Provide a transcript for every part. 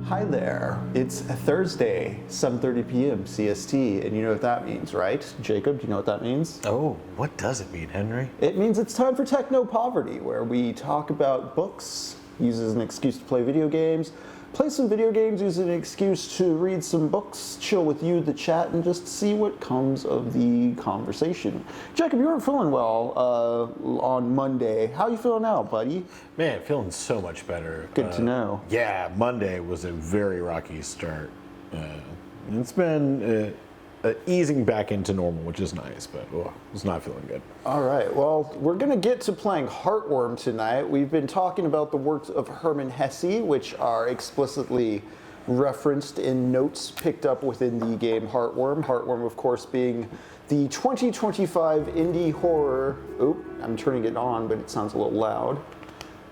Hi there. It's Thursday, 7:30 p.m. CST, and you know what that means, right? Jacob, do you know what that means? Oh, what does it mean, Henry? It means it's time for Technopoverty, where we talk about books, use as an excuse to play video games, play some video games, use as an excuse to read some books, chill with you, the chat, and just see what comes of the conversation. Jacob, you weren't feeling well on Monday. How are you feeling now, buddy? Man, feeling so much better. Good to know. Yeah, Monday was a very rocky start. It's been easing back into normal, which is nice, but it's not feeling good. All right, well, we're going to get to playing Heartworm tonight. We've been talking about the works of Hermann Hesse, which are explicitly referenced in notes picked up within the game Heartworm. Heartworm, of course, being the 2025 indie horror... Oop, I'm turning it on, but it sounds a little loud.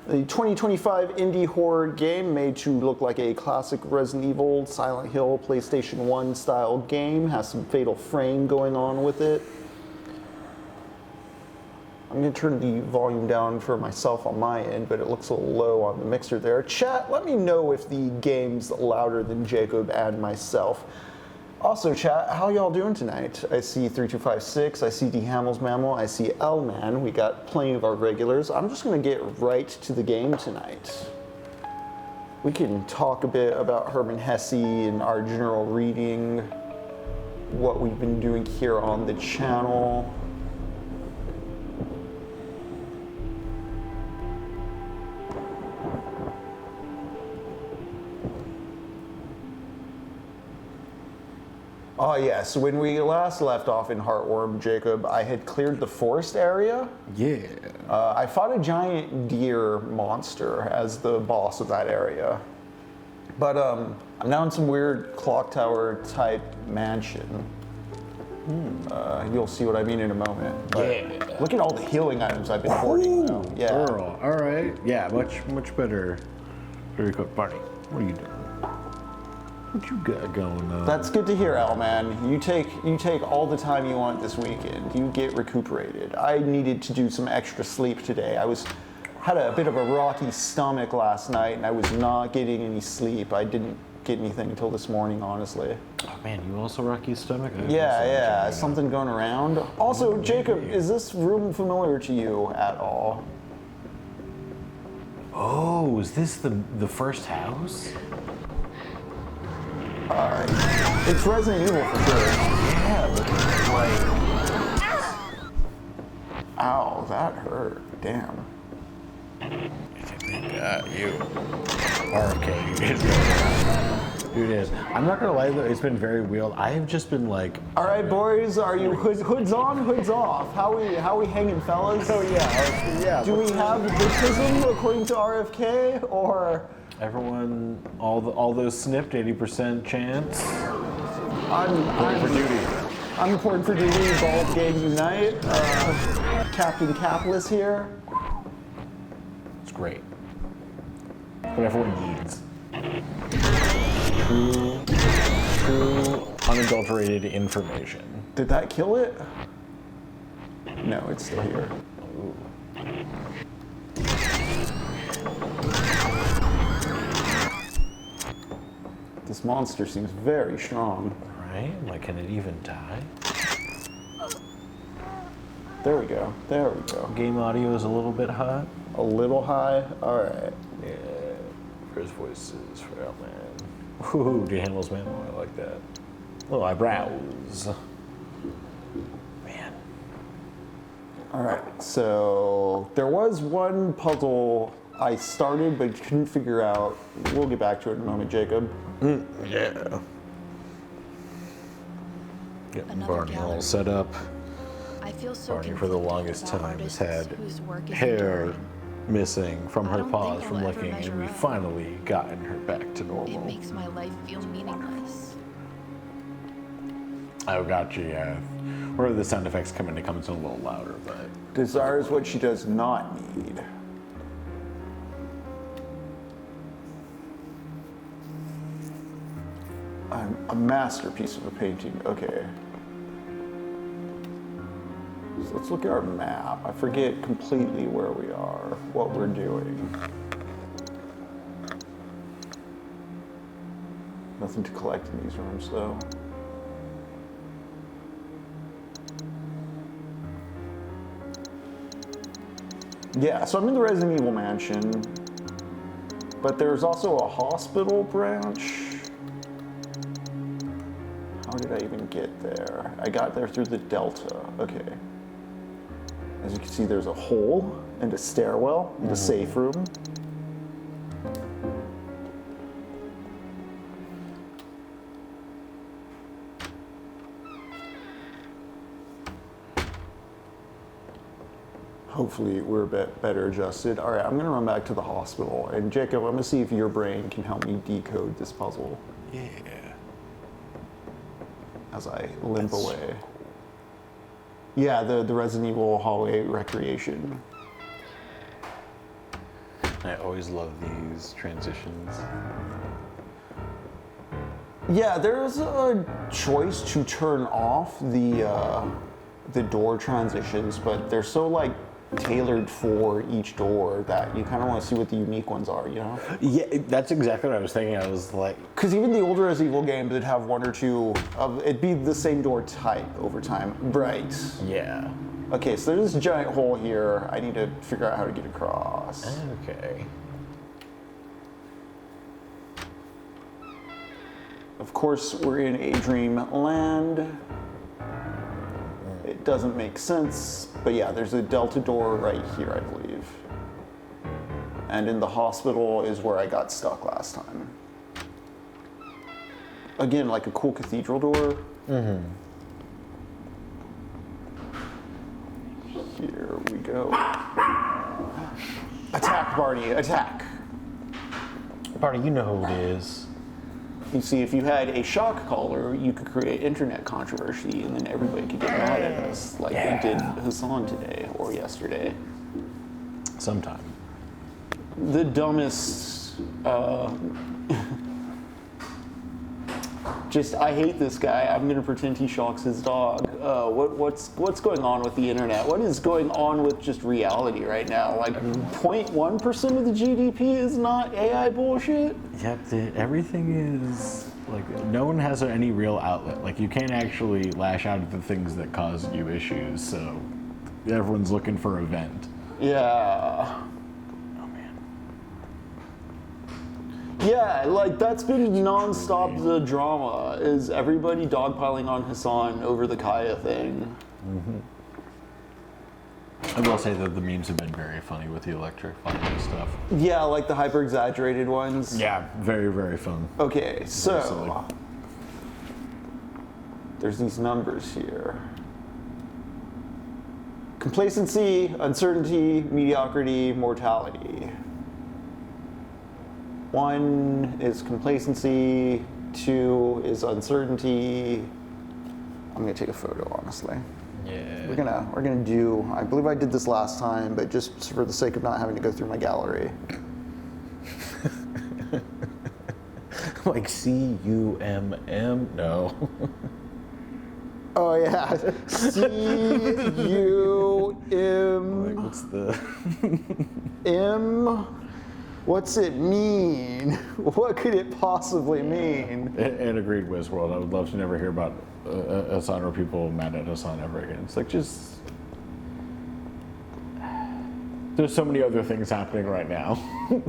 The 2025 indie horror game made to look like a classic Resident Evil, Silent Hill, PlayStation 1 style game. Has some Fatal Frame going on with it. I'm going to turn the volume down for myself on my end, but it looks a little low on the mixer there. Chat, let me know if the game's louder than Jacob and myself. Also, chat, how y'all doing tonight? I see 3256, I see D Hamels Mammal, I see L Man. We got plenty of our regulars. I'm just going to get right to the game tonight. We can talk a bit about Hermann Hesse and our general reading, what we've been doing here on the channel. Oh yes, when we last left off in Heartworm, Jacob, I had cleared the forest area. Yeah. I fought a giant deer monster as the boss of that area. But I'm now in some weird clock tower type mansion. You'll see what I mean in a moment. But look at all the healing items I've been hoarding now. Yeah. Girl. All right. Yeah, much better. Very quick, Barney. What are you doing? What you got going on? That's good to hear, Al, man. You take all the time you want this weekend. You get recuperated. I needed to do some extra sleep today. Had a bit of a rocky stomach last night, and I was not getting any sleep. I didn't get anything until this morning, honestly. Oh man, you also rocky stomach? Yeah, something going around. Also, Jacob, is this room familiar to you at all? Oh, is this the first house? It's Resident Evil for sure. Yeah, look at it. Ow, that hurt. Damn. I think they got you. RFK. Dude, it is. I'm not gonna lie though, it's been very weird. I have just been like... All right, boys, are you hoods on, hoods off? How we hanging, fellas? Oh yeah. Do we have autism according to RFK, or... Everyone, all those snipped, 80% chance. I'm for duty. I'm reporting for duty. Bald Gang Unite. Captain Capless here. It's great. What everyone needs. True, unadulterated information. Did that kill it? No, it's still here. Ooh. This monster seems very strong. Right? Like, can it even die? There we go. There we go. Game audio is a little bit hot. A little high? Alright. Yeah. First voices for Outman. Ooh, D Hamels Mammal, I like that. Little eyebrows. Man. Alright, so there was one puzzle I started but couldn't figure out. We'll get back to it in a moment, Jacob. Yeah. Getting Barney all set up. I feel so Barney for the longest about time has artists had whose work is hair enduring. missing from I her don't paws think from I'll ever licking, measure and we up. finally gotten her back to It normal. makes my life feel meaningless. Oh, gotcha, yeah. Wherever the sound effects come in, it comes in a little louder, but... Desires what she does not need. A masterpiece of a painting. Okay. So let's look at our map. I forget completely where we are, what we're doing. Nothing to collect in these rooms, though. Yeah, so I'm in the Resident Evil mansion, but there's also a hospital branch. How did I even get there? I got there through the Delta. Okay. As you can see, there's a hole and a stairwell and a safe room. Hopefully we're a bit better adjusted. All right, I'm gonna run back to the hospital. And Jacob, I'm gonna see if your brain can help me decode this puzzle. Yeah. As I limp away. Yeah, the Resident Evil hallway recreation. I always love these transitions. Yeah, there's a choice to turn off the door transitions, but they're so like tailored for each door that you kind of want to see what the unique ones are, you know? Yeah, that's exactly what I was thinking. I was like, Because even the older Resident Evil games would have one or two of, it'd be the same door type over time. Right. yeah. Okay, so there's this giant hole here. I need to figure out how to get across. Okay. Of course, we're in a dreamland. It doesn't make sense, but yeah, there's a Delta door right here, I believe. And in the hospital is where I got stuck last time. Again, like a cool cathedral door. Mm-hmm. Here we go. Attack, Barney, attack. Barney, you know who it is. You see, if you had a shock collar, you could create internet controversy, and then everybody could get mad at us, like they did Hassan today or yesterday. Sometime. The dumbest, just, I hate this guy. I'm gonna pretend he shocks his dog. What's going on with the internet? What is going on with just reality right now? Like 0.1% of the GDP is not AI bullshit? Yep, everything is, like, no one has any real outlet. Like, you can't actually lash out at the things that cause you issues, so everyone's looking for a vent. Yeah. Oh, man. Yeah, like that's been non-stop the drama, is everybody dogpiling on Hassan over the Kaya thing. Mm-hmm. I will say that the memes have been very funny with the electric fire stuff. Yeah, like the hyper-exaggerated ones. Yeah, very, very fun. Okay, so silly. there's these numbers here. Complacency, uncertainty, mediocrity, mortality. 1 is complacency, 2 is uncertainty. I'm gonna take a photo, honestly. Yeah. We're gonna do, I believe I did this last time, but just for the sake of not having to go through my gallery. Like C-U-M-M? No. Oh yeah, C-U-M. Like, what's the... M? What's it mean? What could it possibly mean? And agreed, Westworld. I would love to never hear about Hassan or people mad at Hassan ever again. It's like, just... There's so many other things happening right now.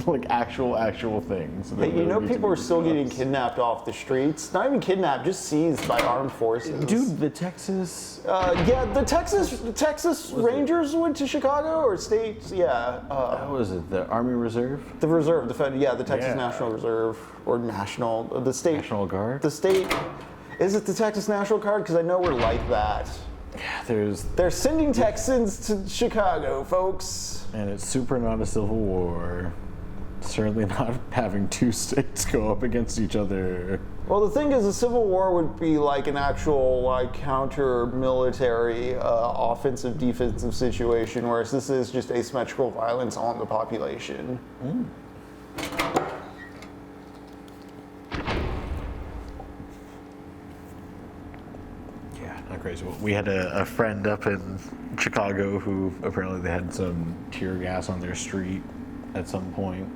Like, actual things. Hey, you know people are still getting kidnapped off the streets. Not even kidnapped, just seized by armed forces. Dude, the Texas... Yeah, the Texas Rangers went to Chicago or state, yeah. What was it? The Army Reserve? The Reserve, the Texas Yeah. National Reserve, or National, the state. National Guard? The state, is it the Texas National Guard? Because I know we're like that. Yeah, They're sending Texans to Chicago, folks. And it's super not a civil war. Certainly not having two states go up against each other. Well, the thing is, a civil war would be like an actual, like, counter-military, offensive, defensive situation, whereas this is just asymmetrical violence on the population. Mm. Yeah, crazy. We had a friend up in Chicago who apparently they had some tear gas on their street at some point.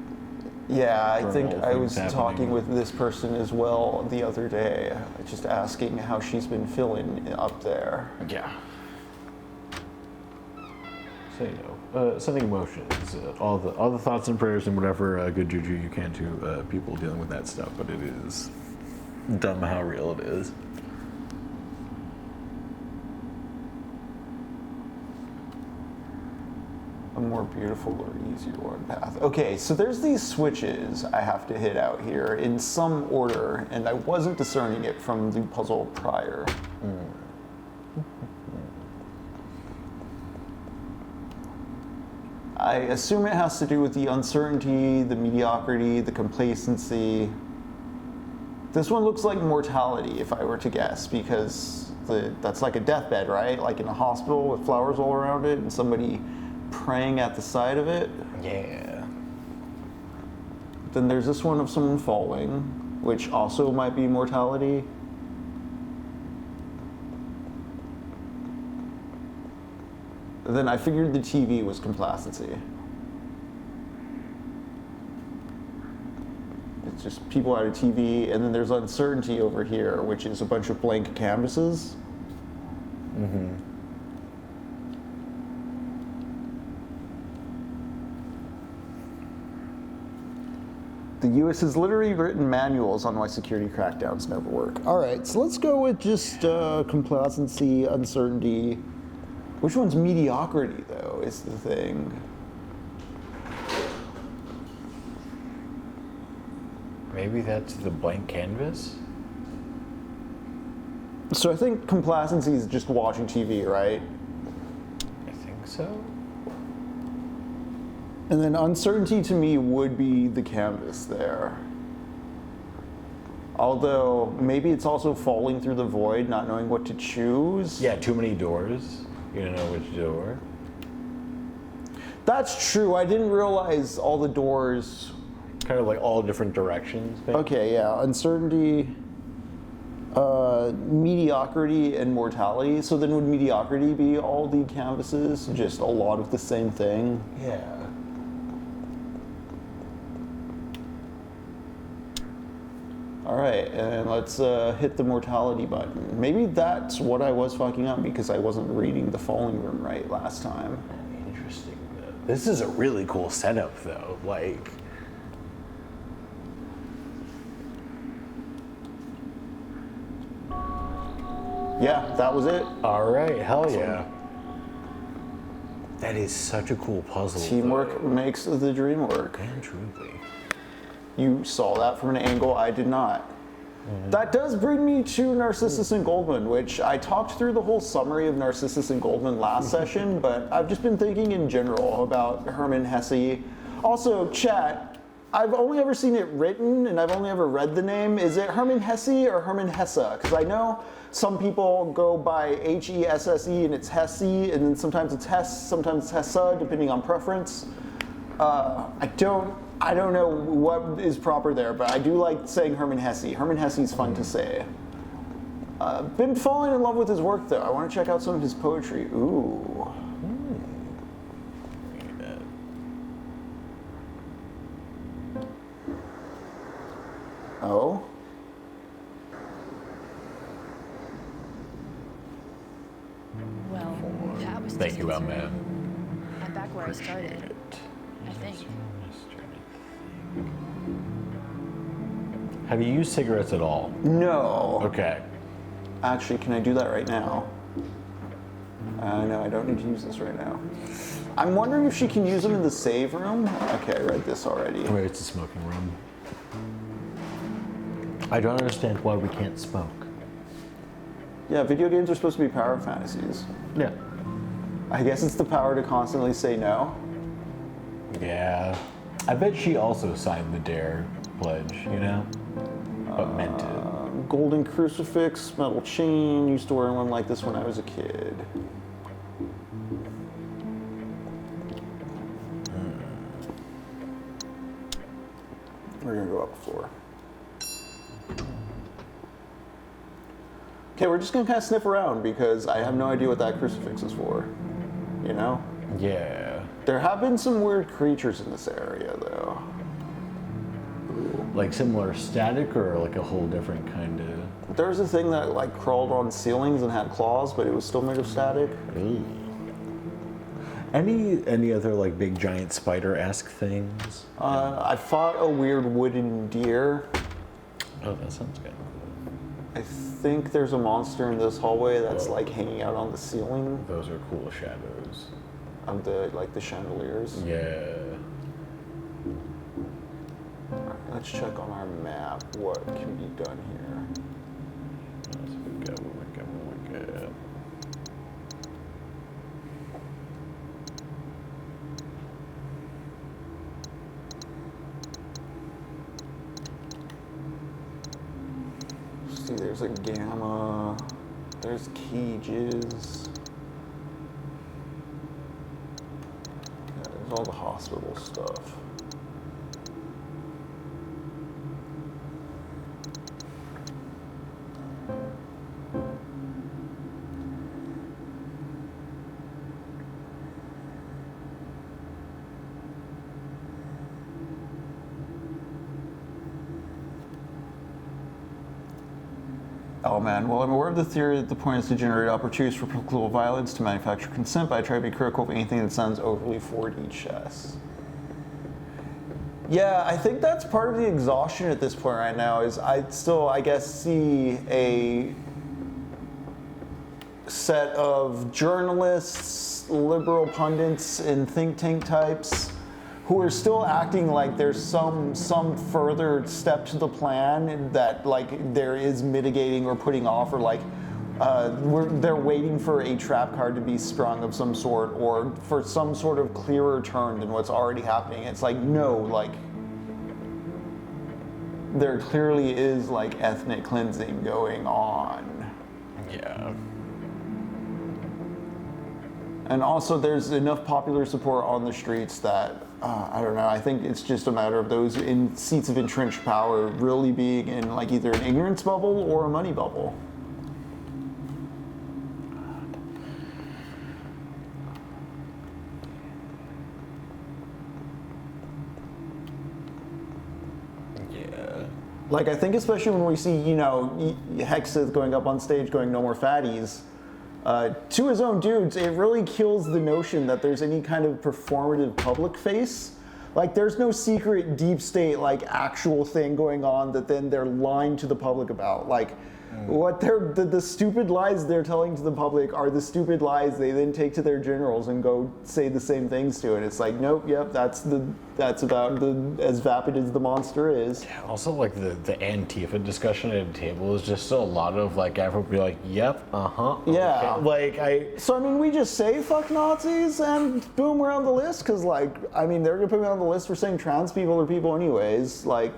Yeah, I think Horrible I was things talking happening. with this person as well the other day, just asking how she's been feeling up there. Yeah. So, sending emotions, all the thoughts and prayers and whatever good juju you can to people dealing with that stuff, but it is dumb how real it is. A more beautiful or easier one path. Okay, so there's these switches I have to hit out here in some order, and I wasn't discerning it from the puzzle prior. I assume it has to do with the uncertainty, the mediocrity, the complacency. This one looks like mortality, if I were to guess, because that's like a deathbed, right? Like in a hospital with flowers all around it and somebody praying at the side of it. Yeah. Then there's this one of someone falling, which also might be mortality. Then I figured the TV was complacency. It's just people at a TV, and then there's uncertainty over here, which is a bunch of blank canvases. Mm-hmm. The U.S. has literally written manuals on why security crackdowns never work. All right, so let's go with just complacency, uncertainty. Which one's mediocrity, though, is the thing. Maybe that's the blank canvas? So I think complacency is just watching TV, right? I think so. And then uncertainty to me would be the canvas there. Although maybe it's also falling through the void, not knowing what to choose. Yeah, too many doors. You don't know which door. That's true. I didn't realize all the doors. Kind of like all different directions. Maybe. Okay, yeah. Uncertainty, mediocrity, and mortality. So then would mediocrity be all the canvases? Just a lot of the same thing? Yeah. All right, and let's hit the mortality button. Maybe that's what I was fucking up because I wasn't reading the falling room right last time. Interesting. This is a really cool setup, though. Like, Yeah, that was it. all right, hell yeah. That is such a cool puzzle. Teamwork though. makes the dream work. And truly. You saw that from an angle I did not. That does bring me to Narcissus and Goldmund, which I talked through the whole summary of Narcissus and Goldmund last session, but I've just been thinking in general about Hermann Hesse. Also, chat, I've only ever seen it written, and I've only ever read the name. Is it Hermann Hesse or Hermann Hesse? Because I know some people go by H-E-S-S-E and it's Hesse, and then sometimes it's Hesse, sometimes it's Hesse, depending on preference. I don't know what is proper there, but I do like saying Hermann Hesse. Hermann Hesse is fun to say. Been falling in love with his work, though. I want to check out some of his poetry. Ooh. Oh? Well, that was Thank you, disconcerting. man. I'm back where I started, I think. Have you used cigarettes at all? No. Okay. Actually, can I do that right now? No, I don't need to use this right now. I'm wondering if she can use them in the save room. Okay, I read this already. Wait, it's a smoking room. I don't understand why we can't smoke. Yeah, video games are supposed to be power fantasies. Yeah. I guess it's the power to constantly say no. Yeah. I bet she also signed the DARE pledge, you know? But meant it. Golden crucifix, metal chain. Used to wear one like this when I was a kid. We're gonna go up a floor. Okay, we're just gonna kind of sniff around because I have no idea what that crucifix is for. You know? Yeah. There have been some weird creatures in this area, though. Like similar static or like a whole different kind of... There was a thing that like crawled on ceilings and had claws, but it was still made of static. Ooh. Any other like big giant spider-esque things? I fought a weird wooden deer. Oh, that sounds good. I think there's a monster in this hallway that's like hanging out on the ceiling Those are cool shadows. of the chandeliers. Yeah. Alright, let's check on our map what can be done here. We got. See, there's a gamma. There's cages. Yeah, there's all the hospital stuff. Oh man, well I'm aware of the theory that the point is to generate opportunities for political violence, to manufacture consent, but I try to be critical of anything that sounds overly 4D chess. Yeah, I think that's part of the exhaustion at this point right now, is I still, I guess, see a set of journalists, liberal pundits, and think tank types who are still acting like there's some further step to the plan that like there is mitigating or putting off, or like they're waiting for a trap card to be sprung of some sort, or for some sort of clearer turn than what's already happening. It's like, no, like there clearly is like ethnic cleansing going on. Yeah. And also there's enough popular support on the streets that, I don't know, I think it's just a matter of those in seats of entrenched power really being in like either an ignorance bubble or a money bubble. Yeah. Like I think especially when we see, you know, Hexeth going up on stage going no more fatties, to his own dudes, it really kills the notion that there's any kind of performative public face. Like there's no secret deep state like actual thing going on that then they're lying to the public about. Like what the stupid lies they're telling to the public are the stupid lies they then take to their generals and go say the same things to. And it's like, nope, yep, that's about as vapid as the monster is. Yeah, also like the Antifa discussion at the table is just a lot of like everyone be like, yep, Yeah. okay. So I mean, we just say fuck Nazis and boom, we're on the list, because like, I mean, they're gonna put me on the list for saying trans people are people anyways. Like,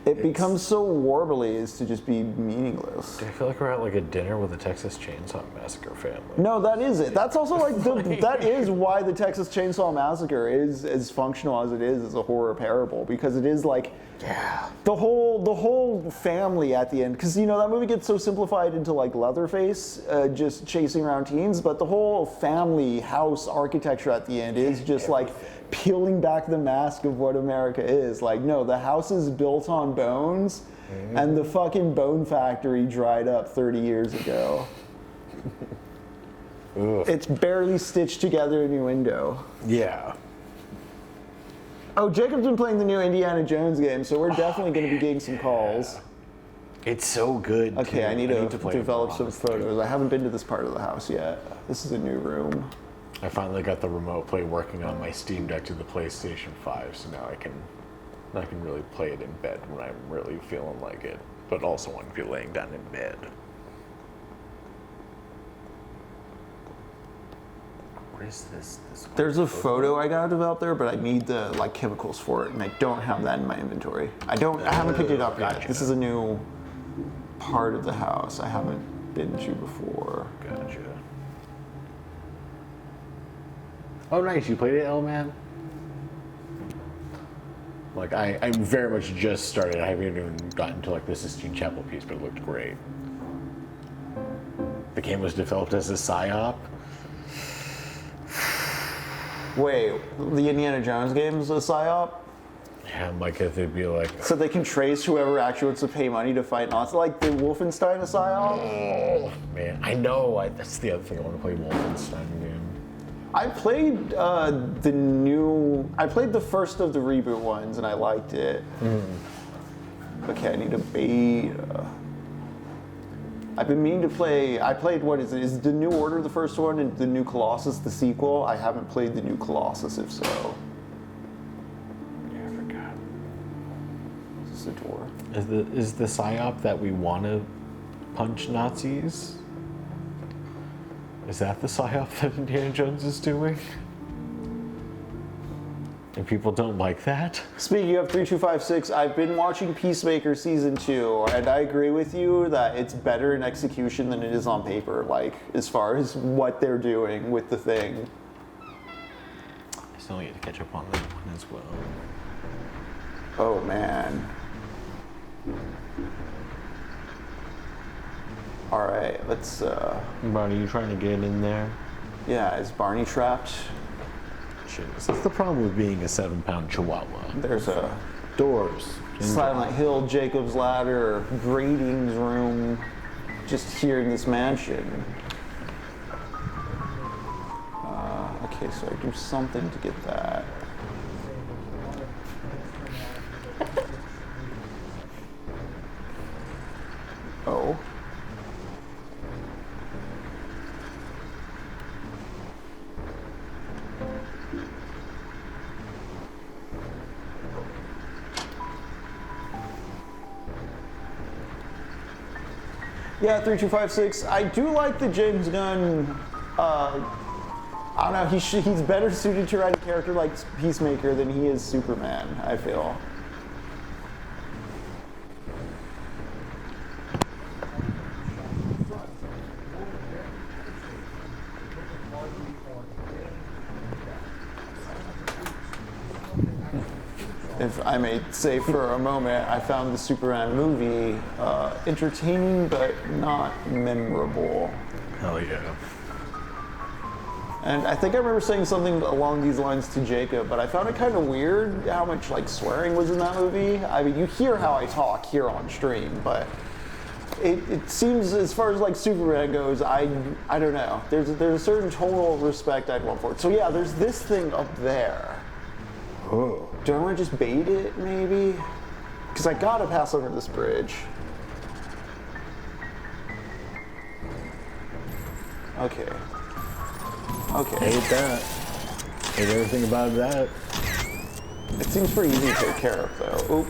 it becomes so warbly as to just be meaningless. I feel like we're at like a dinner with the Texas Chainsaw Massacre family. No, that is it. That's also like that is why the Texas Chainsaw Massacre is as functional as it is as a horror parable, because it is like the whole family at the end, because you know that movie gets so simplified into like Leatherface just chasing around teens, but the whole family house architecture at the end is just like peeling back the mask of what America is. Like, no, the house is built on bones, and the fucking bone factory dried up 30 years ago. It's barely stitched together innuendo. Yeah. Oh, Jacob's been playing the new Indiana Jones game, so we're definitely going to be getting some calls. It's so good. Okay, too. I need to play develop more, some honestly. photos. I haven't been to this part of the house yet. This is a new room. I finally got the remote play working on my Steam Deck to the PlayStation 5, so now I can really play it in bed when I'm really feeling like it, but also when I'm laying down in bed. What is this? There's a photo I gotta develop there, but I need the like chemicals for it, and I don't have that in my inventory. I haven't picked it up yet. Gotcha. This is a new part of the house I haven't been to before. Gotcha. Oh, nice. You played it, man? Like, I very much just started. I haven't even gotten to, like, the Sistine Chapel piece, but it looked great. the game was developed as a psyop. Wait, the Indiana Jones game's a psyop? Yeah, like if they'd be like, So they can trace whoever actually wants to pay money to fight Nazis, like the Wolfenstein a psyop? oh man, I know. That's the other thing. I want to play Wolfenstein game. I played I played the first of the reboot ones and I liked it. Okay, I need a beta. I've been meaning to play, I played, what is it? Is the New Order the first one and the New Colossus the sequel? I haven't played the New Colossus, if so. Yeah, I forgot. Is this a door? Is the psyop that we want to punch Nazis? Is that the psyop that Indiana Jones is doing? And people don't like that? Speaking of 3256, I've been watching Peacemaker Season 2, and I agree with you that it's better in execution than it is on paper, like, as far as what they're doing with the thing. I still need to catch up on that one as well. Oh, man. Alright, let's, Barney, you trying to get in there? yeah, is Barney trapped? That's the problem with being a 7-pound chihuahua. There's a Doors. Silent Hill, Jacob's Ladder, gratings room, just here in this mansion. Okay, so I do something to get that. Oh. Yeah, 3256. I do like the James Gunn. I don't know. He's better suited to write a character like Peacemaker than he is Superman, I feel. If I may say for a moment, I found the Superman movie entertaining but not memorable. Hell yeah. And I think I remember saying something along these lines to Jacob, but I found it kind of weird how much like swearing was in that movie. I mean, you hear how I talk here on stream, but it seems, as far as like Superman goes, I don't know. There's a certain tonal respect I'd want for it. So yeah, there's this thing up there. Oh. Do I want to just bait it, maybe? Because I gotta pass over this bridge. Okay. Okay. Hate that. Hate everything about that. It seems pretty easy to take care of, though. Oop.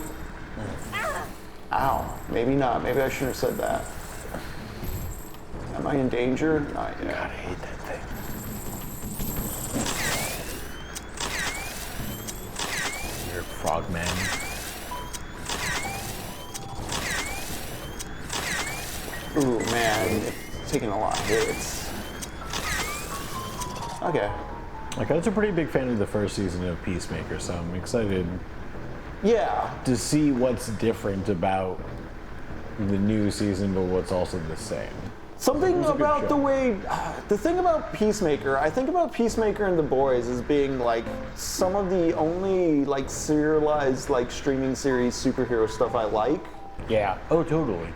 Ow. Maybe not. Maybe I shouldn't have said that. Am I in danger? Not yet. God, I hate that thing. Weird frogman. Ooh, man. It's taking a lot of hits. Okay. Like, I was a pretty big fan of the first season of Peacemaker, so I'm excited Yeah. to see what's different about the new season, but what's also the same. Something was a good about show. the way, the thing about Peacemaker, I think about Peacemaker and The Boys as being like some of the only like serialized like streaming series superhero stuff I like. Yeah. Oh, totally.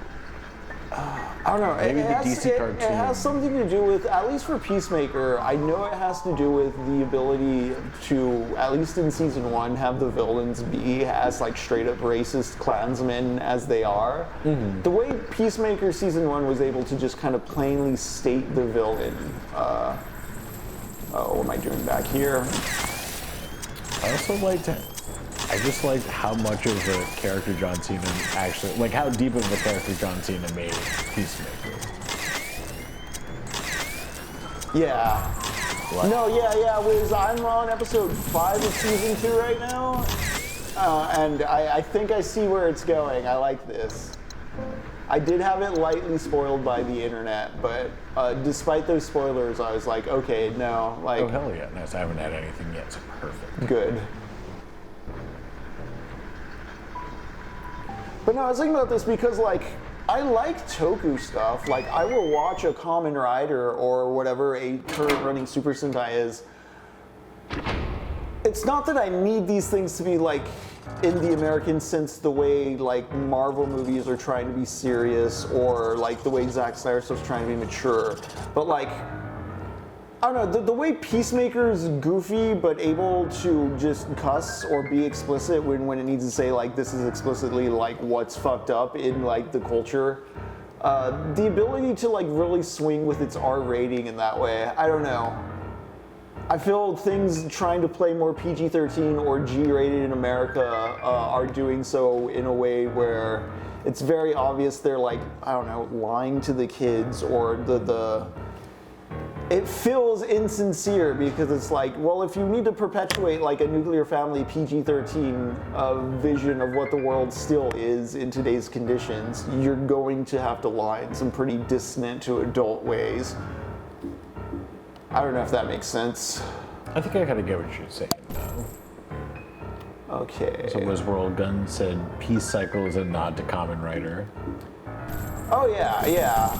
I don't know. Maybe the DC it cartoon. has something to do with, at least for Peacemaker, I know it has to do with the ability to, at least in season 1, have the villains be as like straight up racist Klansmen as they are. Mm-hmm. The way Peacemaker season 1 was able to just kind of plainly state the villain. Oh, what am I doing back here? I also liked it. I just liked how much of the character John Cena actually, like how deep of a character John Cena made Peacemaker. Yeah. What? No, yeah, Wiz, I'm on episode 5 of season 2 right now. And I think I see where it's going. I like this. I did have it lightly spoiled by the internet, but despite those spoilers, I was like, okay, no, like, Oh, hell yeah. Nice. I haven't had anything yet, so perfect. good. But no, I was thinking about this because, like, I like Toku stuff. Like, I will watch a Kamen Rider or whatever a current running Super Sentai is. It's not that I need these things to be like in the American sense the way like Marvel movies are trying to be serious or like the way Zack Snyder stuff's trying to be mature. But like, I don't know, the way Peacemaker's goofy but able to just cuss or be explicit when it needs to say like this is explicitly like what's fucked up in like the culture. The ability to like really swing with its R rating in that way, I don't know. I feel things trying to play more PG-13 or G-rated in America are doing so in a way where it's very obvious they're like, I don't know, lying to the kids or it feels insincere because it's like, well, if you need to perpetuate like a nuclear family PG-13 vision of what the world still is in today's conditions, you're going to have to lie in some pretty dissonant to adult ways. I don't know if that makes sense. I think I kind of get what you're saying, though. Okay. So Westworld Gun said Peace Cycle is a nod to Kamen Rider. Oh yeah, yeah.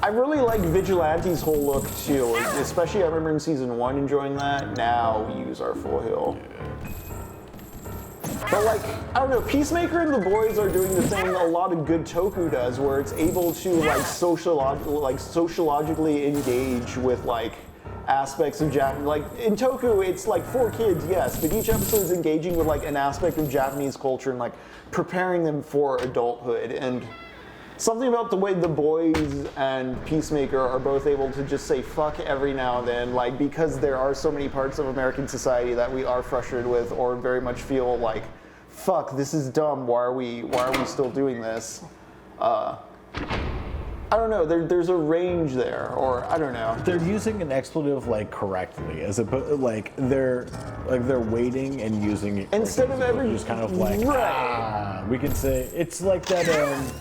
I really like Vigilante's whole look too, especially I remember in season 1 enjoying that. Now we use our full hill. But like, I don't know, Peacemaker and the boys are doing the thing a lot of good Toku does, where it's able to like sociologically engage with like aspects of Japanese. Like in Toku, it's like for kids, yes, but each episode is engaging with like an aspect of Japanese culture and like preparing them for adulthood. And something about the way the boys and Peacemaker are both able to just say fuck every now and then, like because there are so many parts of American society that we are frustrated with or very much feel like, fuck, this is dumb, why are we still doing this? I don't know, there's a range there, or I don't know. They're using an expletive like correctly, as opposed like they're waiting and using it instead of every just kind of like we can say it's like that.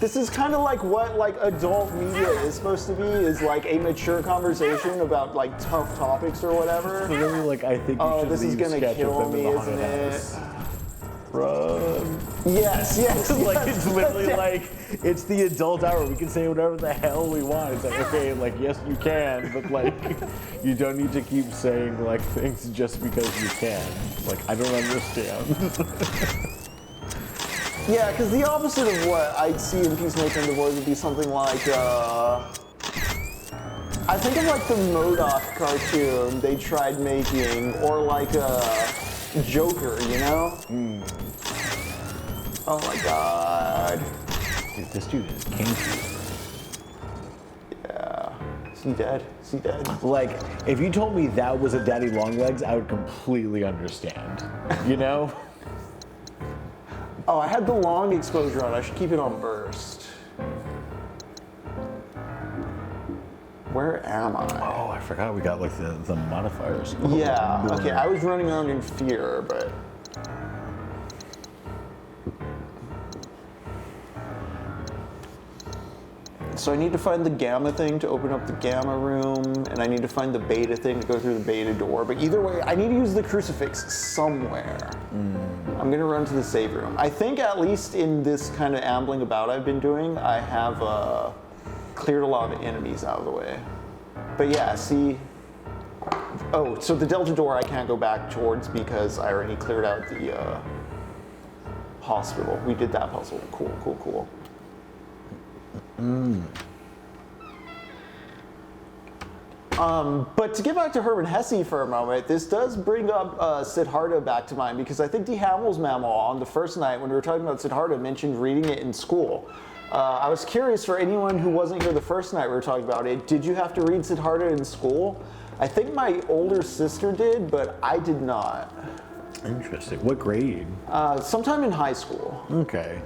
This is kind of like what like adult media is supposed to be, is like a mature conversation about like tough topics or whatever. Really, like I think you should this is gonna kill me, isn't it? Run. Yes. Like it's literally like it's the adult hour. We can say whatever the hell we want. It's like, okay, like yes you can, but like you don't need to keep saying like things just because you can. Like I don't understand. Yeah, because the opposite of what I'd see in Peacemaker and the Boys would be something like I think of like the MODOK cartoon they tried making, or like Joker, you know? Oh my god. Dude, this dude is kinky. Yeah. Is he dead? Is he dead? Like, if you told me that was a Daddy Longlegs, I would completely understand. You know? Oh, I had the long exposure on. I should keep it on burst. Where am I? Oh, I forgot we got like the modifiers. Yeah, okay, I was running around in fear, but... So I need to find the gamma thing to open up the gamma room, and I need to find the beta thing to go through the beta door, but either way, I need to use the crucifix somewhere. I'm gonna run to the save room. I think at least in this kind of ambling about I've been doing, I have cleared a lot of enemies out of the way. But yeah, see, oh, so the Delta door I can't go back towards because I already cleared out the hospital. We did that puzzle. Cool. But to get back to Hermann Hesse for a moment, this does bring up Siddhartha back to mind, because I think the Hamels memo on the first night when we were talking about Siddhartha mentioned reading it in school. I was curious, for anyone who wasn't here the first night we were talking about it, did you have to read Siddhartha in school? I think my older sister did, but I did not. Interesting. What grade? Sometime in high school. Okay.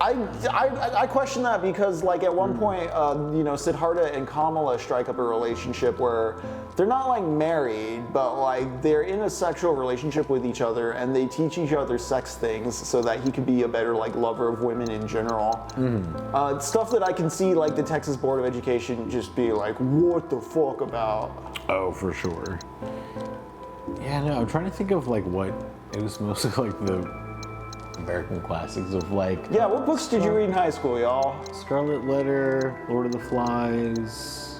I question that because, like, at one point, you know, Siddhartha and Carmilla strike up a relationship where they're not, like, married, but, like, they're in a sexual relationship with each other, and they teach each other sex things so that he could be a better, like, lover of women in general. Stuff that I can see, like, the Texas Board of Education just be like, what the fuck about? Oh, for sure. Yeah, no, I'm trying to think of, like, what... It was mostly, like, American classics of like. Yeah, what books did you read in high school, y'all? Scarlet Letter, Lord of the Flies.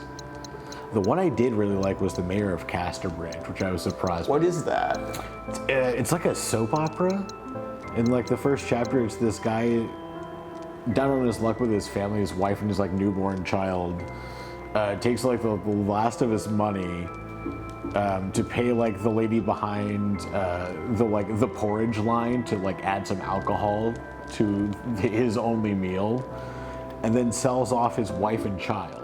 The one I did really like was The Mayor of Castor Branch, which I was surprised. What is that? It's like a soap opera. In like the first chapter, it's this guy down on his luck with his family, his wife and his like newborn child. Takes like the last of his money to pay like the lady behind the porridge line to like add some alcohol to his only meal, and then sells off his wife and child.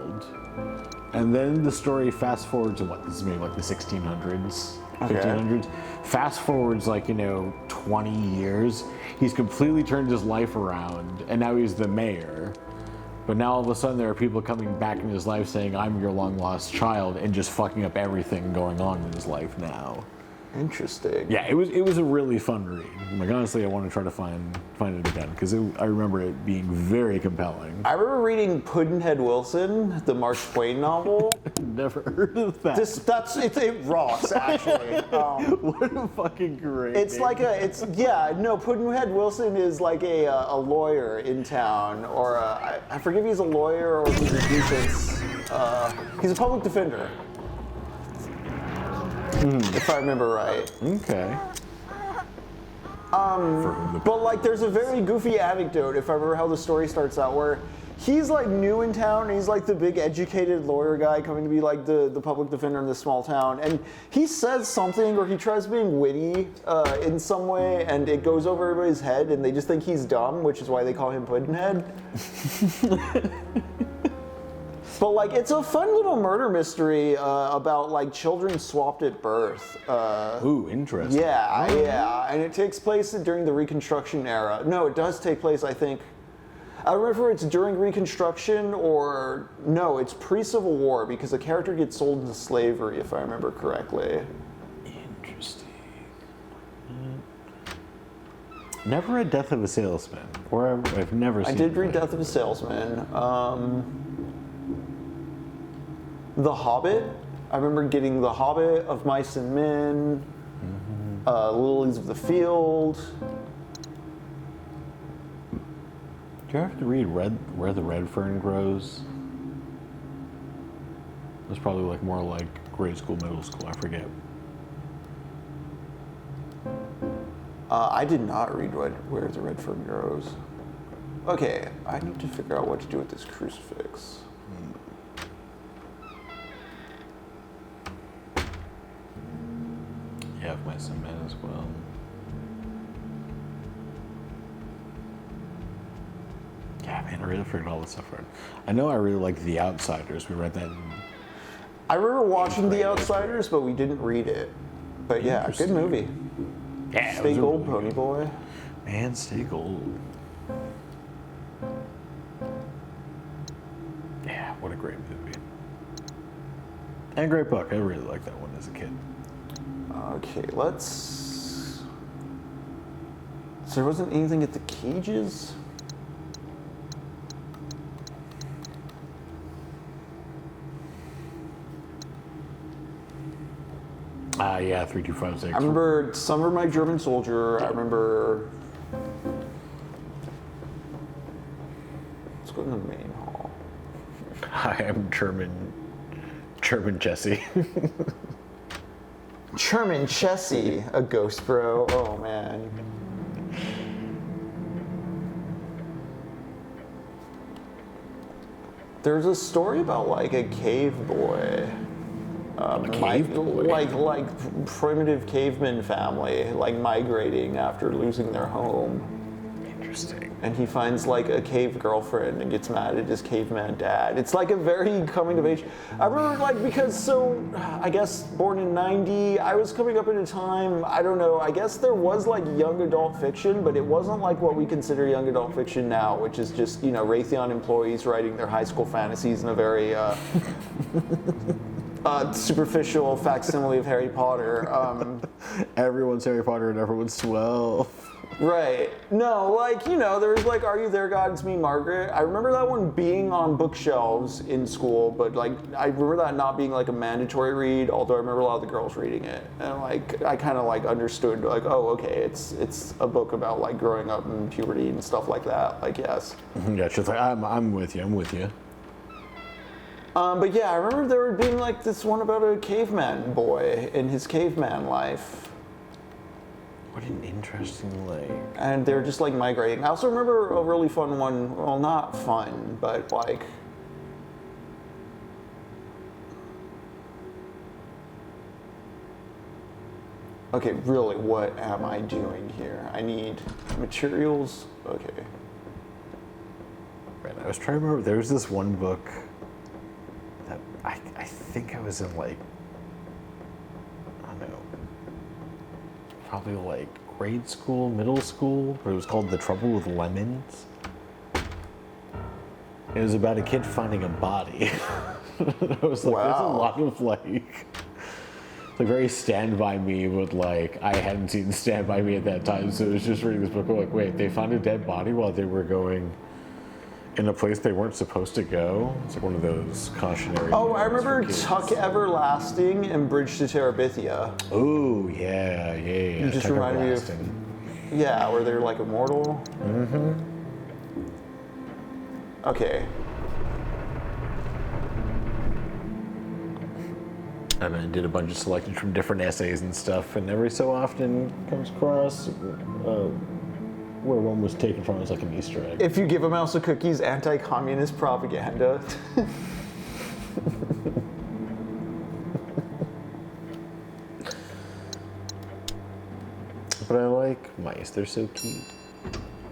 And then the story fast forwards to what, this is maybe like the 1600s, 1500s. Fast forwards like, 20 years. He's completely turned his life around and now he's the mayor. But now all of a sudden there are people coming back in his life saying, I'm your long lost child, and just fucking up everything going on in his life now. Interesting. Yeah, it was a really fun read. Like honestly, I want to try to find it again because I remember it being very compelling. I remember reading Pudd'n'Head Wilson, the Mark Twain novel. Never heard of that. It rocks actually. What a fucking great. It's name. like Pudd'n'Head Wilson is like a lawyer in town, or I forget if he's a lawyer or he's a defense. He's a public defender. If I remember right. Okay. But like there's a very goofy anecdote, if I remember how the story starts out, where he's like new in town and he's like the big educated lawyer guy coming to be like the public defender in this small town, and he says something or he tries being witty in some way and it goes over everybody's head and they just think he's dumb, which is why they call him Pudd'n'Head. But like it's a fun little murder mystery about like children swapped at birth. Ooh, interesting. Yeah, and it takes place during the Reconstruction era. No, it does take place, I think. I don't remember if it's during Reconstruction or no, it's pre-Civil War because the character gets sold into slavery, if I remember correctly. Interesting. Never read Death of a Salesman, or I've never seen. I did read Death of a Salesman. The Hobbit. I remember getting The Hobbit, Of Mice and Men, Lilies of the Field. Do you have to read Where the Red Fern Grows? It was probably like more like grade school, middle school. I forget. I did not read Where the Red Fern Grows. Okay, I need to figure out what to do with this crucifix. Yeah, Of Mice and Men as well. Yeah, man, I really figured all this stuff out. I know I really like The Outsiders. We read that in I remember watching The Outsiders, but we didn't read it. But yeah, good movie. Yeah, Stay gold, pony boy. Man, stay gold. Yeah, what a great movie. And a great book. I really liked that one as a kid. Okay, let's... So there wasn't anything at the cages? Yeah, 3256. I remember Summer My German Soldier. I remember... Let's go to the main hall. Hi, I'm German Jesse. Sherman Chessie, a ghost bro. Oh man. There's a story about like a cave boy. Like primitive caveman family, like migrating after losing their home. Interesting. And he finds like a cave girlfriend and gets mad at his caveman dad. It's like a very coming of age. I remember I guess born in 90, I was coming up at a time, I don't know, I guess there was like young adult fiction, but it wasn't like what we consider young adult fiction now, which is just, Raytheon employees writing their high school fantasies in a very superficial facsimile of Harry Potter. Everyone's Harry Potter and everyone's 12. Right. No, like, there was like, Are You There, God? It's Me, Margaret. I remember that one being on bookshelves in school, but like, I remember that not being like a mandatory read, although I remember a lot of the girls reading it. And like, I kind of like understood, like, oh, okay, it's a book about like growing up and puberty and stuff like that. Like, yes. Yeah, she's like, I'm with you. But yeah, I remember there being like this one about a caveman boy in his caveman life. What an interesting lake. And they're just like migrating. I also remember a really fun one, well, not fun, but like, okay, really, what am I doing here? I need materials, okay. Right, I was trying to remember, there was this one book that I think I was in like, I don't know, probably like grade school, middle school, but it was called The Trouble with Lemons. It was about a kid finding a body. I was like, there's a lot of like very Stand By Me, but like I hadn't seen Stand By Me at that time, so it was just reading this book like, wait, they found a dead body while they were going in a place they weren't supposed to go. It's like one of those cautionary. Oh, I remember Tuck Everlasting and Bridge to Terabithia. Oh, yeah. You just Tuck reminded me Everlasting. of, yeah, where they're like immortal. Mm-hmm. Okay. And I did a bunch of selections from different essays and stuff, and every so often comes across where one was taken from as like an Easter egg. If you give a mouse a cookie's anti-communist propaganda. But I like mice, they're so cute.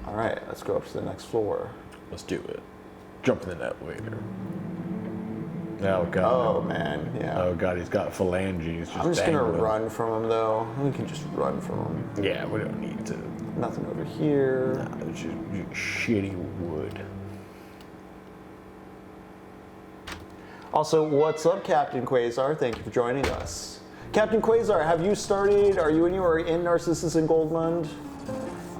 All right, let's go up to the next floor. Let's do it. Jump in the net later. Oh god. Oh man, yeah. Oh god, he's got phalanges. I'm just gonna run from him though. We can just run from him. Yeah, we don't need to. Nothing over here. Nah, it's just shitty wood. Also, what's up, Captain Quasar? Thank you for joining us. Captain Quasar, have you started? Are you in Narcissus and Goldmund?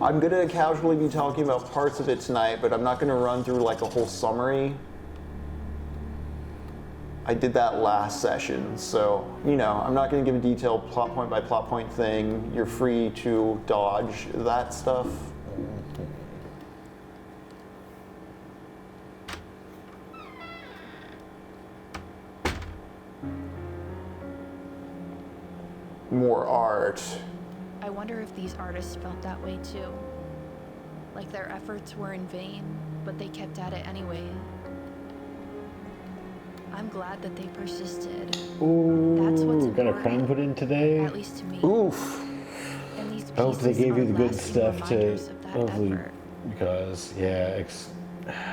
I'm gonna casually be talking about parts of it tonight, but I'm not gonna run through like a whole summary. I did that last session, so, I'm not going to give a detailed plot point by plot point thing. You're free to dodge that stuff. More art. I wonder if these artists felt that way too. Like their efforts were in vain, but they kept at it anyway. I'm glad that they persisted. Ooh, that's what's important. Got a crown put in today. At least to me. Oof. And these I hope they gave you the good lasting stuff to reminders of that hopefully, effort. because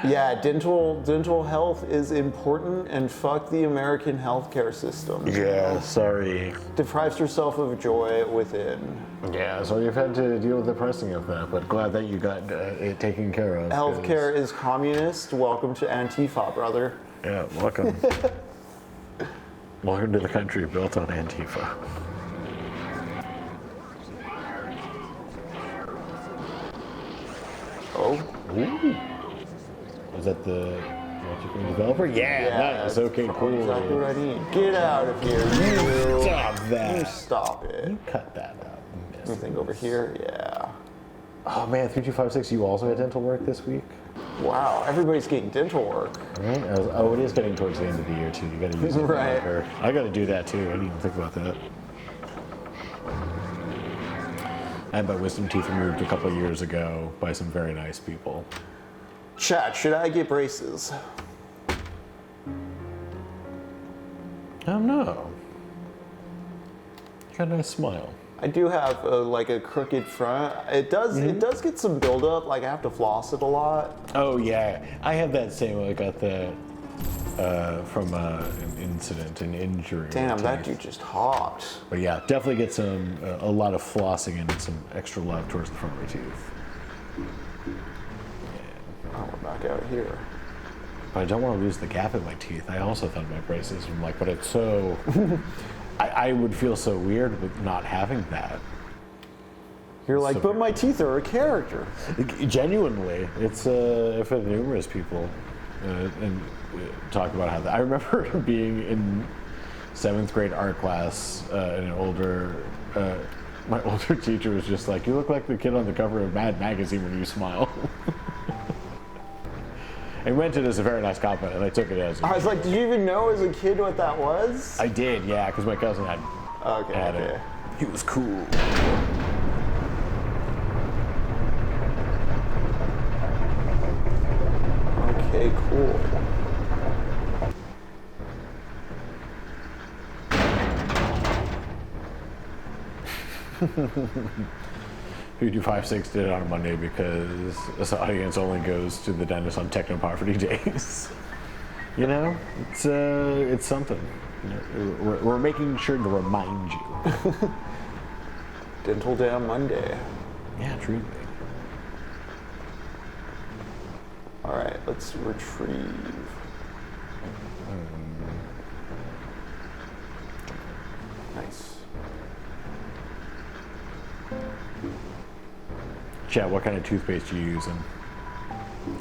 Yeah, dental health is important, and fuck the American healthcare system. Yeah, sorry. Deprives yourself of joy within. Yeah, so you've had to deal with the pressing of that, but glad that you got it taken care of. Healthcare is communist. Welcome to Antifa, brother. Yeah, welcome. Welcome to the country built on Antifa. Oh. Ooh. Is that the developer? Yeah, nice. Okay, cool. Exactly what I need. Get out of here, you. Stop that. You stop it. You cut that out. Anything over here? Yeah. Oh man, 3256, you also had dental work this week? Wow, everybody's getting dental work. Right? Oh, it is getting towards the end of the year too. You gotta use it. Right. I gotta do that too. I didn't even think about that. I had my wisdom teeth removed a couple of years ago by some very nice people. Chat, should I get braces? Oh no. You got a nice smile. I do have like a crooked front. It does get some buildup. Like I have to floss it a lot. Oh yeah, I had that same. I got that from an incident, an injury. Damn, that dude just hopped. But yeah, definitely get some a lot of flossing and some extra love towards the front of my tooth. Oh, we're back out here. But I don't want to lose the gap in my teeth. I also thought about braces. I'm like, but it's so. I would feel so weird with not having that. You're like, So- but my teeth are a character. Genuinely, it's I've had numerous people and talk about how that. I remember being in 7th grade art class, and my older teacher was just like, "You look like the kid on the cover of Mad Magazine when you smile." I meant it as a very nice compliment, and I took it as. I was like, did you even know as a kid what that was? I did, yeah, because my cousin had Okay. it. He was cool. Okay, cool. P256 did it on a Monday because this audience only goes to the dentist on Technopoverty days. You know, it's something. You know, we're making sure to remind you. Dental Day on Monday. Yeah, truly. All right, let's retrieve. Nice. Chat, what kind of toothpaste are you using?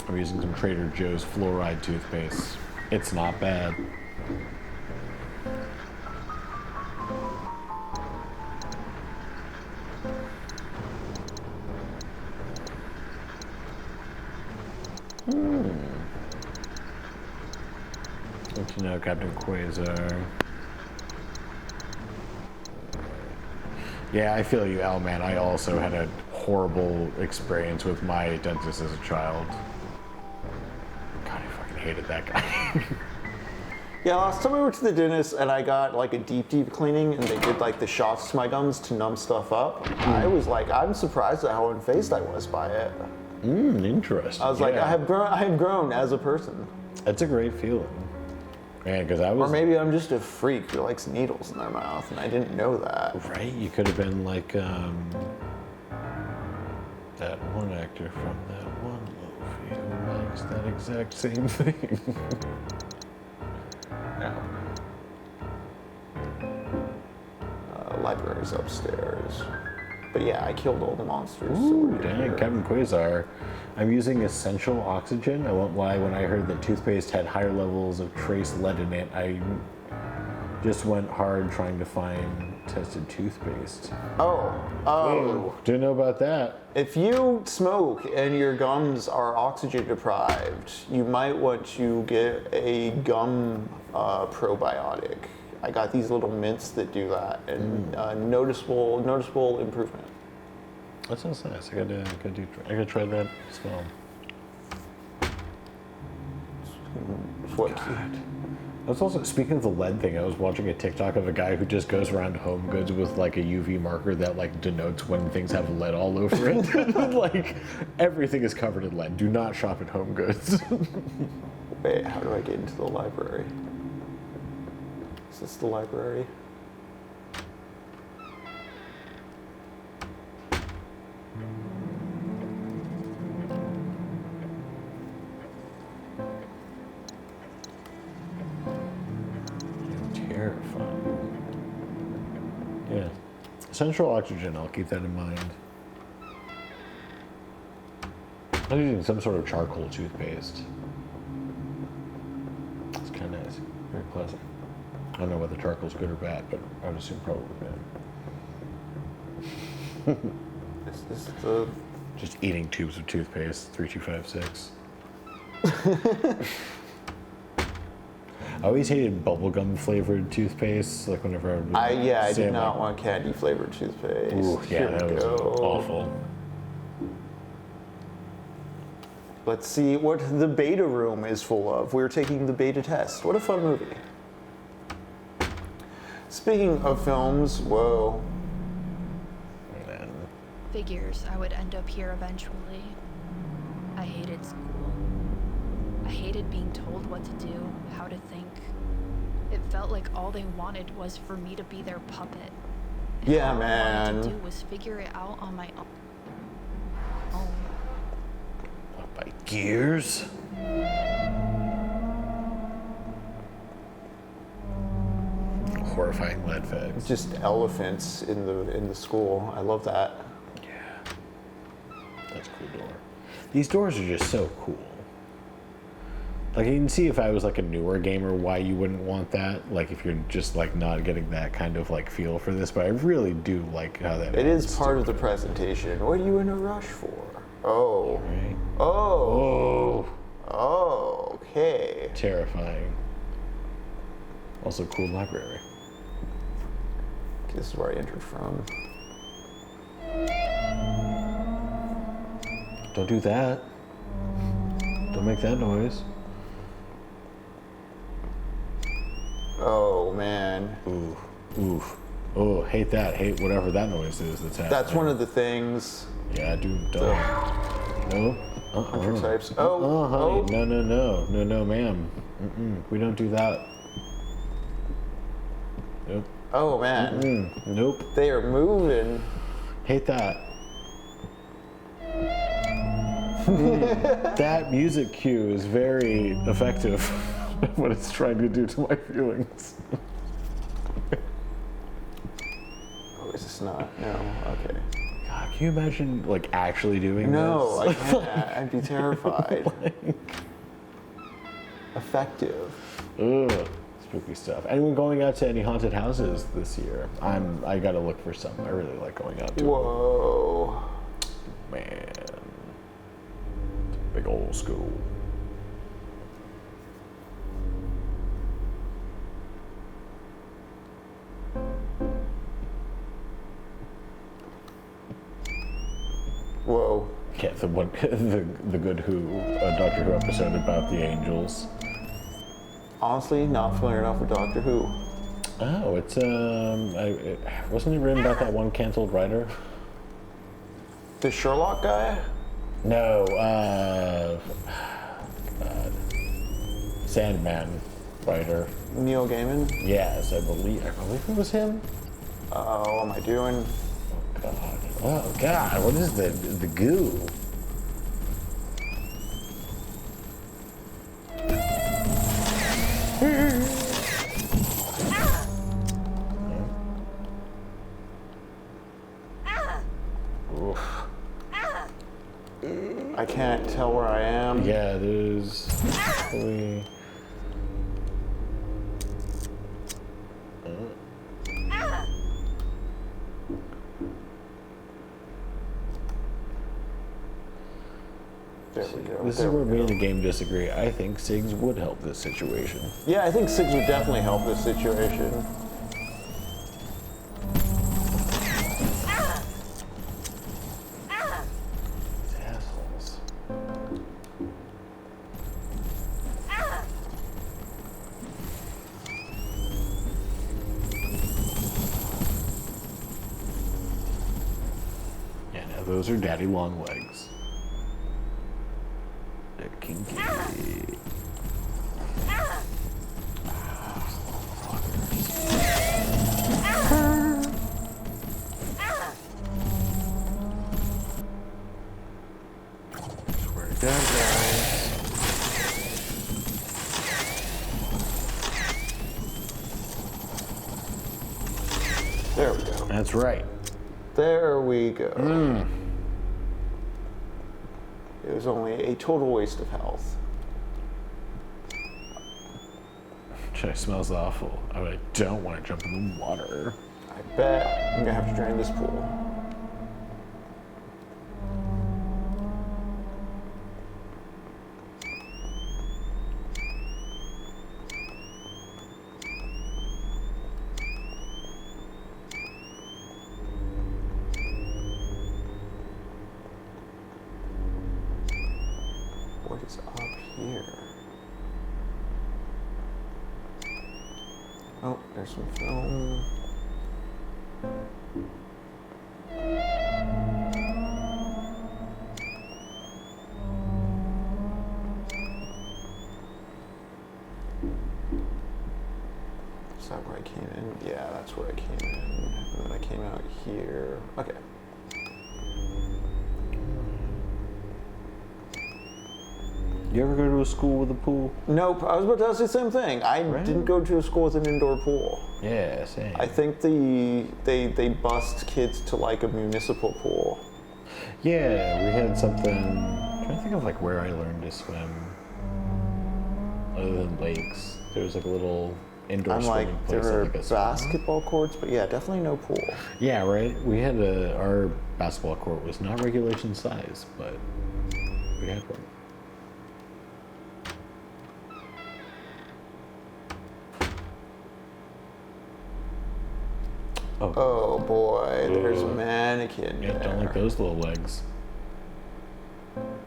I'm using some Trader Joe's fluoride toothpaste. It's not bad. Don't you know, Captain Quasar? Yeah, I feel you, Al, man. I also had a horrible experience with my dentist as a child. God, I fucking hated that guy. Yeah, last time we went to the dentist and I got like a deep cleaning and they did like the shots to my gums to numb stuff up. I was like, I'm surprised at how unfazed I was by it. Interesting. I was like, Yeah. I have grown as a person. That's a great feeling. Man, because I Or was... maybe I'm just a freak who likes needles in their mouth and I didn't know that. Right? You could have been like, that one actor from that one movie who likes that exact same thing. Library's upstairs. But yeah, I killed all the monsters. so Ooh, we're dang, here. Captain Quasar. I'm using essential oxygen. I won't lie, when I heard that toothpaste had higher levels of trace lead in it, I just went hard trying to find tested toothpaste. Oh. Didn't know about that. If you smoke and your gums are oxygen deprived, you might want to get a gum probiotic. I got these little mints that do that, and noticeable improvement. That sounds nice. I gotta try that as well. What? That's also, speaking of the lead thing, I was watching a TikTok of a guy who just goes around Home Goods with like a UV marker that like denotes when things have lead all over it. Like everything is covered in lead. Do not shop at Home Goods. Wait, how do I get into the library? Is this the library? Terrifying. Yeah. Essential oxygen, I'll keep that in mind. I'm using some sort of charcoal toothpaste. It's kind of nice. Very pleasant. I don't know whether charcoal's good or bad, but I would assume probably bad. Is this the... Just eating tubes of toothpaste, 3256. I always hated bubblegum flavored toothpaste, like whenever I would I say, did not like, want candy flavored toothpaste. Ooh, yeah, Here that we was go. awful. Let's see what the beta room is full of. We're taking the beta test. What a fun movie. Speaking of films, whoa. And then, Figures I would end up here eventually. I hated school. I hated being told what to do, how to think. It felt like all they wanted was for me to be their puppet. And Yeah, all I wanted to man. do was figure it out on my own. by gears. Horrifying lead facts. Just elephants in the school. I love that. Yeah. That's a cool door. These doors are just so cool. Like, you can see if I was like a newer gamer why you wouldn't want that. Like, if you're just like not getting that kind of like feel for this, but I really do like how that. It is part of the presentation. What are you in a rush for? Oh. Right. Oh. Oh. Okay. Terrifying. Also, cool library. This is where I entered from. Don't do that. Don't make that noise. Oh man. Ooh, oof. Oh, hate that. Hate whatever that noise is that's happening. That's one of the things. Yeah, dude, don't. No. Hunter types. Oh. Honey. No, ma'am. We don't do that. Nope. Oh man. Nope. They are moving. Hate that. That music cue is very effective. What it's trying to do to my feelings. Oh, is this not? No. Okay. God, can you imagine like actually doing No, this? I can't. I'd be terrified. Effective. Ugh, spooky stuff. Anyone going out to any haunted houses this year? I gotta look for some. I really like going out to Whoa. them. Man. Big old school. Whoa. Yeah, the one, the good Doctor Who episode about the angels. Honestly, not familiar enough with Doctor Who. Oh, it's wasn't it written about that one canceled writer? The Sherlock guy? No, God. Sandman writer. Neil Gaiman? Yes, I believe it was him. Oh, what am I doing? God. Oh God, what is the goo? Oof. I can't tell where I am. Yeah, there's probably. There we go. This is where me and the game disagree. I think SIGs would help this situation. Yeah, I think SIGs would definitely help this situation. These assholes. Yeah, now those are daddy long legs. They're kinky. Swear to God, guys. There we go. That's right. There we go. It was only a total waste of health. It smells awful. I don't want to jump in the water. I bet I'm gonna have to drain this pool. What is up here? Oh, there's some film. Is that where I came in? Yeah, that's where I came in. And then I came out here. Okay. You ever go to a school with a pool? Nope, I was about to ask the same thing. I didn't go to a school with an indoor pool. Yeah, same. I think they bust kids to like a municipal pool. Yeah, we had something. I'm trying to think of like where I learned to swim. Other than lakes, there was like a little indoor I'm swimming like, place. there are at, like, a basketball courts, but yeah, definitely no pool. Yeah, right. We had our basketball court was not regulation size, but we had one. Oh boy, there's a mannequin Yeah, there. don't like those little legs.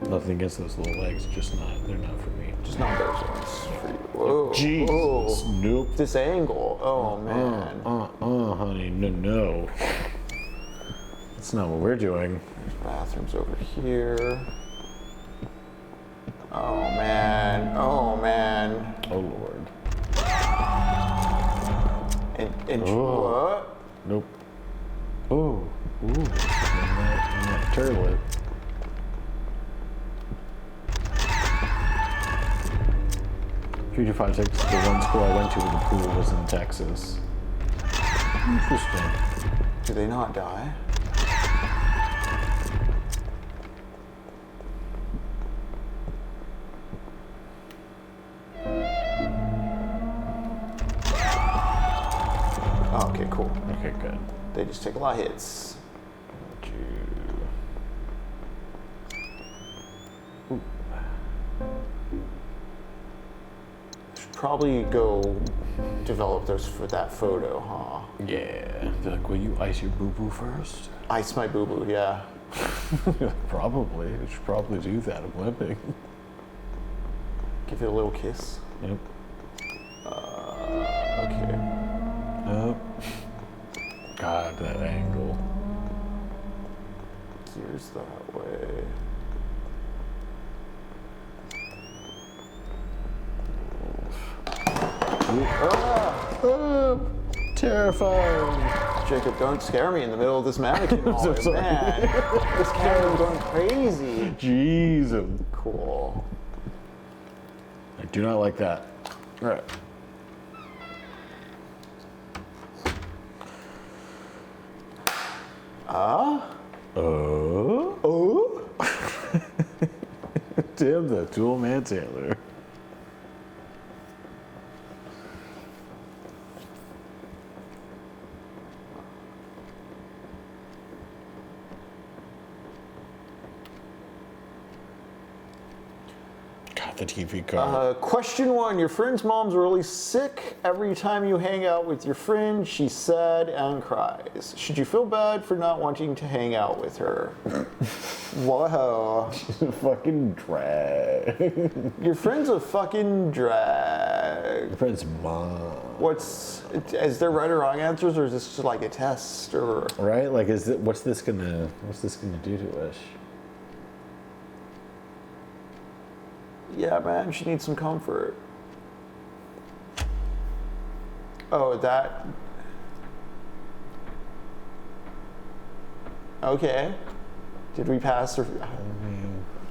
Nothing against those little legs, just not. They're not for me. Just not those ones for you. Whoa. Jesus. Whoa. Nope. This angle. Oh man. Honey, no. That's not what we're doing. Bathrooms over here. Oh man. Oh man. Oh Lord. And Oh. what? Nope. Oh. Ooh. I'm that turlet. Future 6, the one school I went to with the pool was in Texas. Interesting. Do they not die? Oh, okay, cool. Okay, good. They just take a lot of hits. Should probably go develop those for that photo, huh? Yeah. They're like, will you ice your boo-boo first? Ice my boo-boo, yeah. Probably. We should probably do that. I'm limping. Give it a little kiss. Yep. Okay. Oh. God, that angle. Gears that way. Terrifying. Jacob, don't scare me in the middle of this mannequin hall. so sorry. Man, this camera's going crazy. Jeez. Cool. I do not like that. All right. Oh? Damn, the tool man Taylor. God, the TV card. Question 1. Your friend's mom's really sick. Every time you hang out with your friend, she's sad and cries. Should you feel bad for not wanting to hang out with her? Whoa. Fucking drag. Your friend's a fucking drag. Friend's mom. Is there right or wrong answers, or is this just like a test, or? Right? Like, what's this gonna do to us? Yeah, man, she needs some comfort. Oh, that. Okay. Did we pass or?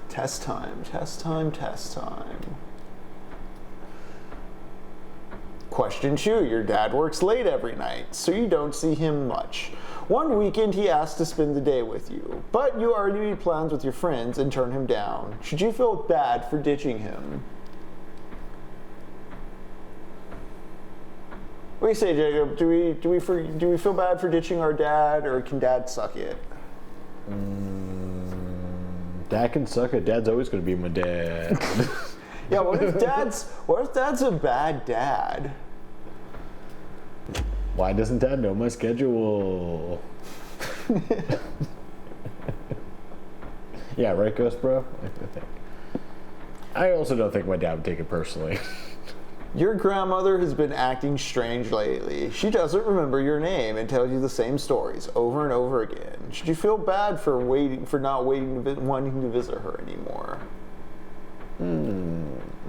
Test time, test time, test time. Question 2. Your dad works late every night, so you don't see him much. One weekend he asked to spend the day with you, but you already made plans with your friends and turn him down. Should you feel bad for ditching him? What do you say, Jacob? Do we feel bad for ditching our dad, or can dad suck it? Dad can suck it. Dad's always gonna be my dad. Yeah, what if dad's a bad dad? Why doesn't Dad know my schedule? Yeah, right, Ghost Bro? I think. I also don't think my dad would take it personally. Your grandmother has been acting strange lately. She doesn't remember your name and tells you the same stories over and over again. Should you feel bad for not wanting to visit her anymore?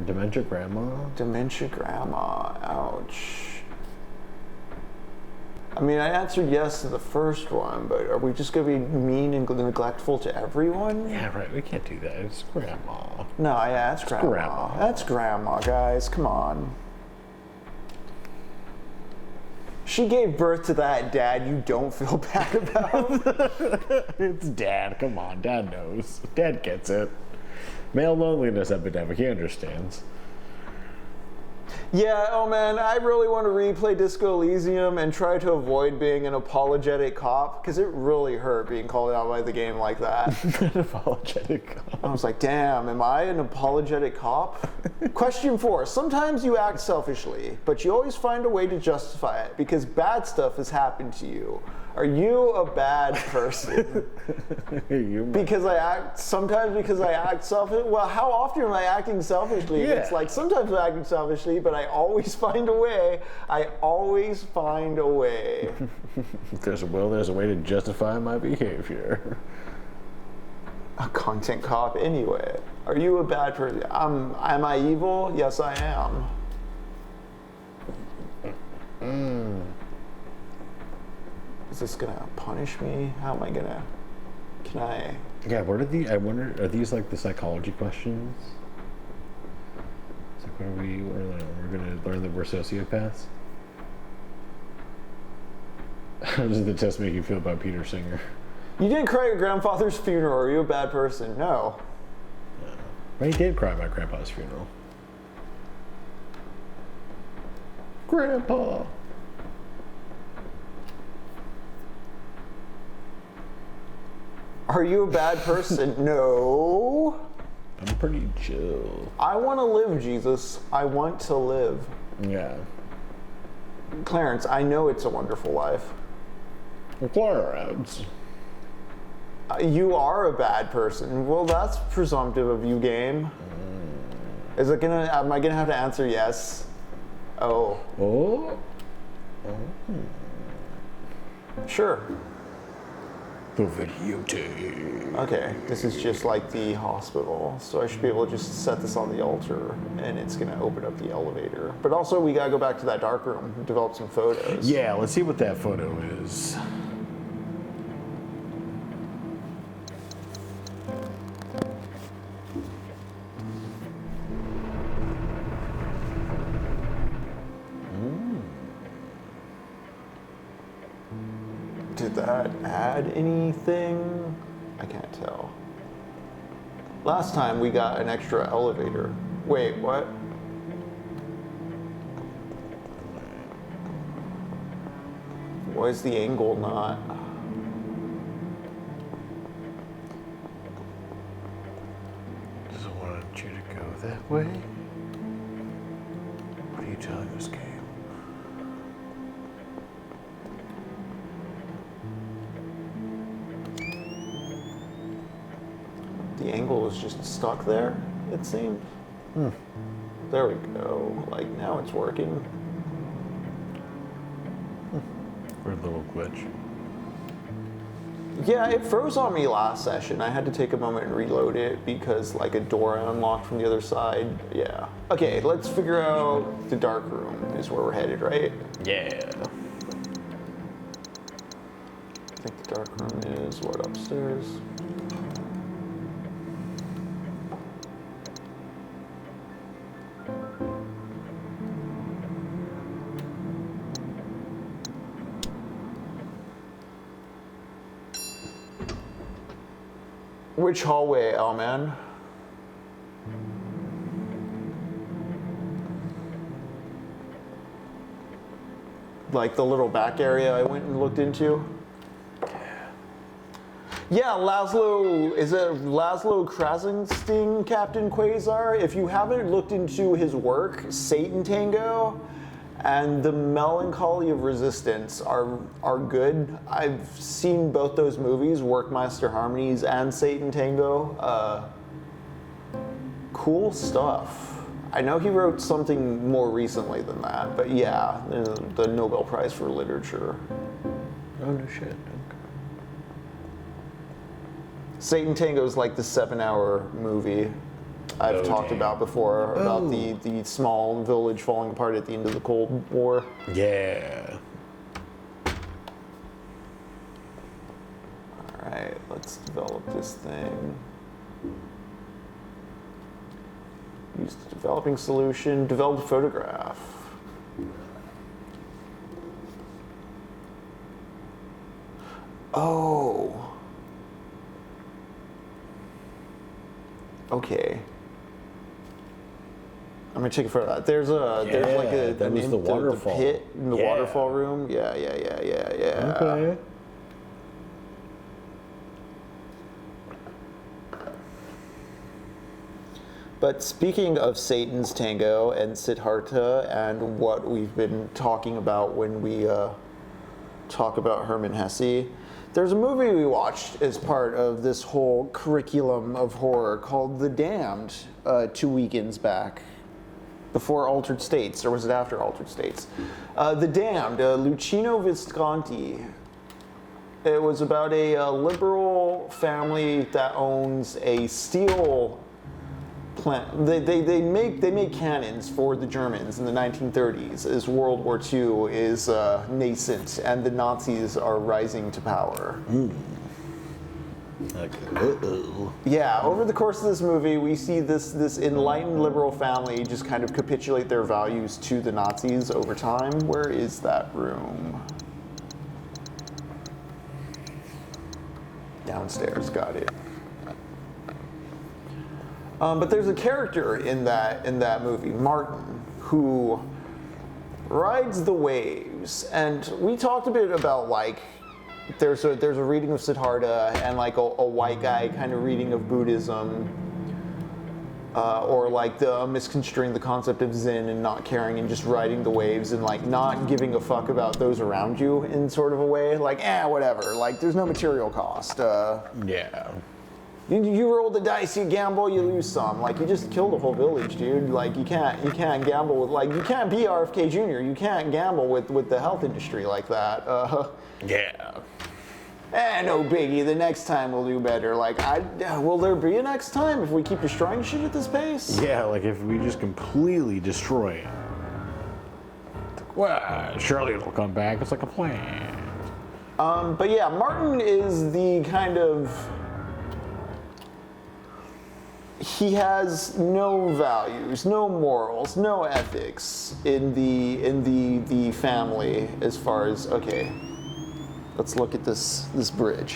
Dementia grandma? Dementia grandma. Ouch. I mean, I answered yes to the first one, but are we just going to be mean and neglectful to everyone? Yeah, right. We can't do that. It's grandma. No, yeah, that's grandma. grandma. That's grandma, guys. Come on. she gave birth to that dad you don't feel bad about. It's Dad. Come on, Dad knows. Dad gets it. Male loneliness epidemic. He understands. Yeah, oh man, I really want to replay Disco Elysium and try to avoid being an apologetic cop, because it really hurt being called out by the game like that. An apologetic cop. I was like, damn, am I an apologetic cop? Question 4. Sometimes you act selfishly, but you always find a way to justify it because bad stuff has happened to you. Are you a bad person? Because I act selfish. Well, how often am I acting selfishly? Yeah. It's like sometimes I'm acting selfishly, but I always find a way. I always find a way. If there's a will, there's a way to justify my behavior. A content cop anyway. Are you a bad person? Am I evil? Yes, I am. Is this gonna punish me? How am I gonna? Can I? Yeah, what are I wonder, are these like the psychology questions? It's like, what are we, we're gonna learn that we're sociopaths? How does the test make you feel about Peter Singer? You didn't cry at your grandfather's funeral. Are you a bad person? No. But he did cry at my grandpa's funeral. Grandpa! Are you a bad person? No. I'm pretty chill. I want to live, Jesus. I want to live. Yeah. Clarence, I know it's a wonderful life. Well, Clarence. You are a bad person. Well, that's presumptive of you, game. Is it gonna? Am I gonna have to answer yes? Oh. Oh? Sure. The videotape. Okay, this is just like the hospital, so I should be able to just set this on the altar, and it's gonna open up the elevator. But also, we gotta go back to that dark room and develop some photos. Yeah, let's see what that photo is. Did that add anything? I can't tell. Last time we got an extra elevator. Wait, what? Why is the angle not? Doesn't want you to go that way? What are you telling this game? The angle is just stuck there, it seems. There we go. Like, now it's working. Weird little glitch. Yeah, it froze on me last session. I had to take a moment and reload it because, like, a door unlocked from the other side. Yeah. Okay, let's figure out the dark room is where we're headed, right? Yeah. I think the dark room is, what, upstairs? Which hallway, Elman? Like the little back area I went and looked into? Yeah, Laszlo, is it Laszlo Krasenstein, Captain Quasar? If you haven't looked into his work, Satan Tango and The Melancholy of Resistance are good. I've seen both those movies, Workmaster Harmonies and Satan Tango. Cool stuff. I know he wrote something more recently than that, but yeah, the Nobel Prize for Literature. Oh, no shit. Okay. Satan Tango is like the 7-hour movie I've talked about before, about the small village falling apart at the end of the Cold War. Yeah. All right, let's develop this thing. Use the developing solution, develop a photograph. Oh. Okay. I'm gonna check it for that. There's like that was the waterfall. The pit in the waterfall room. Yeah. Okay. But speaking of Satan's Tango and Siddhartha and what we've been talking about when we talk about Hermann Hesse, there's a movie we watched as part of this whole curriculum of horror called The Damned 2 weekends back. Before Altered States, or was it after Altered States? The Damned, Luchino Visconti. It was about a liberal family that owns a steel plant. They make cannons for the Germans in the 1930s as World War II is nascent and the Nazis are rising to power. Like, uh-oh. Yeah, over the course of this movie, we see this enlightened liberal family just kind of capitulate their values to the Nazis over time. Where is that room? Downstairs, got it. But there's a character in that movie, Martin, who rides the waves, and we talked a bit about like there's a reading of Siddhartha and like a white guy kind of reading of Buddhism, or like the misconstruing the concept of Zen and not caring and just riding the waves and like not giving a fuck about those around you in sort of a way, like whatever, like there's no material cost. Yeah. You roll the dice, you gamble, you lose some. Like you just killed a whole village, dude. Like you can't gamble with, like you can't be RFK Jr. You can't gamble with the health industry like that. Yeah. No biggie. The next time we'll do better. Like will there be a next time if we keep destroying shit at this pace? Yeah, like if we just completely destroy it. Well, surely it'll come back. It's like a plan. But yeah, Martin is the kind of. He has no values, no morals, no ethics in the family as far as, okay, let's look at this bridge.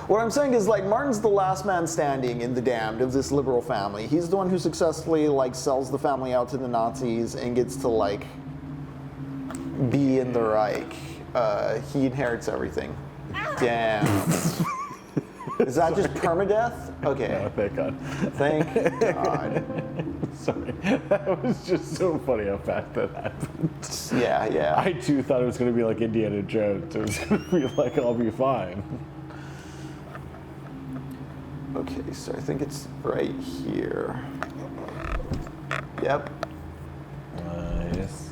What I'm saying is like Martin's the last man standing in The Damned of this liberal family. He's the one who successfully like sells the family out to the Nazis and gets to like be in the Reich. He inherits everything. Damn. Is that just permadeath? Okay. No, thank God. Thank God. Sorry. That was just so funny how fast that happened. Yeah. I too thought it was going to be like Indiana Jones. It was going to be like, I'll be fine. Okay, so I think it's right here. Yep. Yes.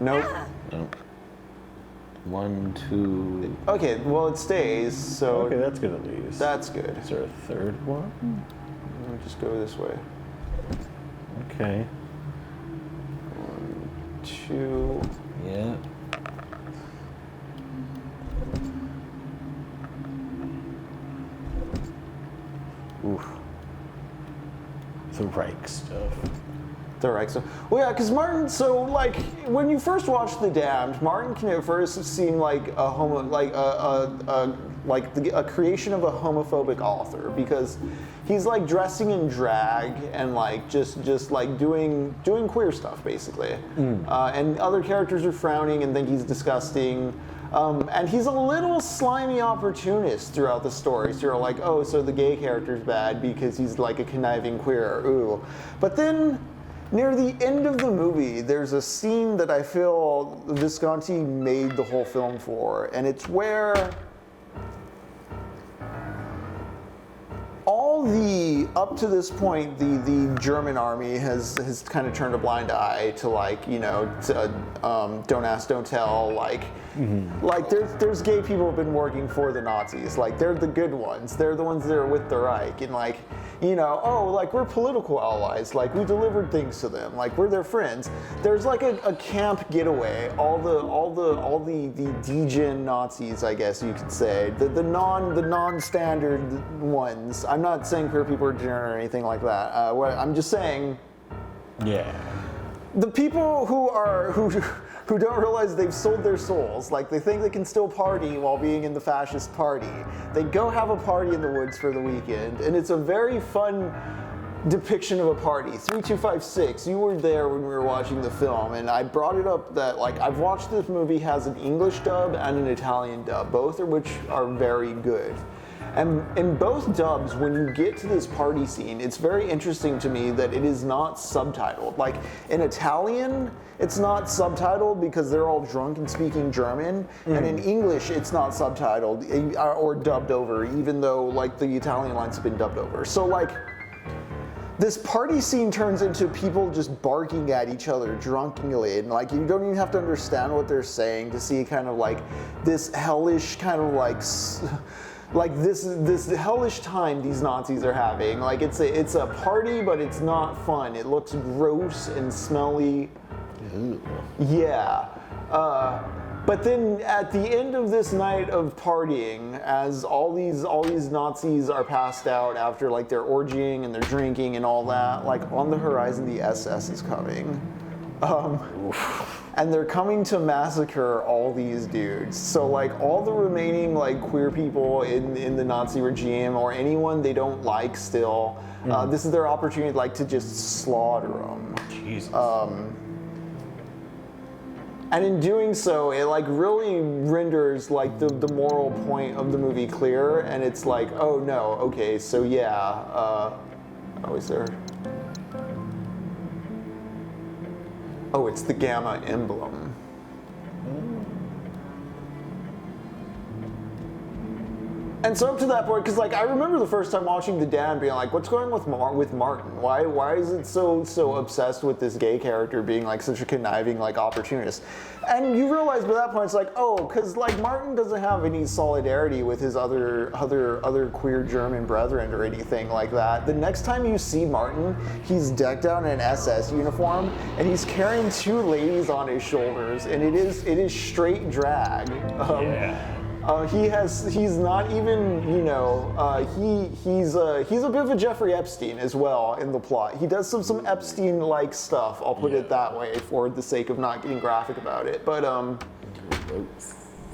Nope. Nope. 1, 2. Okay, well it stays, so. Okay, that's good at least. That's good. Is there a third one? Let me just go this way. Okay. 1, 2. Yeah. Oof. The Reich stuff. The Reich stuff. Well, yeah, because Martin. So, like, when you first watch The Damned, Martin can at first seem like a a creation of a homophobic author because he's like dressing in drag and like just like doing queer stuff basically, and other characters are frowning and think he's disgusting. And he's a little slimy opportunist throughout the story. So you're like, oh, so the gay character's bad because he's like a conniving queer, ooh. But then, near the end of the movie, there's a scene that I feel Visconti made the whole film for. And it's where all the, up to this point, the German army has kind of turned a blind eye to like, you know, don't ask, don't tell, like, like there's gay people who've been working for the Nazis, like they're the good ones, they're the ones that are with the Reich, and like, you know, oh, like we're political allies, like we delivered things to them, like we're their friends. There's like a camp getaway, all the degen Nazis, I guess you could say, the non-standard ones. I'm not saying queer people are degenerate or anything like that. I'm just saying, Yeah. the people who who don't realize they've sold their souls. Like, they think they can still party while being in the fascist party. They go have a party in the woods for the weekend, and it's a very fun depiction of a party. 3256, you were there when we were watching the film, and I brought it up that, like, I've watched this movie has an English dub and an Italian dub, both of which are very good. And in both dubs, when you get to this party scene, it's very interesting to me that it is not subtitled. Like, in Italian, it's not subtitled because they're all drunk and speaking German, and in English, it's not subtitled or dubbed over, even though, like, the Italian lines have been dubbed over. So, like, this party scene turns into people just barking at each other drunkenly, and like you don't even have to understand what they're saying to see kind of like this hellish kind of like this hellish time these Nazis are having. Like it's a party, but it's not fun. It looks gross and smelly. Ew. Yeah. But then at the end of this night of partying, as all these Nazis are passed out after like their orgying and their drinking and all that, like on the horizon the SS is coming. And they're coming to massacre all these dudes. So like all the remaining like queer people in the Nazi regime or anyone they don't like still, this is their opportunity like to just slaughter them. Jesus. And in doing so, it like really renders like the moral point of the movie clear, and it's like, oh no, okay, so yeah, oh, is there? Oh, it's the Gamma emblem. And so up to that point, because like I remember the first time watching The Dam being like, what's going on with Martin? Why is it so obsessed with this gay character being like such a conniving like opportunist? And you realize by that point it's like, oh, because like Martin doesn't have any solidarity with his other queer German brethren or anything like that. The next time you see Martin, he's decked out in an SS uniform and he's carrying two ladies on his shoulders, and it is straight drag. Yeah. He's not even, you know, he's a bit of a Jeffrey Epstein as well in the plot. He does some Epstein-like stuff, I'll put it that way, for the sake of not getting graphic about it. But,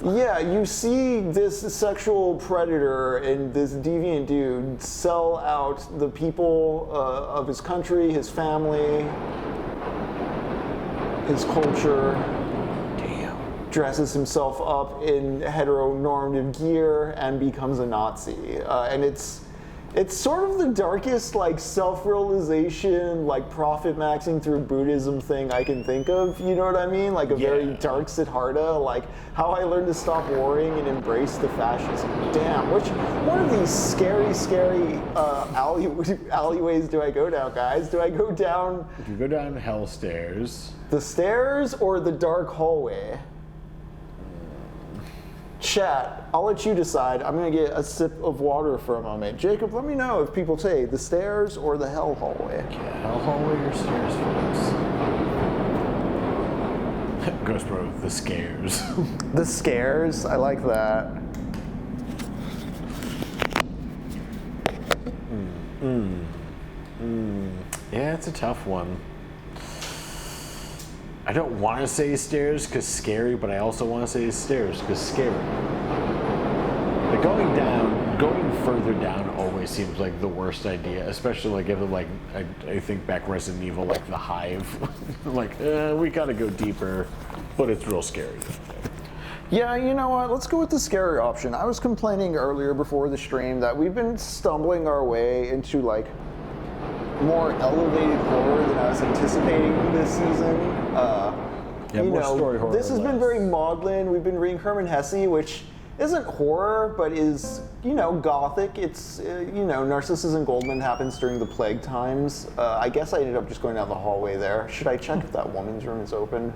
yeah, you see this sexual predator and this deviant dude sell out the people of his country, his family, his culture. Dresses himself up in heteronormative gear and becomes a Nazi. And it's sort of the darkest like self-realization, like profit maxing through Buddhism thing I can think of, you know what I mean? Like a very dark Siddhartha, like how I learned to stop warring and embrace the fascism. Damn, which one of these scary alleyways do I go down, guys? Do I go down... If you go down hell stairs... The stairs or the dark hallway? Chat, I'll let you decide. I'm going to get a sip of water for a moment. Jacob, let me know if people say the stairs or the hell hallway. Yeah, hell hallway or stairs, folks? Ghost Bro, the scares. The scares? I like that. Yeah, it's a tough one. I don't want to say stairs because scary, but I also want to say stairs because scary. But going further down always seems like the worst idea, especially like if like I think back Resident Evil, like the Hive, like we gotta go deeper, but it's real scary. Yeah, you know what? Let's go with the scary option. I was complaining earlier before the stream that we've been stumbling our way into like more elevated horror than I was anticipating this season. Story horror. This has been very maudlin. We've been reading Hermann Hesse, which isn't horror, but is, gothic. It's, Narcissus and Goldmund happens during the plague times. I guess I ended up just going down the hallway there. Should I check if that woman's room is open?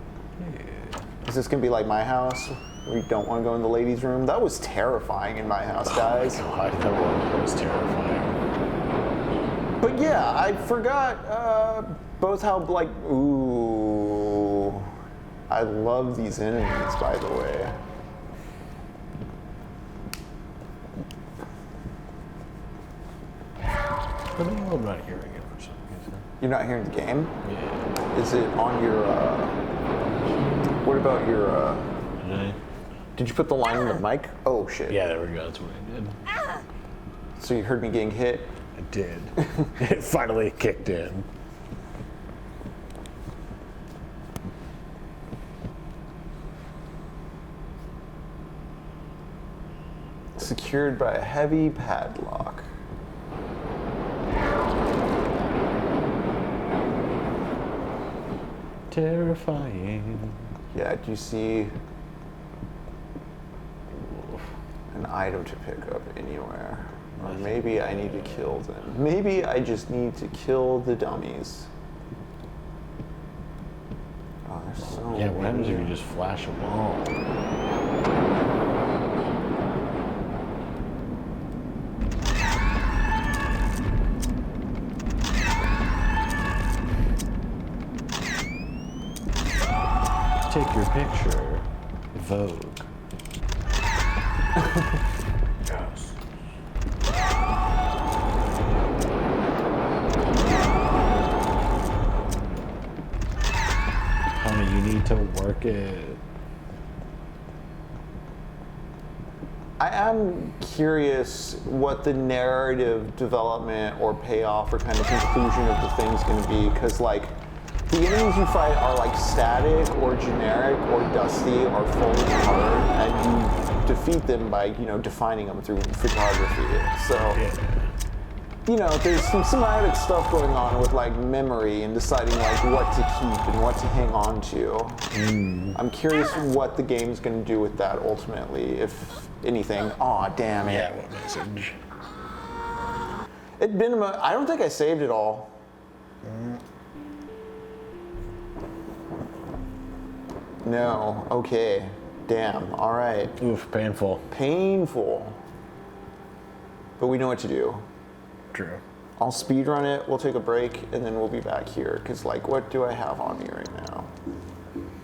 Is this gonna be like my house? We don't want to go in the ladies' room? That was terrifying in my house, guys. Oh my God, that was terrifying. But yeah, I forgot both how, ooh, I love these enemies, by the way. I'm not hearing it for some reason. You're not hearing the game? Yeah. Is it on your, what about your, Did did you put the line in the mic? Oh, shit. Yeah, there we go. That's what I did. So you heard me getting hit? I did. It finally kicked in. Secured by a heavy padlock. Terrifying. Yeah, do you see an item to pick up anywhere? Or maybe I need to kill them. Maybe I just need to kill the dummies. Oh, there's so Yeah, what happens if many. you just flash a bomb? Take your picture. Vogue. Yes. Honey, you need to work it. I am curious what the narrative development or payoff or kind of conclusion of the thing's going to be, because like the enemies you fight are like static or generic or dusty or fully colored, and you defeat them by, you know, defining them through photography. So, you know, there's some semantic stuff going on with like memory and deciding like what to keep and what to hang on to. I'm curious what the game's going to do with that ultimately, if anything. Aw, damn it. Yeah, what message? It'd been I don't think I saved it all. No. Okay. Damn. All right. Oof, painful. Painful. But we know what to do. True. I'll speed run it. We'll take a break, and then we'll be back here. Cause like, what do I have on me right now?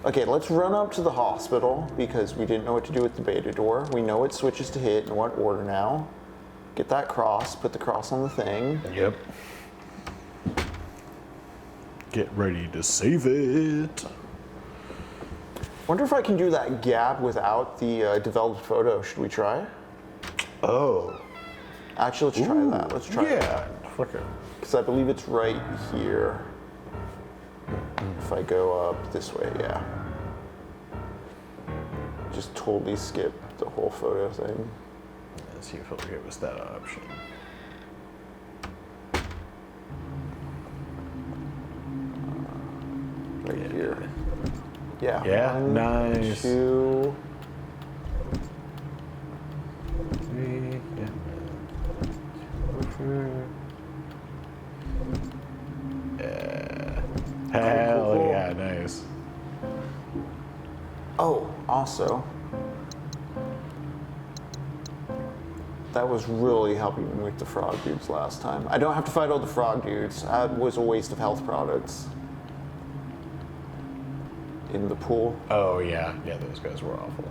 Okay, let's run up to the hospital because we didn't know what to do with the beta door. We know what switches to hit in what order now. Get that cross. Put the cross on the thing. Yep. Get ready to save it. Wonder if I can do that gap without the developed photo. Should we try? Oh. Actually, let's try that. Let's try Yeah. that. Fuck it. Because I believe it's right here. If I go up this way, yeah. Just totally skip the whole photo thing. Let's see if it'll give us that option. Right here. Yeah. Yeah, One, nice. 2. 3, yeah. Yeah. Hell cool. yeah, nice. Oh, also, that was really helping me with the frog dudes last time. I don't have to fight all the frog dudes. That was a waste of health products in the pool. Oh yeah, yeah, those guys were awful.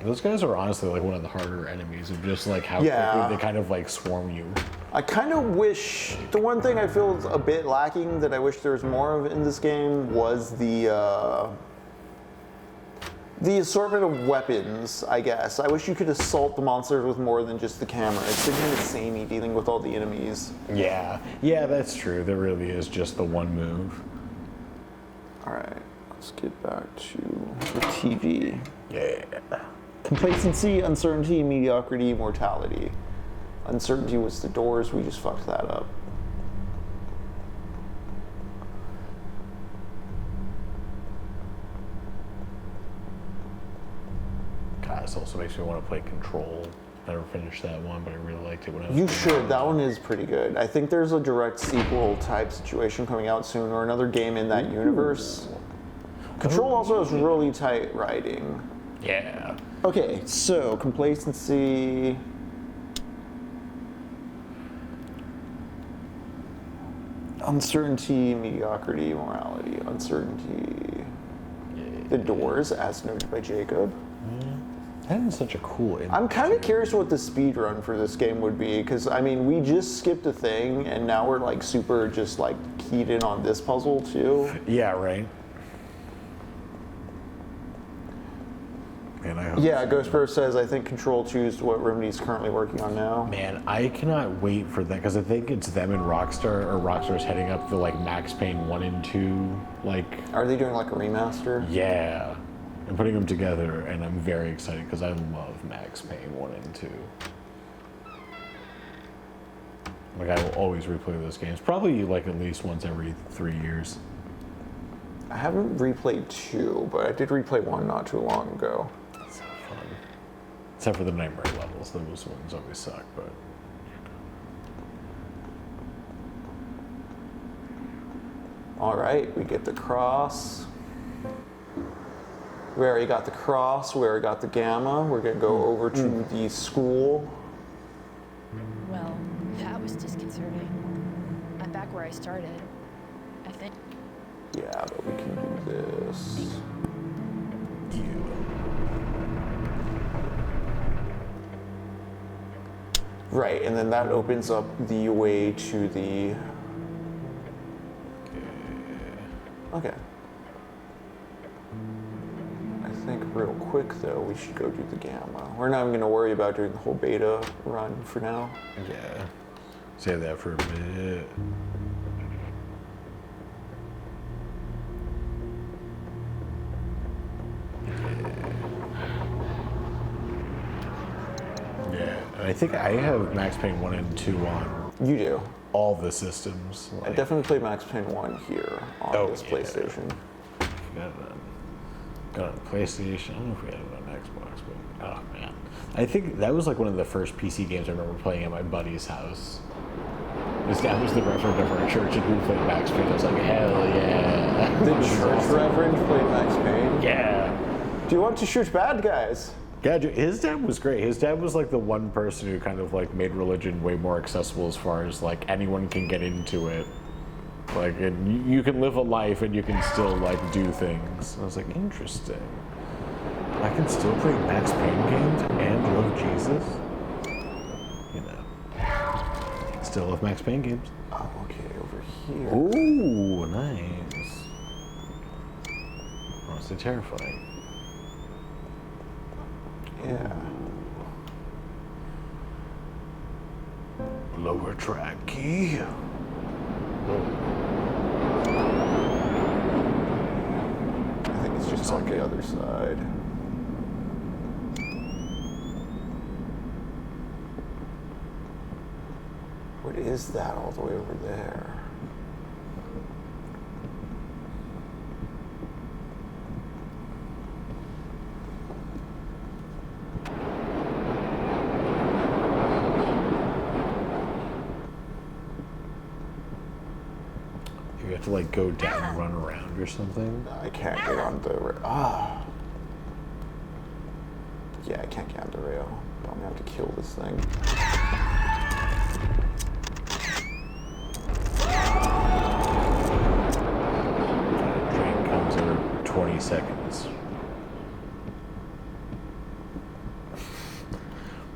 Those guys are honestly like one of the harder enemies of just like how Yeah. quickly they kind of like swarm you. I kind of wish, the one thing I feel is a bit lacking that I wish there was more of in this game was the assortment of weapons, I guess. I wish you could assault the monsters with more than just the camera. It's been kind of samey dealing with all the enemies. Yeah, yeah, that's true. There really is just the one move. All right, let's get back to the TV. Yeah. Complacency, uncertainty, mediocrity, mortality. Uncertainty was the doors, we just fucked that up. God, this also makes me want to play Control. Never finished that one, but I really liked it when I was You playing should, it. that one is pretty good. I think there's a direct sequel type situation coming out soon, or another game in that universe. Control also has really tight writing. Yeah. Okay, so complacency. Uncertainty, mediocrity, morality, uncertainty. The doors, as noted by Jacob. That is such a cool. I'm kind of curious what the speed run for this game would be, because I mean, we just skipped a thing, and now we're like super just like keyed in on this puzzle too. Yeah, right. Man, I hope Yeah, Ghost Bro says, I think Control 2 is what Remedy's currently working on now. Man, I cannot wait for that, because I think it's them and Rockstar, or Rockstar's heading up the like Max Payne 1 and 2, like. Are they doing like a remaster? Yeah, and putting them together, and I'm very excited because I love Max Payne 1 and 2. Like, I will always replay those games, probably like at least once every 3 years. I haven't replayed 2, but I did replay 1 not too long ago. It's so fun. Except for the nightmare levels, those ones always suck, but. All right, we get the cross. We already got the cross, we already got the gamma. We're gonna go over to the school. Well, that was disconcerting. I'm back where I started. I think. Yeah, but we can do this. Right, and then that opens up the way to the... Okay. I think real quick though, we should go do the gamma. We're not even gonna worry about doing the whole beta run for now. Yeah. Save that for a bit. Yeah, and I think I have Max Payne 1 and 2 on You do. all the systems. I definitely played Max Payne 1 here on this yeah. PlayStation. Got it on PlayStation. I don't know if we had it on Xbox, but oh man. I think that was like one of the first PC games I remember playing at my buddy's house. His dad was the reverend of our church, and we played Max Payne. I was like, hell yeah. The church reverend played Max Payne? Yeah. Do you want to shoot bad guys? Yeah, dude, his dad was great. His dad was like the one person who kind of like made religion way more accessible as far as like anyone can get into it. Like, and you can live a life and you can still like do things. I was like, interesting. I can still play Max Payne games and love Jesus. You know, still love Max Payne games. Oh, okay, over here. Ooh, nice. Honestly terrifying. Yeah. Lower track key. I think it's just on the other side. What is that all the way over there? You have to like go down and run around or something. I can't get on the ah. Yeah, I can't get on the rail. I'm gonna have to kill this thing. Train comes every 20 seconds.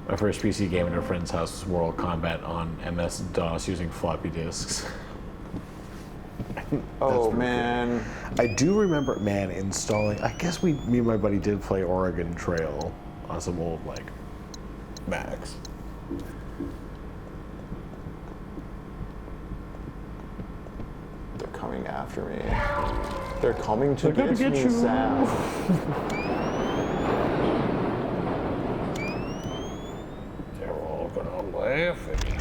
My first PC game at a friend's house was Mortal Kombat on MS-DOS using floppy disks. Oh pretty man. I do remember, man, installing. I guess me and my buddy did play Oregon Trail on some old like Macs. They're coming after me. They're coming to They're gonna get get me, you. Sam. They're all gonna laugh at me.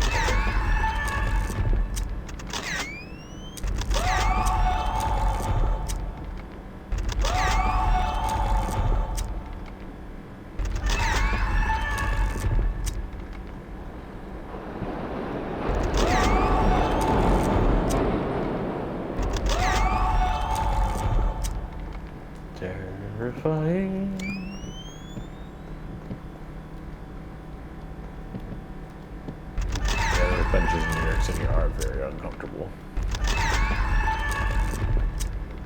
Terrifying. Yeah, the benches in New York City are very uncomfortable.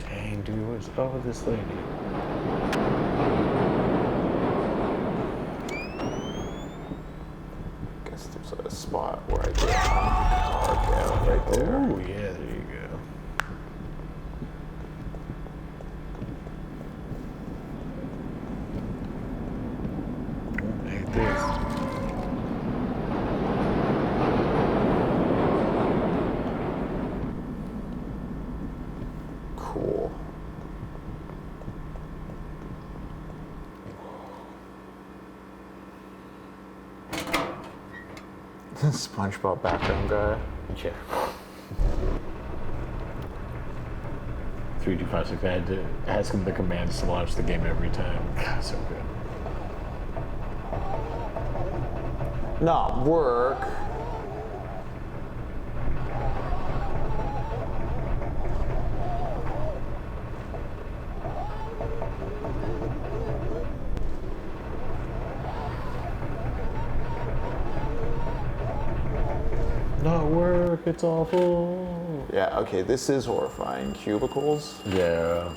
Dang, dude, where's this lady? Cool. SpongeBob background guy. Yeah. 3256. I had to ask him the commands to launch the game every time. God, so good. Not work. Not work, it's awful. Yeah, okay, this is horrifying. Cubicles. Yeah.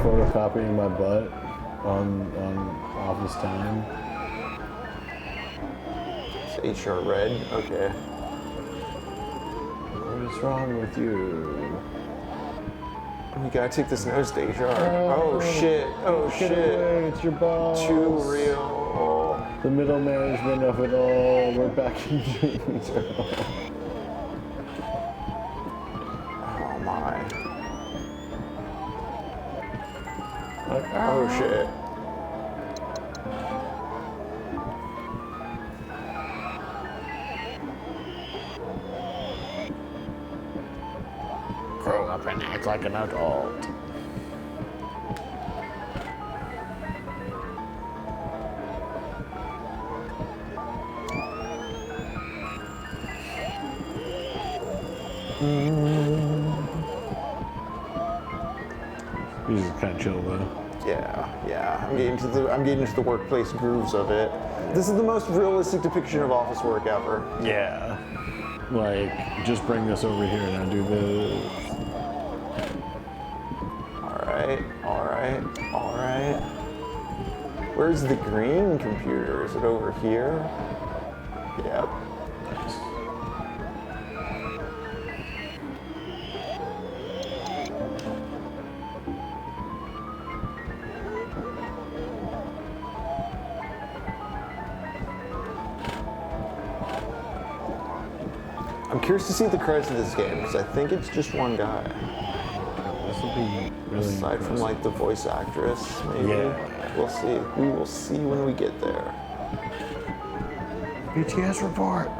Photocopying my butt on office time. It's HR red. Okay. What is wrong with you? We gotta take this nose to HR. Oh shit. Oh Get away, it's your boss. Too real. The middle management of it all. We're back in James. Oh my. Oh shit. Grow up and act like an adult. This is kind of chill though. Yeah. I'm getting into the workplace grooves of it. This is the most realistic depiction of office work ever. Yeah. Like, just bring this over here and I'll do this. All right. Where's the green computer? Is it over here? Yep. I'm curious to see the credits of this game because I think it's just one guy. This will be really aside from like the voice actress, maybe. Yeah. We'll see. We will see when we get there. BTS report.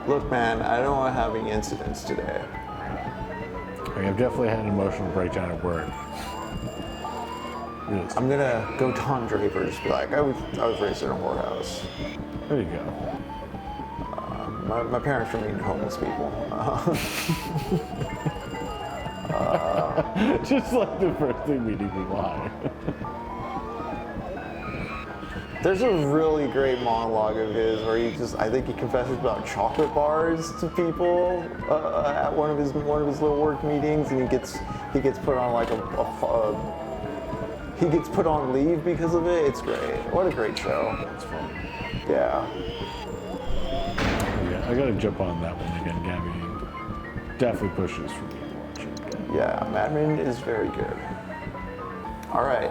Look, man, I don't want to have any incidents today. I've definitely had an emotional breakdown at work. I'm gonna go Don Draper, just be like, I was raised in a whorehouse. There you go. My parents were mean to homeless people. Just like the first thing meeting people hire. There's a really great monologue of his where I think he confesses about chocolate bars to people at one of his little work meetings, and he gets put on like he gets put on leave because of it. It's great. What a great show. That's funny. Yeah. Yeah, I gotta jump on that one again. Gabby definitely pushes for me to watch it again. Yeah, Mad Men is very good. All right.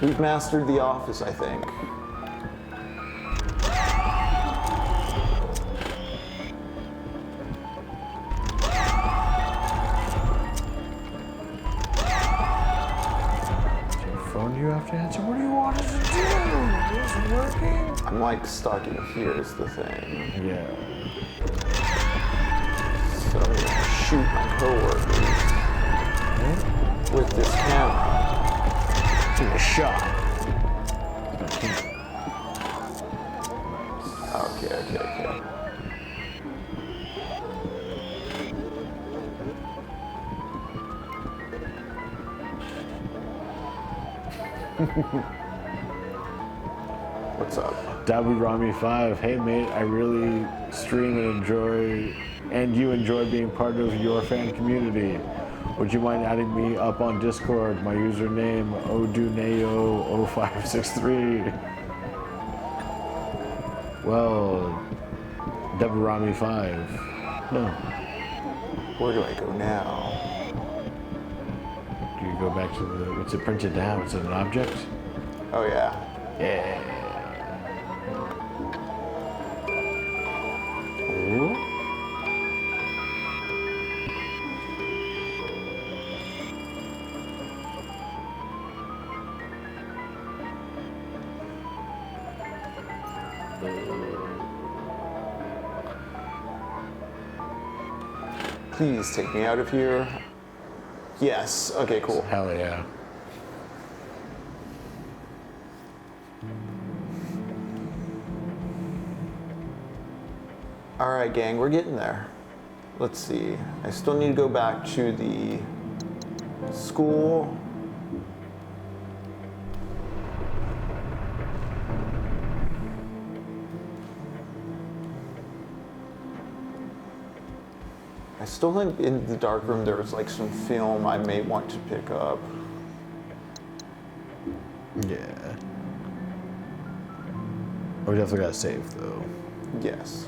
We've mastered The Office, I think. Phone you have to answer. What do you want us to do? isn't working? I'm like stuck in here is the thing. Yeah. So I'm gonna shoot my coworkers with this camera. Take a shot. Okay. What's up? Daburami5, hey mate, I really stream and you enjoy being part of your fan community. Would you mind adding me up on Discord? My username oduneo0563. Well, Daburami5. No. Where do I go now? Do you go back to the, what's it printed down? Is it an object? Oh yeah. Yeah. Ooh. Please take me out of here. Yes. Okay, cool. Hell yeah. All right, gang, we're getting there. Let's see. I still need to go back to the school. I still think in the dark room there was like some film I may want to pick up. Yeah. We definitely got saved though. Yes.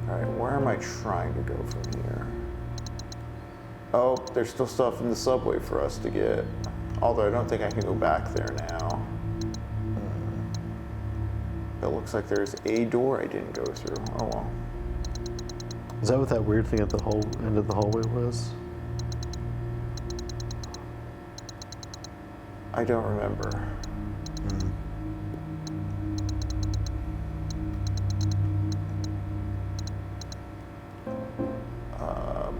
All right, where am I trying to go from here? Oh, there's still stuff in the subway for us to get. Although I don't think I can go back there now. It looks like there's a door I didn't go through. Oh well. Is that what that weird thing at the whole end of the hallway was? I don't remember.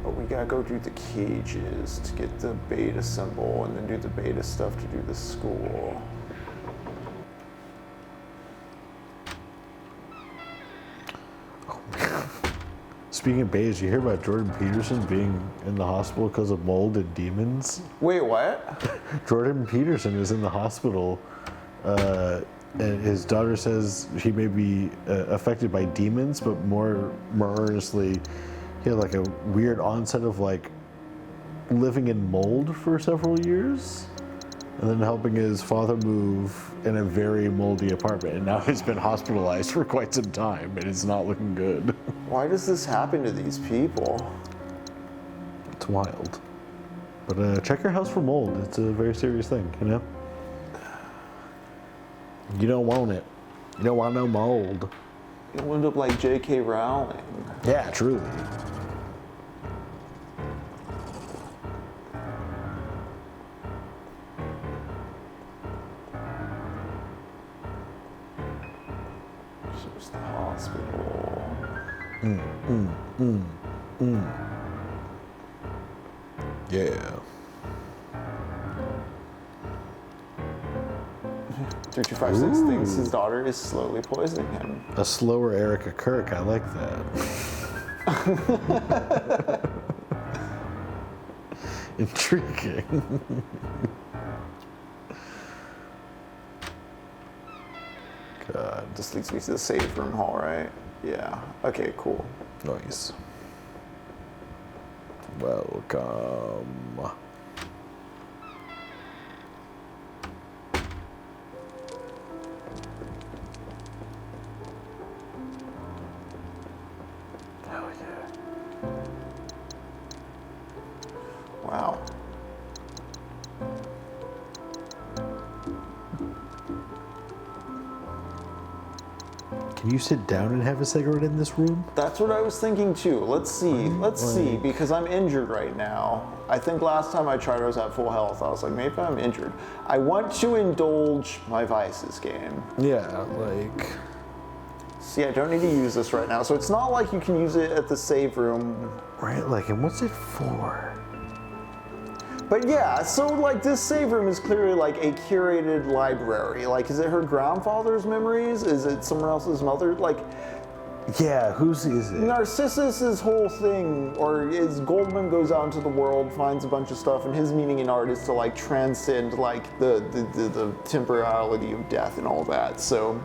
But we gotta go do the cages to get the beta symbol and then do the beta stuff to do the school. Speaking of betas, you hear about Jordan Peterson being in the hospital because of mold and demons? Wait, what? Jordan Peterson is in the hospital, and his daughter says he may be affected by demons, but more earnestly, he had like a weird onset of like living in mold for several years, and then helping his father move in a very moldy apartment, and now he's been hospitalized for quite some time, and it's not looking good. Why does this happen to these people? It's wild. But check your house for mold. It's a very serious thing, you know? You don't want it. You don't want no mold. You'll end up like J.K. Rowling. Yeah, truly. Here's the hospital. Yeah. 3256 thinks his daughter is slowly poisoning him. A slower Erica Kirk. I like that. Intriguing. God. This leads me to the safe room hall, right? Yeah. Okay, cool. Nice. Welcome. Hell yeah. Wow. Can Can you sit down and have a cigarette in this room? That's what I was thinking too. Let's see, because I'm injured right now. I think last time I tried I was at full health. I was like, maybe I'm injured. I want to indulge my vices game. Yeah, like... See, I don't need to use this right now. So it's not like you can use it at the save room. Right, like, and what's it for? But yeah, so like this save room is clearly like a curated library. Like, is it her grandfather's memories? Is it someone else's mother? Like, yeah, whose is it? Narcissus's whole thing, or is Goldmund goes out into the world, finds a bunch of stuff, and his meaning in art is to like transcend like the temporality of death and all that. So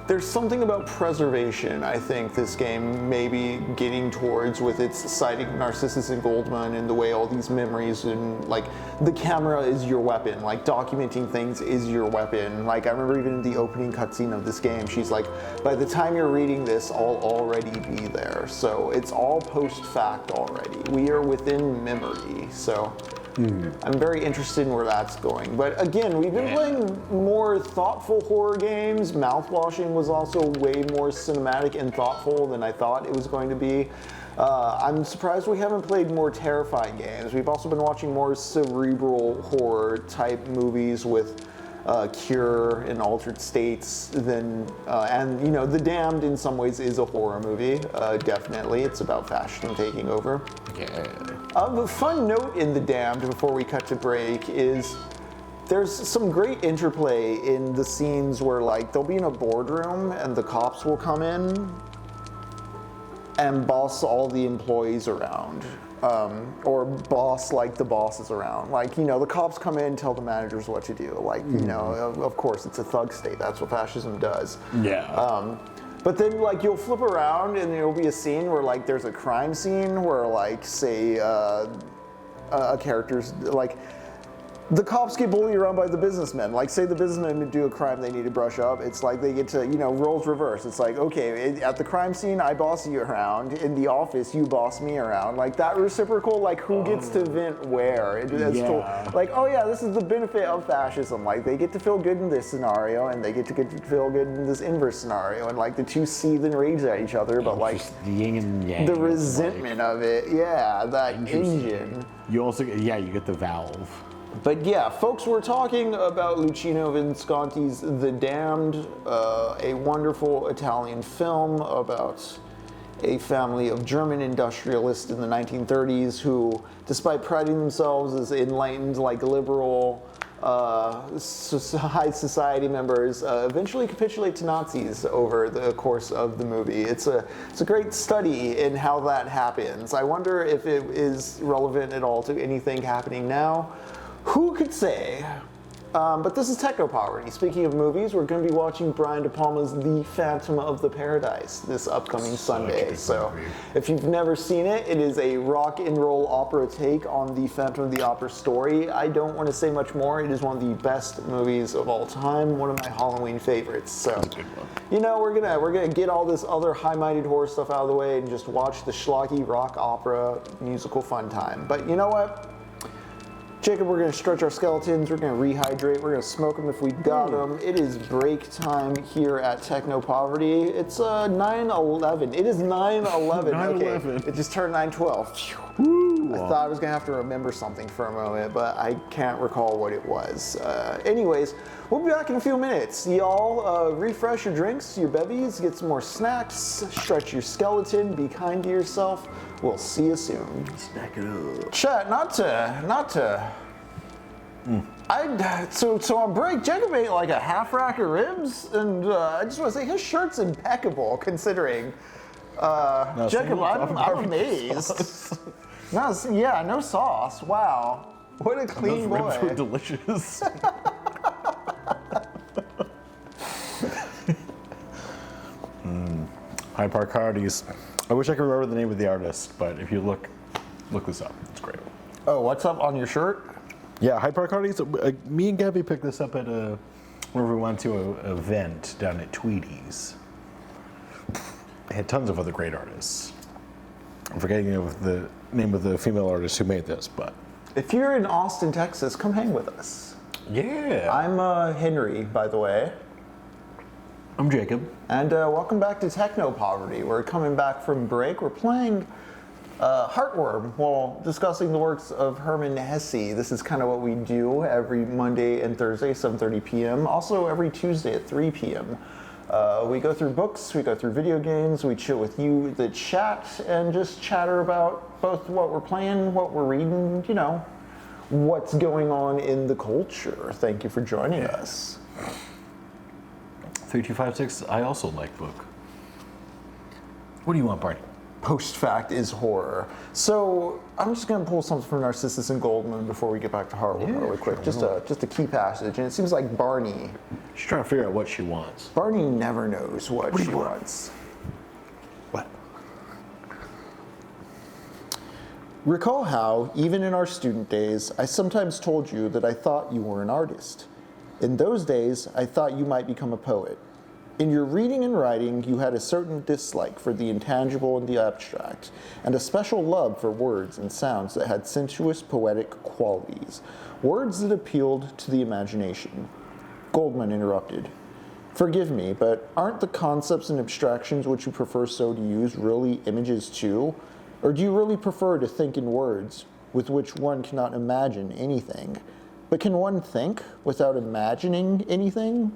there's something about preservation, I think, this game may be getting towards with its citing Narcissus and Goldmund and the way all these memories and, like, the camera is your weapon. Like, documenting things is your weapon. Like, I remember even in the opening cutscene of this game, she's like, by the time you're reading this, I'll already be there. So it's all post-fact already. We are within memory, so... I'm very interested in where that's going. But again, we've been playing more thoughtful horror games. Mouthwashing was also way more cinematic and thoughtful than I thought it was going to be. I'm surprised we haven't played more terrifying games. We've also been watching more cerebral horror type movies with Cure and Altered States than, and you know, The Damned in some ways is a horror movie, definitely. It's about fascism taking over. Yeah. A fun note in The Damned before we cut to break is there's some great interplay in the scenes where like they'll be in a boardroom and the cops will come in and boss all the employees around. Or boss like the bosses around. Like, you know, the cops come in and tell the managers what to do. Like, you know, of course, it's a thug state. That's what fascism does. Yeah. But then, like, you'll flip around and there'll be a scene where, like, there's a crime scene where, like, say, a character's, like, the cops get bullied around by the businessmen. Like, say the businessmen do a crime they need to brush up. It's like they get to, you know, roles reverse. It's like, okay, at the crime scene, I boss you around. In the office, you boss me around. Like, that reciprocal, like, who gets to vent where? Like, oh yeah, this is the benefit of fascism. Like, they get to feel good in this scenario, and they get to feel good in this inverse scenario. And, like, the two seethe and rage at each other, but, like, the yin and yang. The resentment of it, yeah, that engine. You also, you get the valve. But yeah, folks, we're talking about Luchino Visconti's The Damned, a wonderful Italian film about a family of German industrialists in the 1930s who, despite priding themselves as enlightened, like liberal, high society members, eventually capitulate to Nazis over the course of the movie. It's a great study in how that happens. I wonder if it is relevant at all to anything happening now. Who could say? But this is Technopoverty. Speaking of movies, we're going to be watching Brian De Palma's The Phantom of the Paradise this upcoming Sunday. So if you've never seen it, it is a rock and roll opera take on the Phantom of the Opera story. I don't want to say much more. It is one of the best movies of all time, one of my Halloween favorites. So, you know, we're gonna get all this other high-minded horror stuff out of the way and just watch the schlocky rock opera musical fun time. But you know what? Jacob, we're going to stretch our skeletons, we're going to rehydrate, we're going to smoke them if we got them. It is break time here at Technopoverty. It's 9/11. It is 9/11. Okay, it just turned 9/12. I thought I was going to have to remember something for a moment, but I can't recall what it was. Anyways, we'll be back in a few minutes. Y'all refresh your drinks, your bevies, get some more snacks, stretch your skeleton, be kind to yourself. We'll see you soon. Snack it up. Chat, not to. So on break, Jacob ate like a half rack of ribs, and I just want to say his shirt's impeccable considering. Jacob, I'm amazed. No sauce. Wow, what a clean boy. Those ribs were delicious. Hypercardies. I wish I could remember the name of the artist, but if you look this up. It's great. Oh, what's up on your shirt? Yeah, Hypercardies. Me and Gabby picked this up at whenever we went to an event down at Tweedy's. It had tons of other great artists. I'm forgetting the name of the female artist who made this, but if you're in Austin, Texas, come hang with us. Yeah. I'm Henry, by the way. I'm Jacob. And welcome back to Technopoverty. We're coming back from break. We're playing Heartworm while discussing the works of Hermann Hesse. This is kind of what we do every Monday and Thursday, 7:30 p.m. Also every Tuesday at 3 p.m. We go through books, we go through video games, we chill with you, the chat, and just chatter about both what we're playing, what we're reading, you know, what's going on in the culture. Thank you for joining us. 3256, I also like book. What do you want, Barney? Post-fact is horror. So I'm just going to pull something from Narcissus and Goldmund before we get back to Heartworm really quick. Just a key passage, and it seems like Barney. She's trying to figure out what she wants. Barney never knows what she wants. What? Recall how, even in our student days, I sometimes told you that I thought you were an artist. In those days, I thought you might become a poet. In your reading and writing, you had a certain dislike for the intangible and the abstract, and a special love for words and sounds that had sensuous, poetic qualities, words that appealed to the imagination. Goldmund interrupted. Forgive me, but aren't the concepts and abstractions which you prefer so to use really images too? Or do you really prefer to think in words with which one cannot imagine anything? But can one think without imagining anything?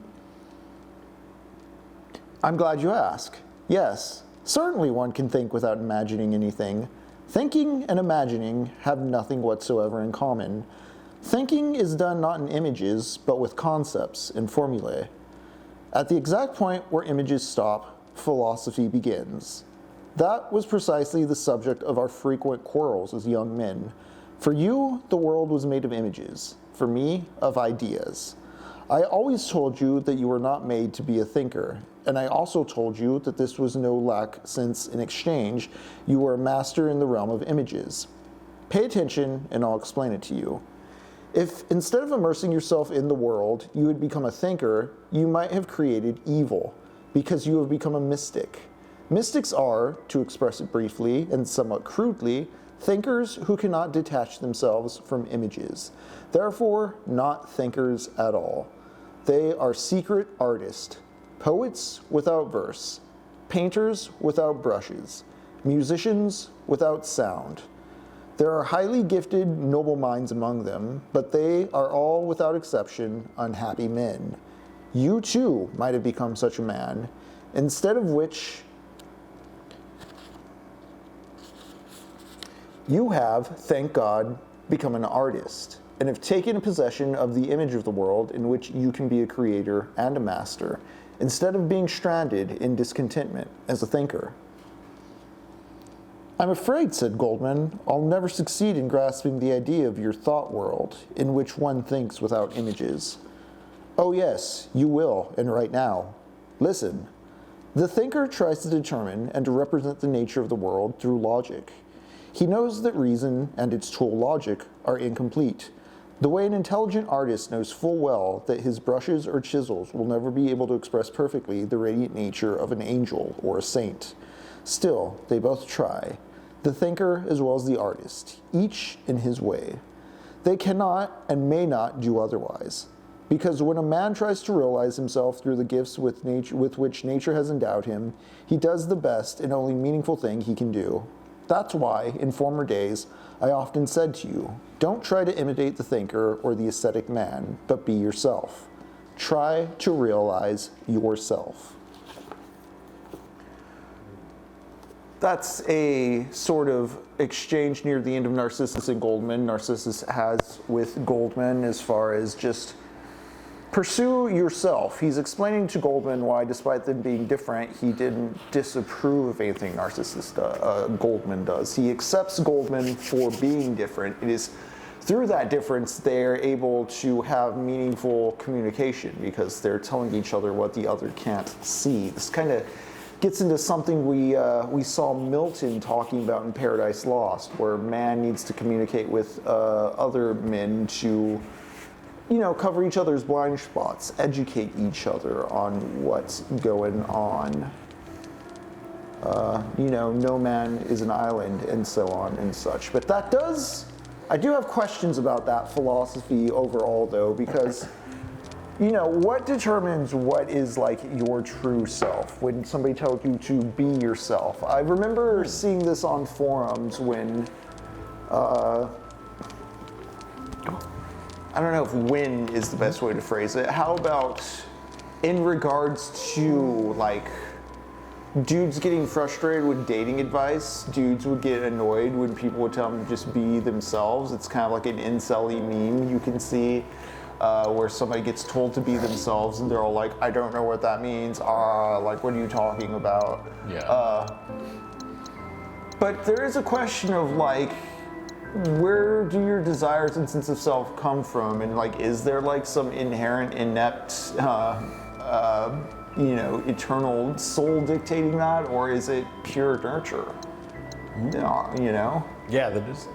I'm glad you ask. Yes, certainly one can think without imagining anything. Thinking and imagining have nothing whatsoever in common. Thinking is done not in images, but with concepts and formulae. At the exact point where images stop, philosophy begins. That was precisely the subject of our frequent quarrels as young men. For you, the world was made of images. For me, of ideas. I always told you that you were not made to be a thinker, and I also told you that this was no lack since, in exchange, you were a master in the realm of images. Pay attention, and I'll explain it to you. If, instead of immersing yourself in the world, you had become a thinker, you might have created evil, because you have become a mystic. Mystics are, to express it briefly and somewhat crudely, thinkers who cannot detach themselves from images, therefore not thinkers at all. They are secret artists, poets without verse, painters without brushes, musicians without sound. There are highly gifted, noble minds among them, but they are all, without exception, unhappy men. You too might have become such a man, instead of which you have, thank God, become an artist, and have taken possession of the image of the world in which you can be a creator and a master, instead of being stranded in discontentment as a thinker. I'm afraid, said Goldmund, I'll never succeed in grasping the idea of your thought world, in which one thinks without images. Oh yes, you will, and right now. Listen. The thinker tries to determine and to represent the nature of the world through logic. He knows that reason and its tool logic are incomplete, the way an intelligent artist knows full well that his brushes or chisels will never be able to express perfectly the radiant nature of an angel or a saint. Still, they both try, the thinker as well as the artist, each in his way. They cannot and may not do otherwise, because when a man tries to realize himself through the gifts with which nature has endowed him, he does the best and only meaningful thing he can do. That's why, in former days, I often said to you, don't try to imitate the thinker or the aesthetic man, but be yourself. Try to realize yourself. That's a sort of exchange near the end of Narcissus and Goldmund. Narcissus has with Goldmund as far as just pursue yourself. He's explaining to Goldmund why, despite them being different, he didn't disapprove of anything Goldmund does. He accepts Goldmund for being different. It is through that difference they're able to have meaningful communication because they're telling each other what the other can't see. This kind of gets into something we saw Milton talking about in Paradise Lost, where man needs to communicate with other men to, you know, cover each other's blind spots, educate each other on what's going on. You know, no man is an island, and so on and such. But I do have questions about that philosophy overall, though, because you know, what determines what is like your true self when somebody tells you to be yourself? I remember seeing this on forums when, I don't know if win is the best way to phrase it. How about in regards to like dudes getting frustrated with dating advice, dudes would get annoyed when people would tell them to just be themselves. It's kind of like an incel-y meme you can see where somebody gets told to be themselves and they're all like, I don't know what that means. Like, what are you talking about? Yeah. But there is a question of like, where do your desires and sense of self come from? And like, is there like some inherent inept, you know, eternal soul dictating that, or is it pure nurture? You know? Yeah, that is.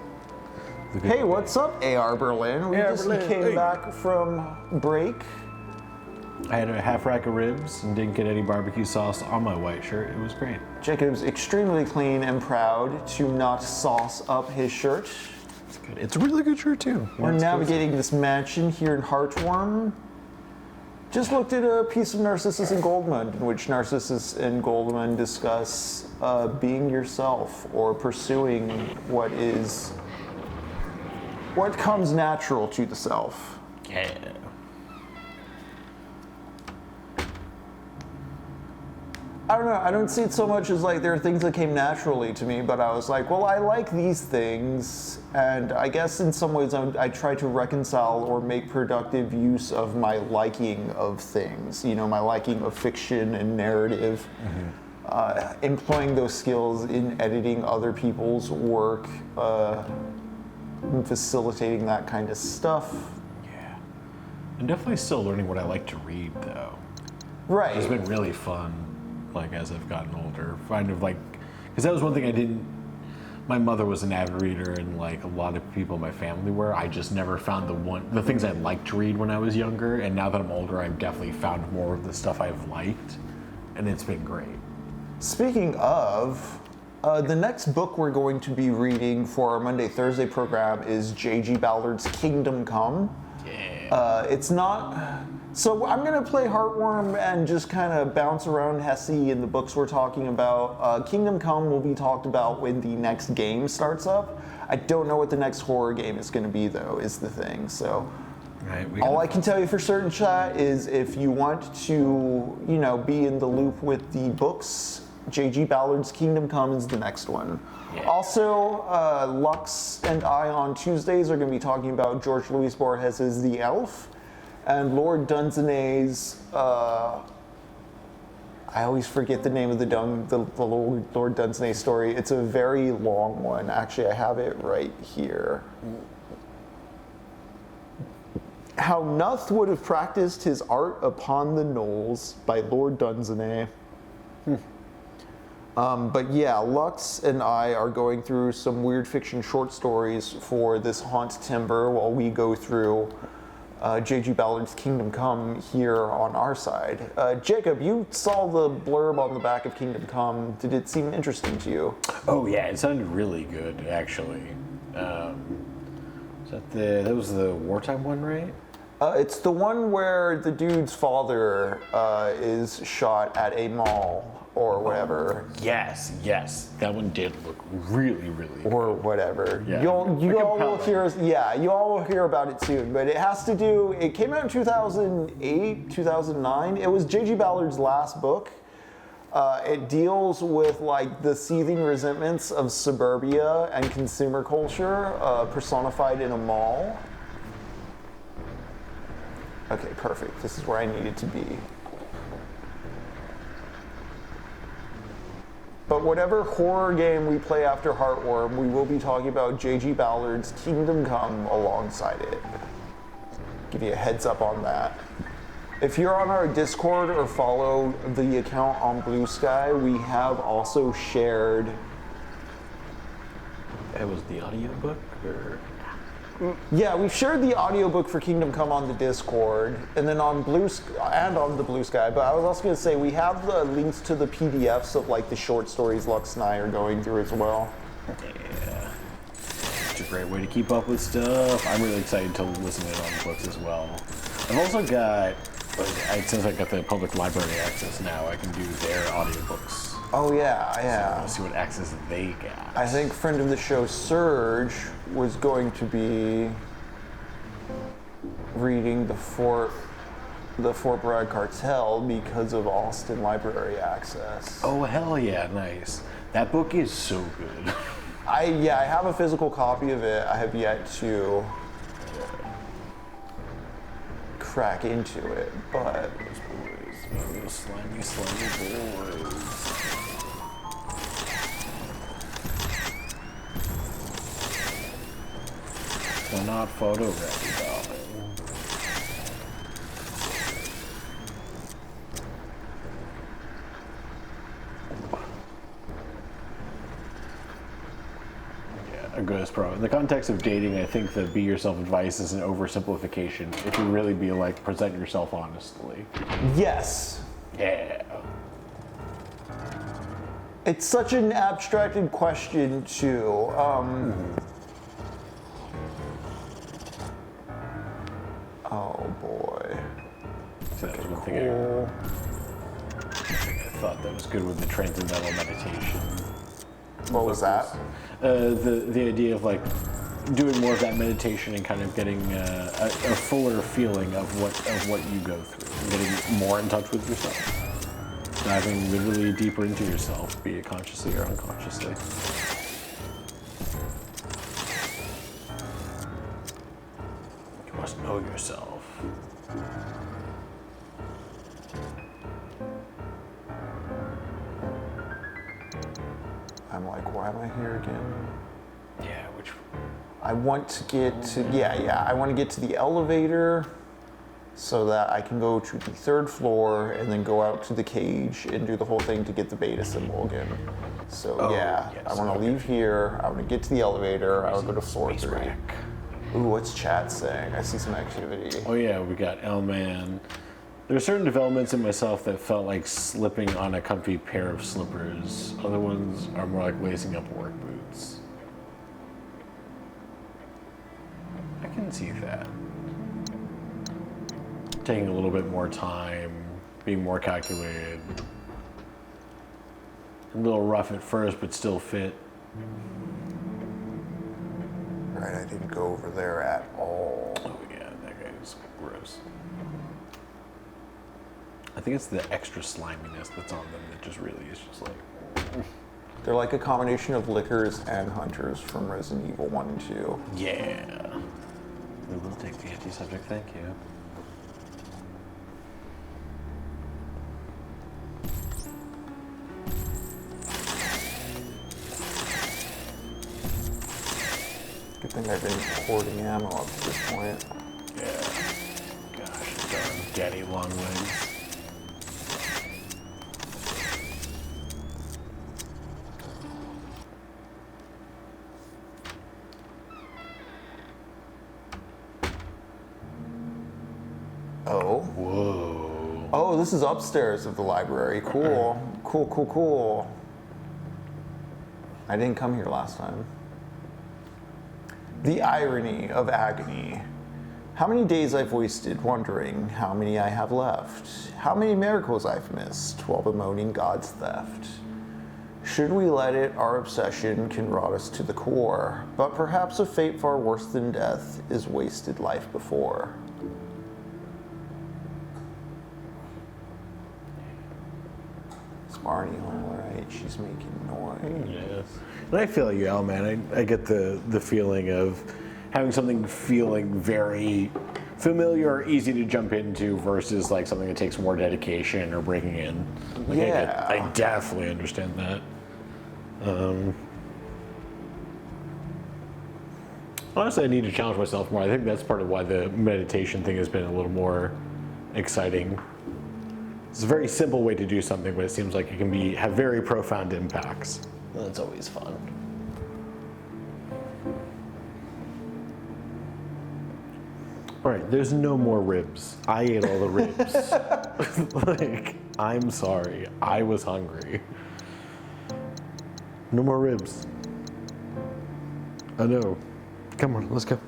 Hey, what's up, AR Berlin? We just came back from break. I had a half rack of ribs and didn't get any barbecue sauce on my white shirt. It was great. Jacob's extremely clean and proud to not sauce up his shirt. It's good. It's a really good shirt too. We're navigating this mansion here in Heartworm. Just looked at a piece of Narcissus and Goldmund, in which Narcissus and Goldmund discuss being yourself or pursuing what comes natural to the self. Yeah. I don't know, I don't see it so much as like there are things that came naturally to me, but I was like, well, I like these things, and I guess in some ways I try to reconcile or make productive use of my liking of things, you know, my liking of fiction and narrative, employing those skills in editing other people's work, facilitating that kind of stuff. Yeah. I'm definitely still learning what I like to read, though. Right. It's been really fun, like, as I've gotten older. Kind of like, because that was one thing I didn't, my mother was an avid reader, and like a lot of people in my family were. I just never found the things I liked to read when I was younger, and now that I'm older, I've definitely found more of the stuff I've liked, and it's been great. Speaking of, the next book we're going to be reading for our Monday-Thursday program is J.G. Ballard's Kingdom Come. Yeah. It's not... So I'm going to play Heartworm and just kind of bounce around Hesse in the books we're talking about. Kingdom Come will be talked about when the next game starts up. I don't know what the next horror game is going to be, though, is the thing. So right, all I can tell you for certain, chat, is if you want to, you know, be in the loop with the books, J.G. Ballard's Kingdom Come is the next one. Yeah. Also, Lux and I on Tuesdays are going to be talking about George Luis Borges' The Aelph, and Lord Dunsany's, I always forget the name of the Lord Dunsany story. It's a very long one. Actually, I have it right here. How Nuth Would Have Practiced His Art Upon the Gnoles by Lord Dunsany. But yeah, Lux and I are going through some weird fiction short stories for this HAUNTEMBER while we go through J.G. Ballard's Kingdom Come here on our side. Jacob, you saw the blurb on the back of Kingdom Come. Did it seem interesting to you? Oh yeah, it sounded really good, actually. That was the wartime one, right? It's the one where the dude's father is shot at a mall or whatever. Yes, that one did look really, really good. Or whatever. Yeah. You all will hear. Yeah, you all will hear about it soon. But it has to do. It came out in 2008, 2009. It was J.G. Ballard's last book. It deals with like the seething resentments of suburbia and consumer culture personified in a mall. Okay, perfect. This is where I needed to be. But whatever horror game we play after Heartworm, we will be talking about J.G. Ballard's Kingdom Come alongside it. Give you a heads up on that. If you're on our Discord or follow the account on Blue Sky, we have also shared... That was the audiobook, or...? Yeah, we've shared the audiobook for Kingdom Come on the Discord, and then on on the Blue Sky. But I was also going to say we have the links to the PDFs of like the short stories Lux and I are going through as well. Yeah, it's a great way to keep up with stuff. I'm really excited to listen in on the books as well. I've also got But since I got the public library access now, I can do their audiobooks. Oh yeah. So see what access they got. I think friend of the show Serge was going to be reading the Fort Bragg Cartel because of Austin library access. Oh hell yeah, nice. That book is so good. I have a physical copy of it. I have yet to crack into it, but those slimy boys. We're not photo ready, darling. A gross pro. In the context of dating, I think the be yourself advice is an oversimplification. If you really be like, present yourself honestly. yes. Yeah. It's such an abstracted question too. Oh boy. So that was one thing Cool. I thought that was good with the transcendental meditation. What was that? The idea of like doing more of that meditation and kind of getting a fuller feeling of what you go through, and getting more in touch with yourself, diving literally deeper into yourself, be it consciously or unconsciously. You must know yourself. I'm like, why am I here again? Yeah, which I want to get to, I want to get to the elevator so that I can go to the 3rd floor and then go out to the cage and do the whole thing to get the beta symbol again. So yes, I want to leave here, I want to get to the elevator, I want to go to floor 3. rack. Ooh, what's chat saying? I see some activity. Oh yeah, we got L-Man. There are certain developments in myself that felt like slipping on a comfy pair of slippers. Other ones are more like lacing up work boots. I can see that. Taking a little bit more time, being more calculated. A little rough at first, but still fit. Right, I didn't go over there at all. Oh yeah, that guy is gross. I think it's the extra sliminess that's on them that just really is just like... They're like a combination of lickers and hunters from Resident Evil 1 and 2. Yeah. We will take the anti-subject, thank you. Good thing I've been hoarding ammo up to this point. Yeah. Gosh, darn daddy long legs. Oh. Whoa. Oh, this is upstairs of the library. Cool. Cool. I didn't come here last time. The irony of agony. How many days I've wasted wondering how many I have left. How many miracles I've missed while bemoaning God's theft. Should we let it, our obsession can rot us to the core. But perhaps a fate far worse than death is wasted life before. Is Marnie home alright? She's making noise. Yes. And I feel you, Al, man. I get the feeling of having something feeling very familiar or easy to jump into versus like something that takes more dedication or breaking in. Like, Yeah. I definitely understand that. Honestly, I need to challenge myself more. I think that's part of why the meditation thing has been a little more exciting. It's a very simple way to do something, but it seems like it can have very profound impacts. That's always fun. All right, there's no more ribs. I ate all the ribs. Like, I'm sorry. I was hungry. No more ribs. I know. Come on, let's go.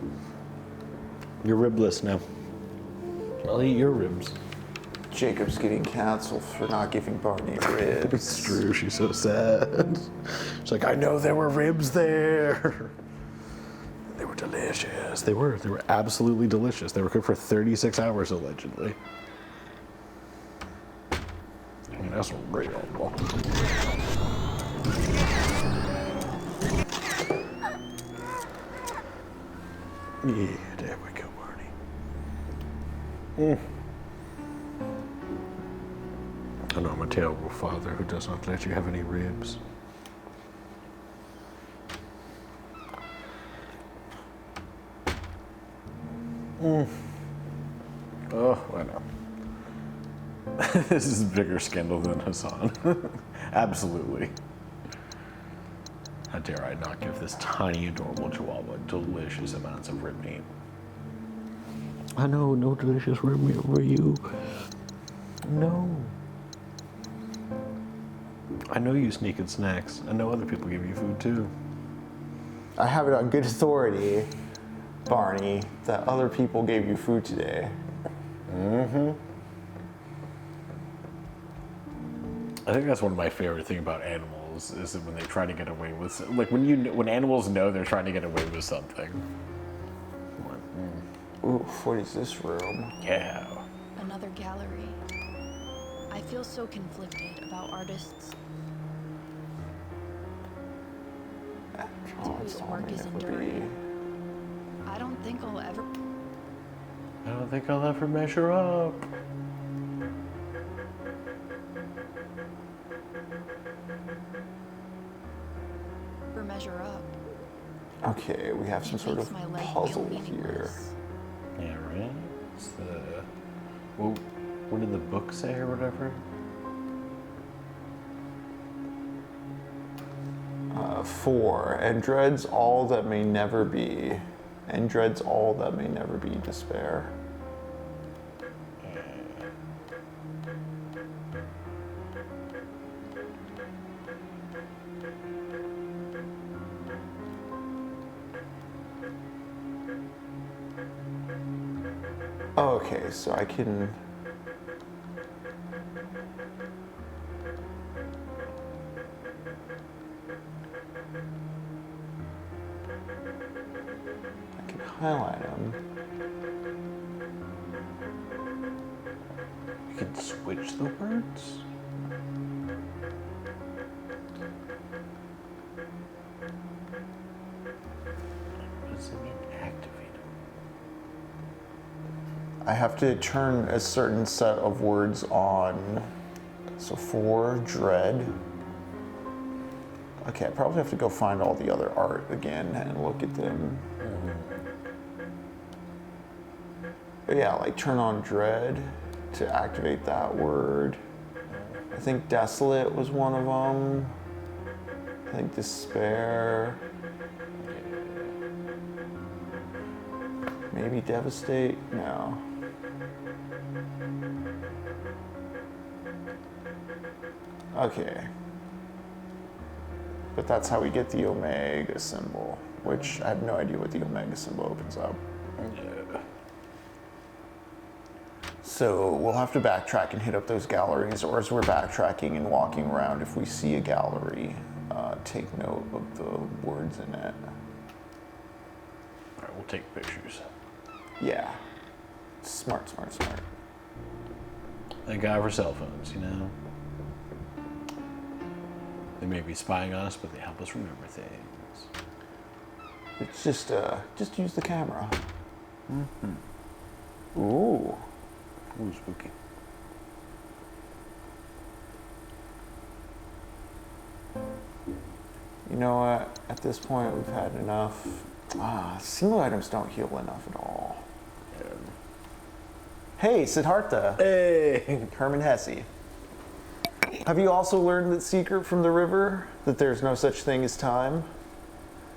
You're ribless now. I'll eat your ribs. Jacob's getting canceled for not giving Barney ribs. It's true, she's so sad. She's like, I know there were ribs there. They were delicious. They were absolutely delicious. They were cooked for 36 hours, allegedly. I mean, that's real. Yeah, there we go, Barney. I know I'm a terrible father who does not let you have any ribs. Oh, I know. This is a bigger scandal than Hassan. Absolutely. How dare I not give this tiny, adorable chihuahua delicious amounts of rib meat? I know, no delicious rib meat for you. No. I know you sneak in snacks. I know other people give you food too. I have it on good authority, Barney, that other people gave you food today. Mm-hmm. I think that's one of my favorite things about animals is that when they try to get away with, like when animals know they're trying to get away with something. Oof, what is this room? Yeah. Another gallery. I feel so conflicted about artists whose work is enduring. I don't think I'll ever measure up. measure up. Okay, we have some sort of puzzle here. Yeah, right? It's the... Well, what did the book say or whatever? 4. And dreads all that may never be. And dreads all that may never be despair. Okay, so I can... highlight them. You can switch the words? What does it mean, activate them? I have to turn a certain set of words on. So 4, dread. Okay, I probably have to go find all the other art again and look at them. But yeah, like turn on dread to activate that word. I think desolate was one of them. I think despair. Maybe devastate? No. Okay. But that's how we get the omega symbol, which I have no idea what the omega symbol opens up. Yeah. So we'll have to backtrack and hit up those galleries, or as we're backtracking and walking around, if we see a gallery, take note of the words in it. All right, we'll take pictures. Yeah. Smart, smart, smart. Thank God for cell phones, you know? They may be spying on us, but they help us remember things. It's just use the camera. Ooh. Ooh, spooky. You know what? At this point, we've had enough. Single items don't heal enough at all. Yeah. Hey, Siddhartha. Hey! Hermann Hesse. Have you also learned the secret from the river? That there's no such thing as time?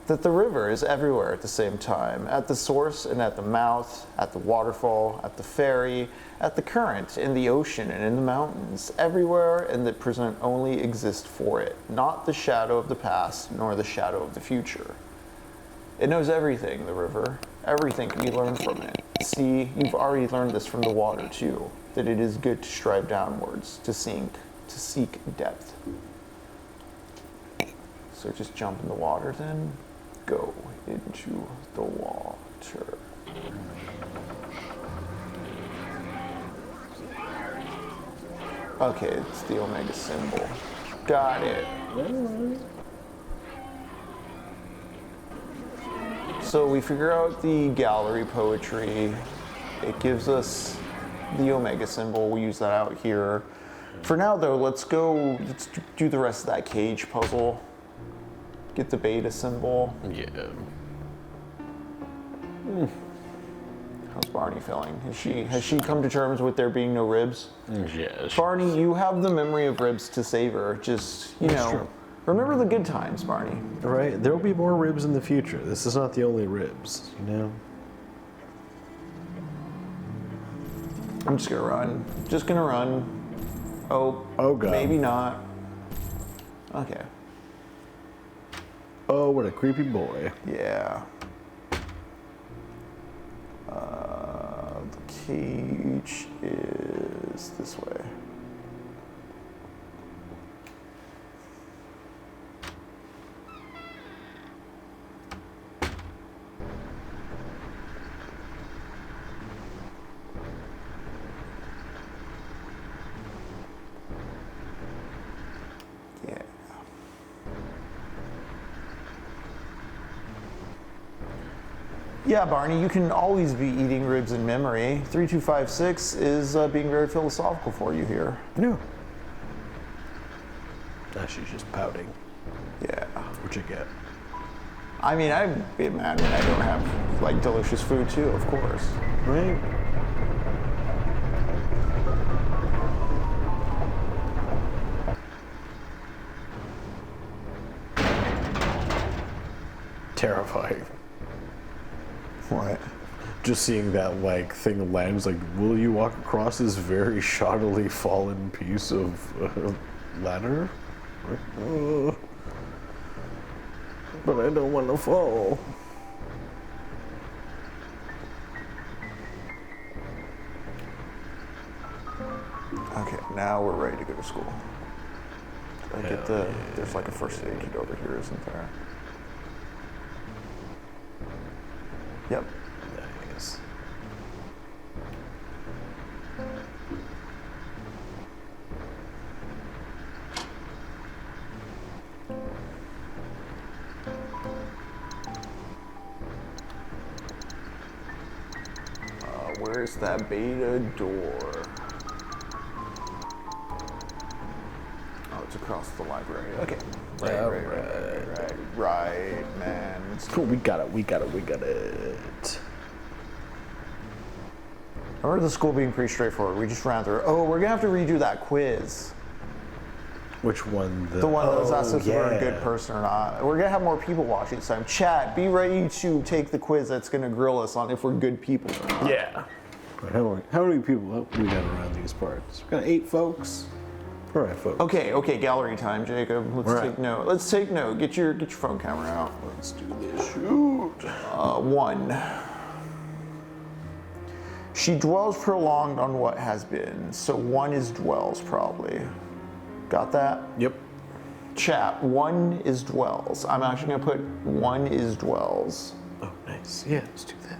That the river is everywhere at the same time, at the source and at the mouth, at the waterfall, at the ferry, at the current, in the ocean and in the mountains, everywhere, and that present only exist for it, not the shadow of the past, nor the shadow of the future. It knows everything, the river. Everything can be learned from it. See, you've already learned this from the water, too. that it is good to strive downwards, to seek depth. So just jump in the water then. Go into the water. Okay, it's the omega symbol. Got it. So we figure out the gallery poetry. It gives us the omega symbol. We use that out here. For now though, let's do the rest of that cage puzzle. Get the beta symbol. Yeah. How's Barney feeling? Has she come to terms with there being no ribs? Yes. Barney, you have the memory of ribs to savor. Just, true. remember the good times, Barney. Right, there will be more ribs in the future. This is not the only ribs, you know? I'm just gonna run. Just gonna run. Oh God. Maybe not. Okay. Oh, what a creepy boy. Yeah. The cage is this way. Yeah, Barney, you can always be eating ribs in memory. 3256 is being very philosophical for you here. Yeah. She's just pouting. Yeah. Which I get. I mean, I'd be mad when I don't have, like, delicious food, too, of course. Right? Terrifying. What? Just seeing that like thing land, like, will you walk across this very shoddily fallen piece of ladder? But I don't want to fall. Okay, now we're ready to go to school. I get there's like a first aid kit over here, isn't there? Yep. Nice. Where's that beta door? Oh, it's across the library. Okay. Right, man. Cool, we got it. I remember the school being pretty straightforward. We just ran through it. Oh, we're gonna have to redo that quiz. Which one? The one that was asked if we're a good person or not. We're gonna have more people watch it this time. Chat, be ready to take the quiz that's gonna grill us on if we're good people or not. Yeah. How many people we got around these parts? We got 8 folks. All right, folks. Okay, gallery time, Jacob. Let's take note. Let's take note. Get your phone camera out. Let's do this. Shoot. 1. She dwells prolonged on what has been. So 1 is dwells, probably. Got that? Yep. Chat, 1 is dwells. I'm actually gonna put 1 is dwells. Oh, nice. Yeah, let's do that.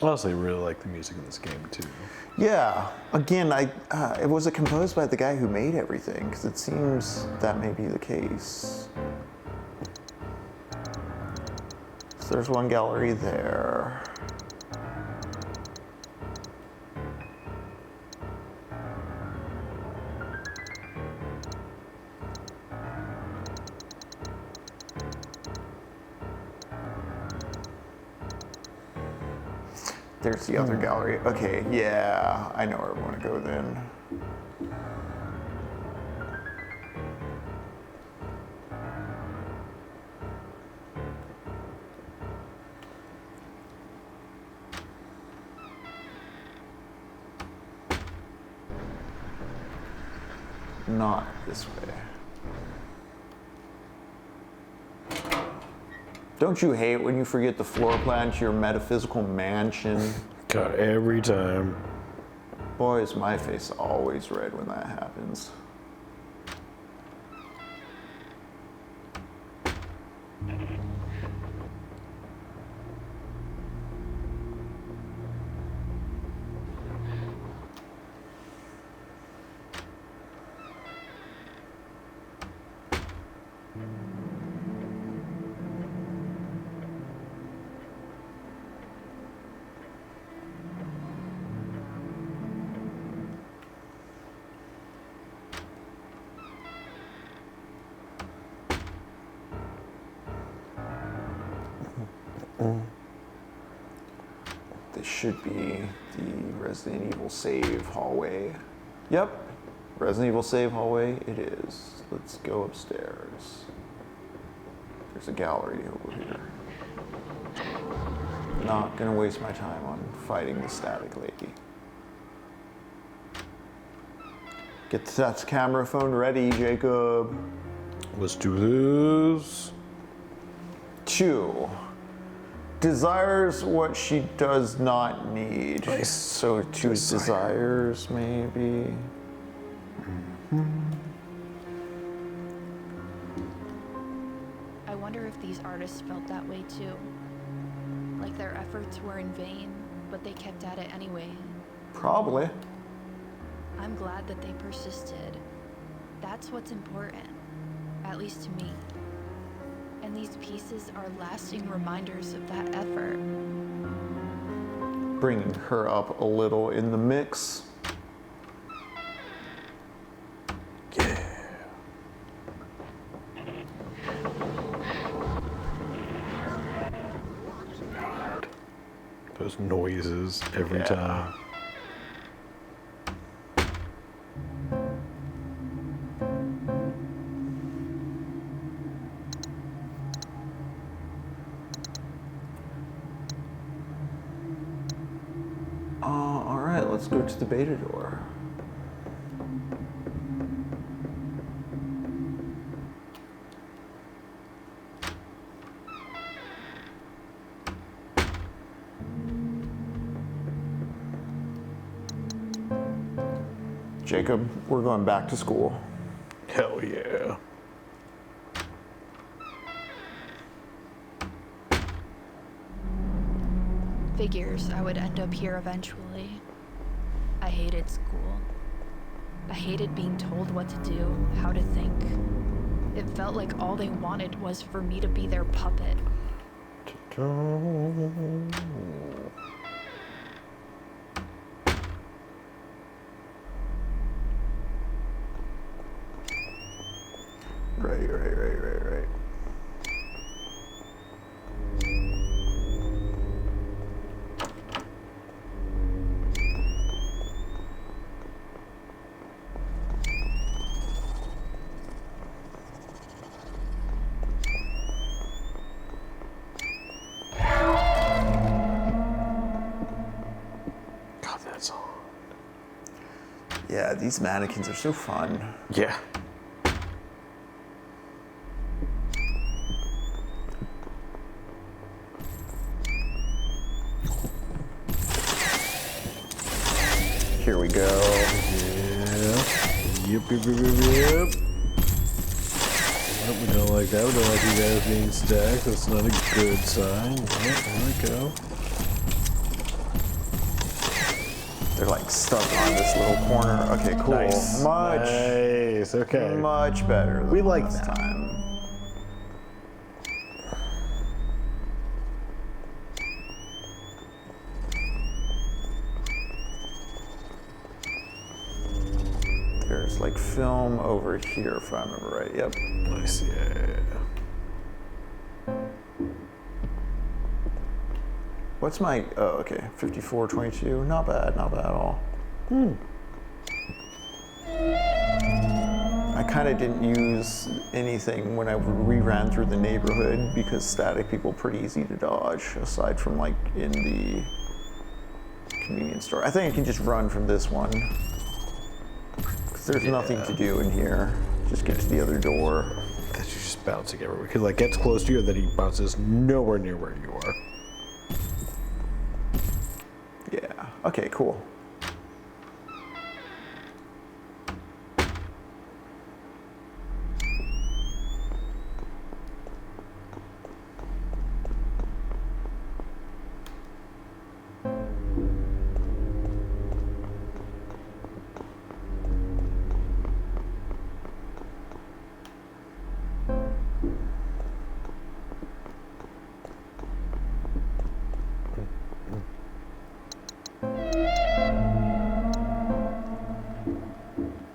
I honestly really like the music in this game too. Yeah. Again, was it composed by the guy who made everything? Because it seems that may be the case. So there's one gallery there. There's the other gallery. Okay, yeah, I know where I want to go then. not this way. Don't you hate when you forget the floor plan to your metaphysical mansion? God, every time. Boy, is my face always red when that happens. This should be the Resident Evil save hallway. Yep, Resident Evil save hallway it is. Let's go upstairs. There's a gallery over here. Not gonna waste my time on fighting the static lady. Get that camera phone ready, Jacob. Let's do this. 2. Desires what she does not need. Nice. So choose desires, maybe. I wonder if these artists felt that way too. Like their efforts were in vain, but they kept at it anyway. Probably. I'm glad that they persisted. That's what's important, at least to me. And these pieces are lasting reminders of that effort. Bringing her up a little in the mix. Yeah. God. Those noises every time. Let's go to the beta door. Jacob, we're going back to school. Hell yeah. Figures I would end up here eventually. I hated school. I hated being told what to do, how to think. It felt like all they wanted was for me to be their puppet. Right. Yeah, these mannequins are so fun. Yeah. Here we go. Yep. Nope, we don't like that. We don't like you guys being stacked. That's not a good sign. Yep, there we go. They're like stuck on this little corner. Okay, cool. Nice. Nice. Okay. Much better than We like last that. time. There's like film over here, if I remember right. Yep. Nice. Yeah. What's my, oh, okay, 5422, not bad at all. I kind of didn't use anything when I re-ran through the neighborhood because static people are pretty easy to dodge, aside from like in the convenience store. I think I can just run from this one. There's nothing to do in here. Just get to the other door. Because you're just bouncing everywhere. He like gets close to you, and then he bounces nowhere near where you are. Yeah. Okay, cool.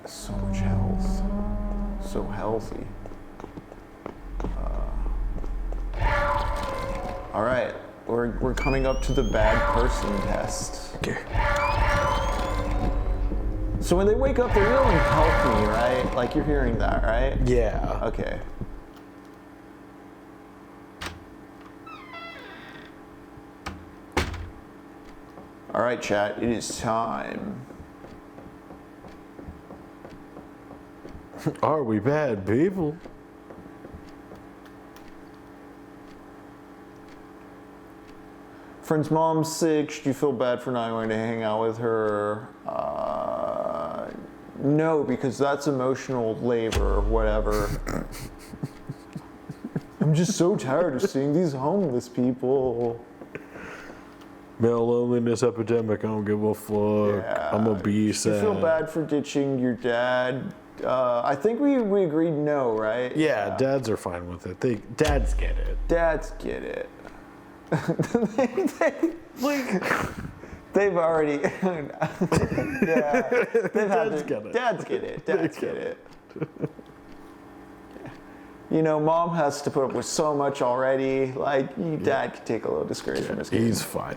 So much health. So healthy. All right, we're coming up to the bad person test. Okay. So when they wake up, they're yelling "Help me!" Right? Like you're hearing that, right? Yeah. Okay. All right, chat. It is time. Are we bad people? Friend's mom's sick. Should you feel bad for not going to hang out with her? No, because that's emotional labor or whatever. I'm just so tired of seeing these homeless people. Male loneliness epidemic, I don't give a fuck. Yeah. I'm a beast. You feel bad for ditching your dad? I think we agreed no, right? Yeah, dads are fine with it. Dads get it. Dads get it. They've already. Yeah, Dads get it. Dads get it. Dads get it. You know, mom has to put up with so much already. Like, dad could take a little discouragement from his kid. He's fine.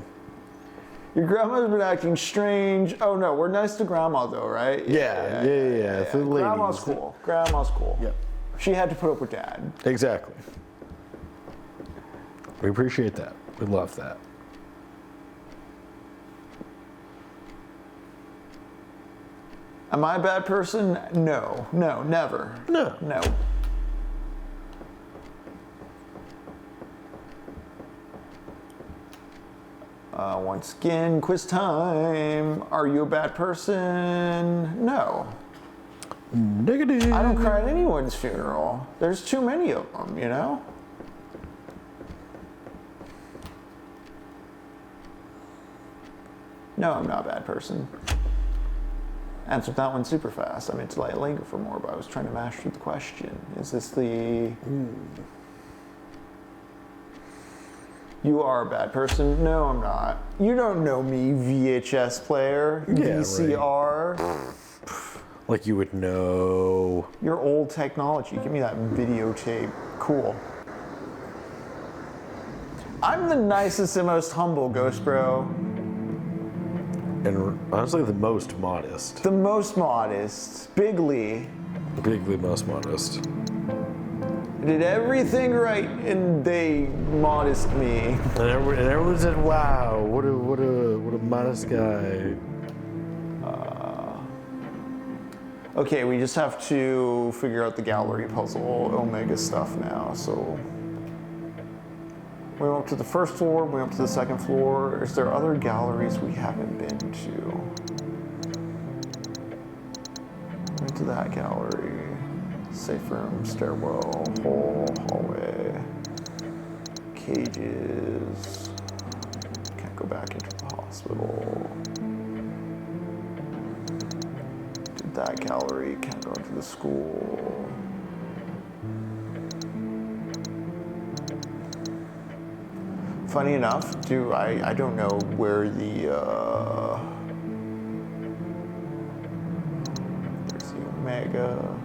Your grandma's been acting strange. Oh no, we're nice to grandma though, right? Yeah. The ladies. Grandma's cool. Grandma's cool. Yep. She had to put up with dad. Exactly. We appreciate that. We love that. Am I a bad person? No, never. No. Once again, quiz time. Are you a bad person? No. Negative. I don't cry at anyone's funeral. There's too many of them, you know? No, I'm not a bad person. Answered that one super fast. I meant to linger for more, but I was trying to mash through the question. Is this the... You are a bad person. No, I'm not. You don't know me, VHS player. Yeah, VCR. right. Like you would know. Your old technology. Give me that videotape. Cool. I'm the nicest and most humble, Ghost Bro. And honestly, the most modest. The most modest. Bigly. Bigly most modest. I did everything right, and they modest me. And everyone said, "Wow, what a modest guy." Okay, we just have to figure out the gallery puzzle Omega stuff now. So we went up to the first floor. We went up to the second floor. Is there other galleries we haven't been to? Went to that gallery. Safe room, stairwell, hall, hallway, cages. Can't go back into the hospital. Did that gallery, can't go into the school. Funny enough, I don't know where the, there's the Omega.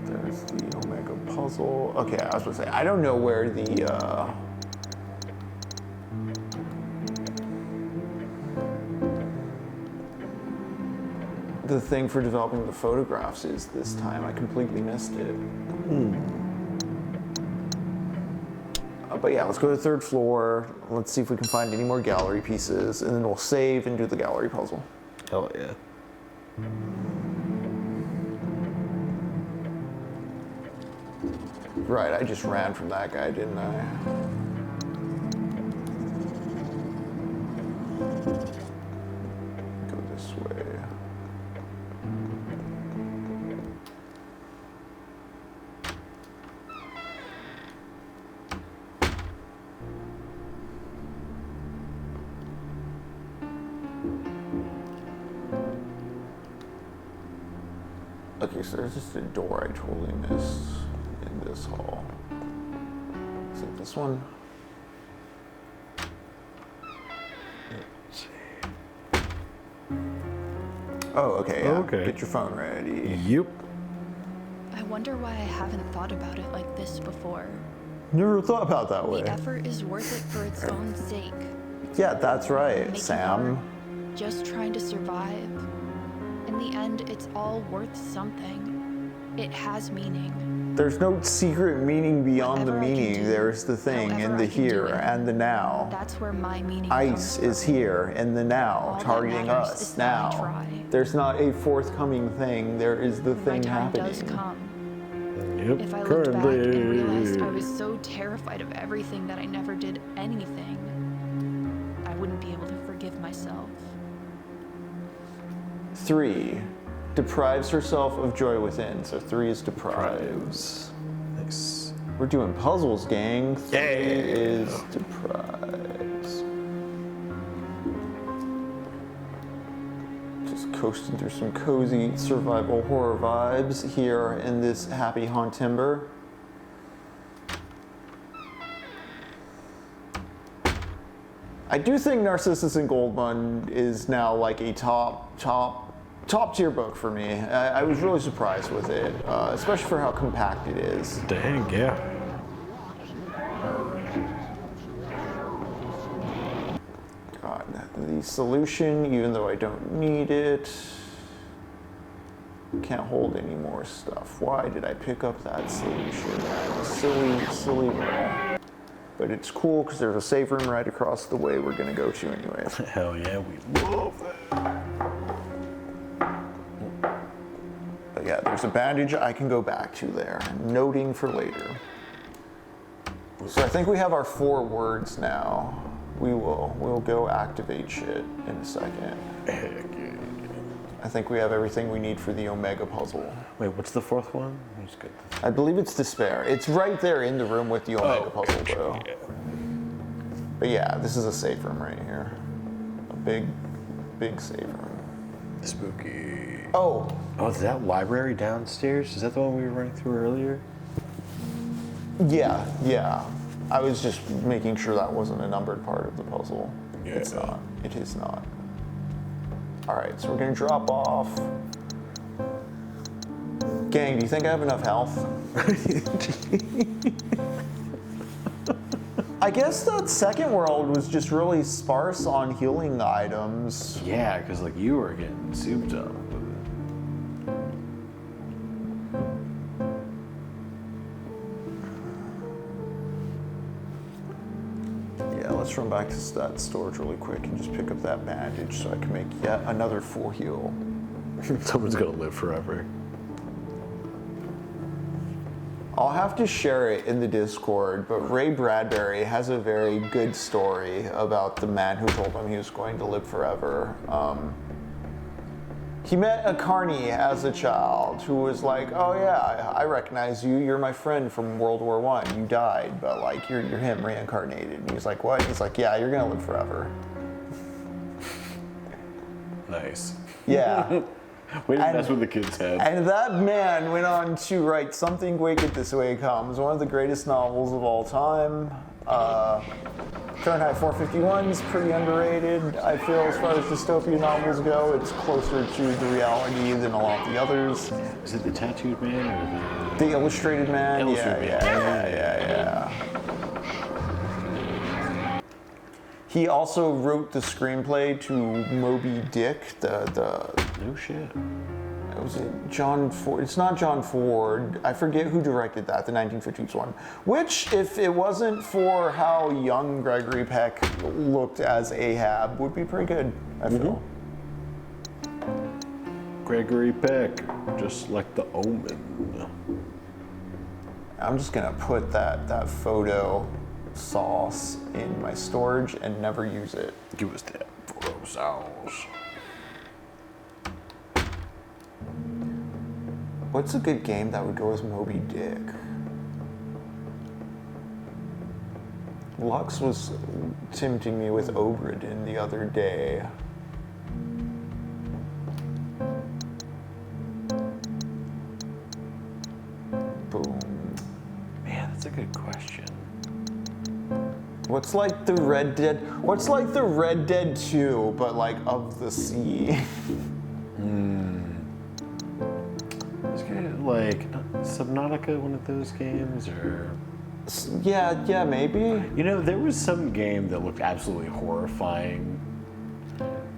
There's the Omega puzzle. Okay, I was gonna say, I don't know where the thing for developing the photographs is this time. I completely missed it. But yeah, let's go to the 3rd floor. Let's see if we can find any more gallery pieces, and then we'll save and do the gallery puzzle. Hell yeah. Right, I just ran from that guy, didn't I? Go this way. Okay, so there's just a door I totally missed in this hall. Is it this one? Let's see. Oh, okay, yeah. Okay. Get your phone ready. Yep. I wonder why I haven't thought about it like this before. Never thought about that way. The effort is worth it for its own sake. Yeah, that's right, Making Sam. art, just trying to survive. In the end, it's all worth something. It has meaning. There's no secret meaning beyond the Whatever I can meaning. do, There's the thing however in the I can do here it. and the now. That's where my meaning Ice comes is from. here in the now, All that targeting matters us is that I now. try. There's not a forthcoming thing. There is the My thing time happening. does come. Yep. If I looked back and realized I was so terrified of everything that I never did anything, I wouldn't be able to forgive myself. 3. Deprives herself of joy within. So 3 is deprives. Nice. We're doing puzzles, gang. 3 Yeah. is deprives. Just coasting through some cozy survival horror vibes here in this happy HAUNTEMBER. I do think Narcissus and Goldmund is now like a top tier book for me. I was really surprised with it, especially for how compact it is. Dang, yeah. God, the solution, even though I don't need it, can't hold any more stuff. Why did I pick up that solution? Silly roll. But it's cool because there's a save room right across the way we're gonna go to anyway. Hell yeah, we love that. But yeah, there's a bandage I can go back to there. Noting for later. So I think we have our 4 words now. We'll go activate shit in a second. Heck yeah. I think we have everything we need for the Omega puzzle. Wait, what's the 4th one? Let's get this. I believe it's despair. It's right there in the room with the Omega puzzle, though. Yeah. But yeah, this is a safe room right here. A big safe room. Spooky. Oh, Oh, is that library downstairs? Is that the one we were running through earlier? yeah. I was just making sure that wasn't a numbered part of the puzzle. Yeah. It's not. It is not. All right, so we're gonna drop off. Gang, do you think I have enough health? I guess that second world was just really sparse on healing items. Yeah, because like you were getting souped up. Yeah, let's run back to that storage really quick and just pick up that bandage so I can make yet another full heal. Someone's gonna live forever. I'll have to share it in the Discord, but Ray Bradbury has a very good story about the man who told him he was going to live forever. He met a carny as a child who was like, oh yeah, I recognize you, you're my friend from World War I. You died, but like you're him reincarnated. And he's like, what? He's like, yeah, you're gonna live forever. Nice. Yeah. Way to And- mess with the kid's head. And that man went on to write Something Wicked This Way Comes, one of the greatest novels of all time. Fahrenheit 451 is pretty underrated, I feel, as far as dystopian novels go. It's closer to the reality than a lot of the others. Is it the tattooed man or The Illustrated Man, Illustrated yeah. He also wrote the screenplay to Moby Dick, the... No shit. Was it John Ford? It's not John Ford. I forget who directed that, the 1950s one. Which, if it wasn't for how young Gregory Peck looked as Ahab, would be pretty good, I feel. Gregory Peck, just like the Omen. I'm just gonna put that photo sauce in my storage and never use it. Give us that photo sauce. What's a good game that would go with Moby Dick? Lux was tempting me with Ogredin the other day. Boom. Man, that's a good question. What's like the Red Dead 2, but like of the sea? Is it like Subnautica, one of those games, or? Yeah, maybe. You know, there was some game that looked absolutely horrifying,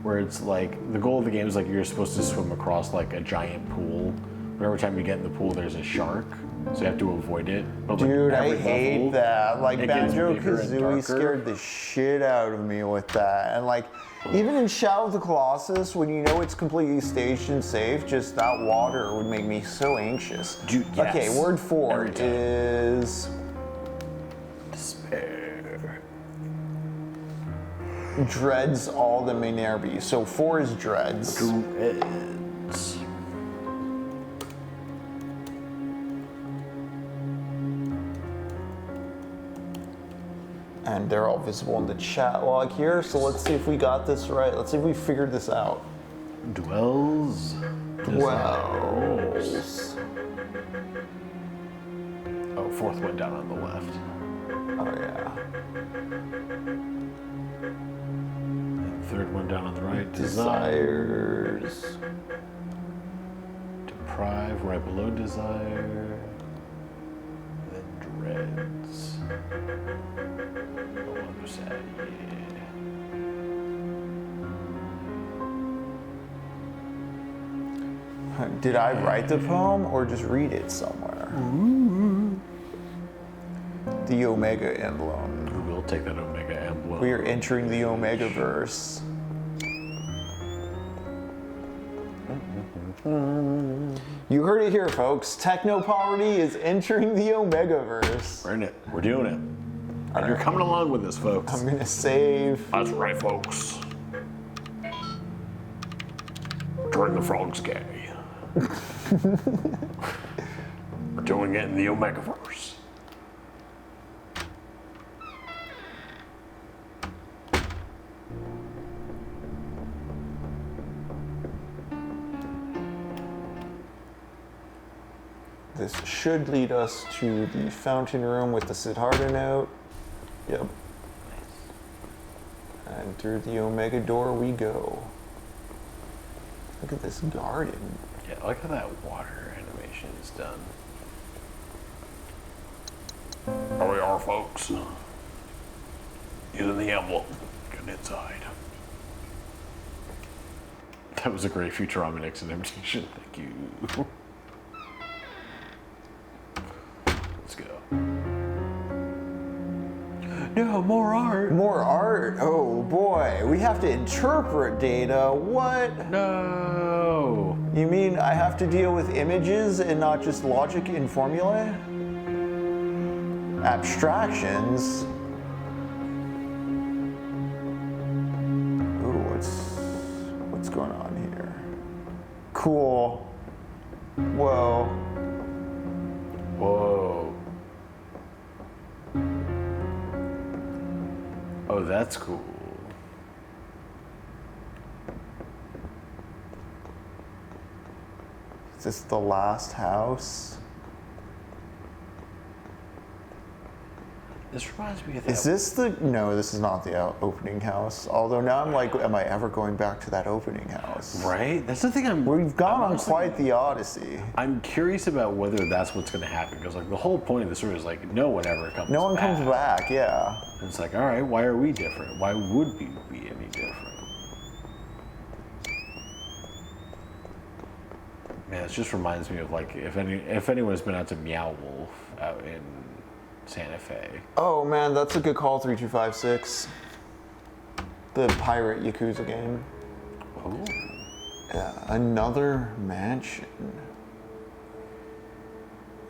where it's like the goal of the game is like you're supposed to swim across like a giant pool, but every time you get in the pool, there's a shark, so you have to avoid it. But, like, Dude, I every hate level, that. Like, it gets bigger and Banjo-Kazooie darker. scared the shit out of me with that. And like, even in Shadow of the Colossus, when you know it's completely staged and safe, just that water would make me so anxious. Dude, yes. Okay, word 4 Every time. is Despair. dreads all the Minervi. So 4 is dreads. Dreads. And they're all visible in the chat log here. So let's see if we got this right. Let's see if we figured this out. Dwells. Dwells. Oh, fourth one down on the left. Oh yeah. And third one down on the right. Desires. Deprive, right below desire. Then dreads. Oh, other side, yeah. Did I write the poem or just read it somewhere? The Omega emblem. We will take that Omega emblem. We are entering the Omega verse. You heard it here, folks. Technopoverty is entering the Omega verse. We're in it. We're doing it. And you're coming along with us, folks. I'm gonna save. That's right, folks. Turn the frogs gay. We're doing it in the Omegaverse. This should lead us to the fountain room with the Siddhartha note. Yep. And through the Omega door we go. Look at this garden. Yeah, I like how that water animation is done. Here we are, folks. Using the emblem. Getting inside. That was a great Futurama exit invitation. Thank you. Let's go. No, more art. More art? Oh boy, we have to interpret data. What? No. You mean I have to deal with images and not just logic and formulae? Abstractions? Ooh, what's going on here? Cool. Whoa. Whoa. Oh, that's cool. Is this the last house? This reminds me of that. Is this the, no, this is not the opening house. Although now I'm like, am I ever going back to that opening house? Right? That's the thing We've gone on honestly- quite the odyssey. I'm curious about whether that's what's going to happen, because like the whole point of the story is like no one ever comes back. No one comes back, yeah. And it's like, all right, why are we different? Why would we be any different? Man, it just reminds me of like if anyone's been out to Meow Wolf out in Santa Fe. Oh man, that's a good call, 3256. The pirate Yakuza game. Oh. Yeah, another mansion.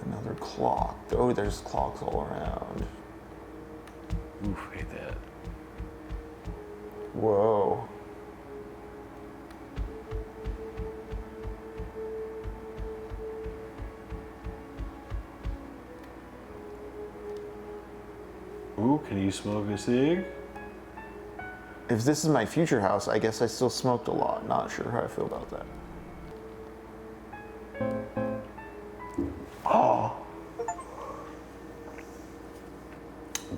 Another clock. Oh, there's clocks all around. Oof, hate that. Whoa. Ooh, can you smoke a cig? If this is my future house, I guess I still smoked a lot. Not sure how I feel about that. Oh.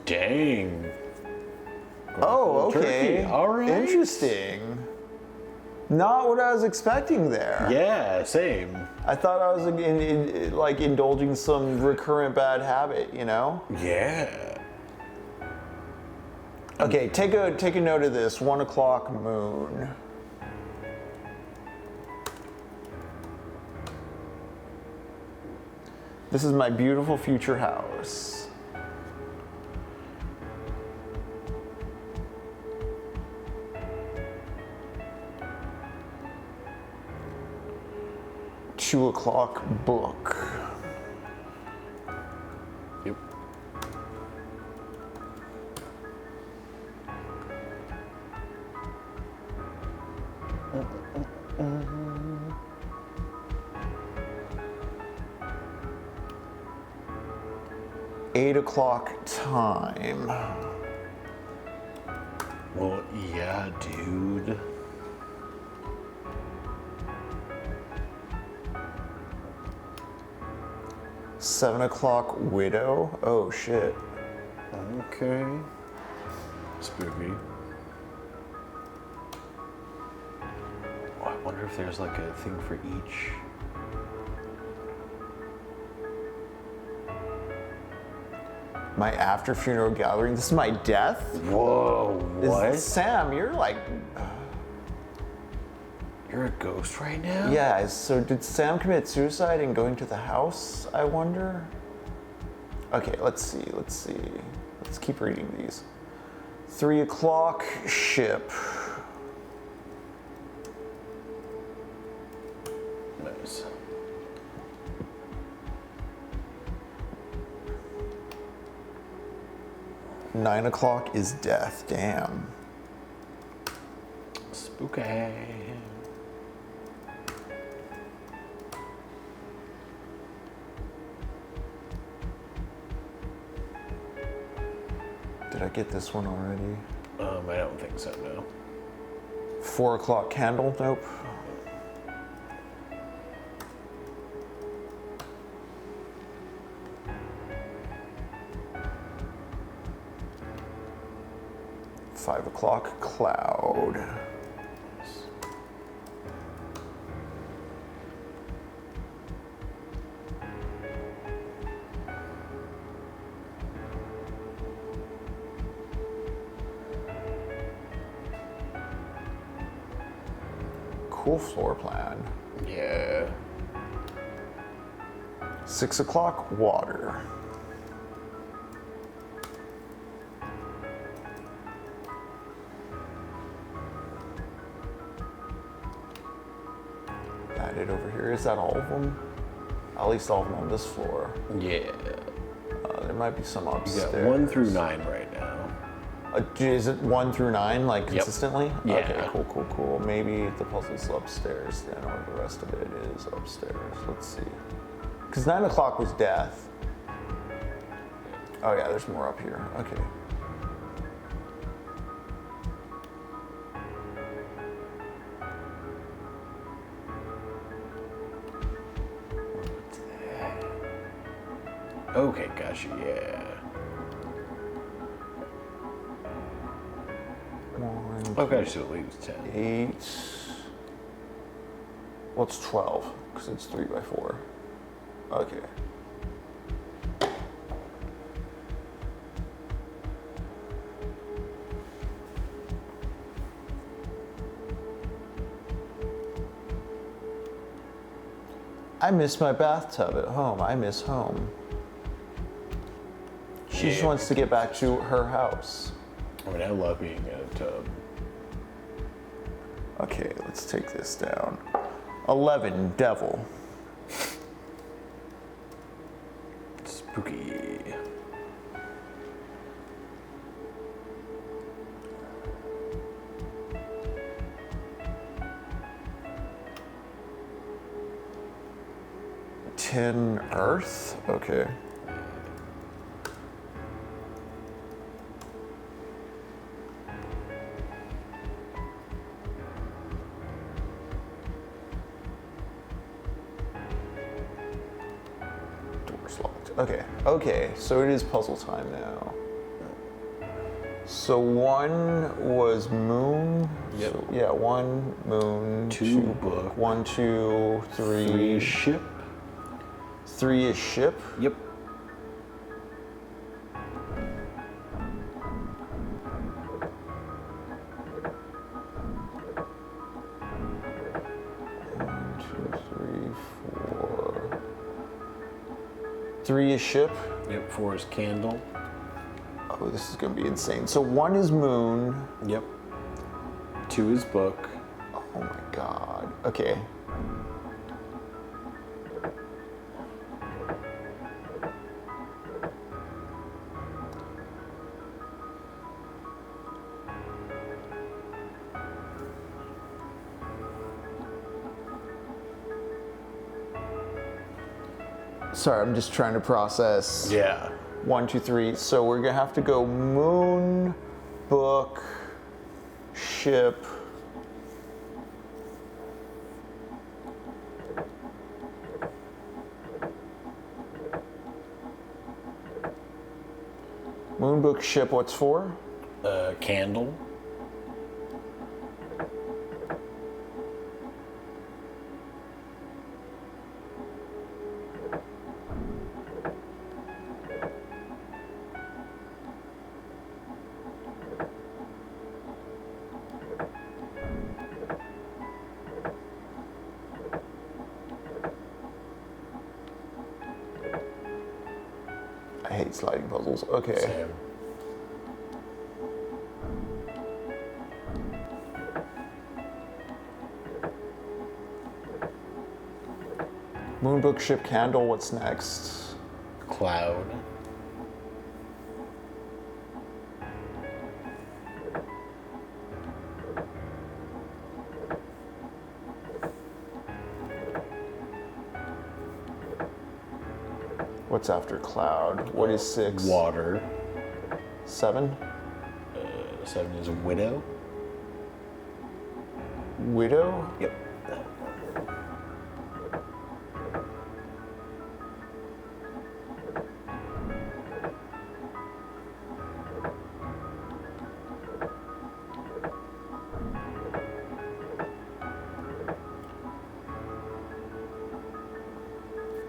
Dang. Oh, okay. Turkey. All right. Interesting. Not what I was expecting there. Yeah, same. I thought I was like indulging some recurrent bad habit, you know? Yeah. Okay, take a note of this. 1 o'clock moon. This is my beautiful future house. Two o'clock book. Yep. Eight o'clock time. Well, yeah, dude. Seven o'clock widow. Oh shit. Okay. Spooky. Oh, I wonder if there's like a thing for each. My after funeral gathering. This is my death? Whoa, what? Sam, you're like. You're a ghost right now? Yeah, so did Sam commit suicide in going to the house, I wonder? Okay, let's see. Let's keep reading these. 3 o'clock, ship. Nice. Nine o'clock is death, damn. Spooky. Did I get this one already? I don't think so, no. 4 o'clock candle, nope. Five o'clock cloud. Cool floor plan. Yeah. 6 o'clock water. That it over here. Is that all of them? At least all of them on this floor. Yeah. There might be some You upstairs. got 1 through 9 right now. Is it 1 through 9, like consistently? Yeah. Okay, cool. Maybe the puzzle's upstairs then, or the rest of it is upstairs. Let's see. Because 9 o'clock was death. Oh yeah, there's more up here. Okay. What's that? Okay, gotcha, yeah. Okay, so it leaves 10. 8. Well, it's 12, because it's 3 by 4. Okay. I miss my bathtub at home. I miss home. She just wants to get back to her house. I mean, I love being in a tub. Okay, let's take this down. 11, devil. Spooky. Ten, earth. Okay. Door's locked. Okay, so it is puzzle time now. So 1 was moon. Yep. So, yeah, 1 moon. 2 book. 1, 2, 3. 3 ship. 3 is ship. Yep. One, 2, 3, 4. 3 is ship. Yep. 4 is candle. Oh, this is gonna be insane. So 1 is moon. Yep. 2 is book. Oh my god. Okay. Sorry, I'm just trying to process. Yeah. 1, 2, 3. So we're gonna have to go moon, book, ship. Moon, book, ship. What's 4? Candle. I hate sliding puzzles. Okay. Same. Moon, book, ship, candle. What's next? Cloud. What's after cloud? What is 6? Water. 7? 7 is widow. Widow? Yep.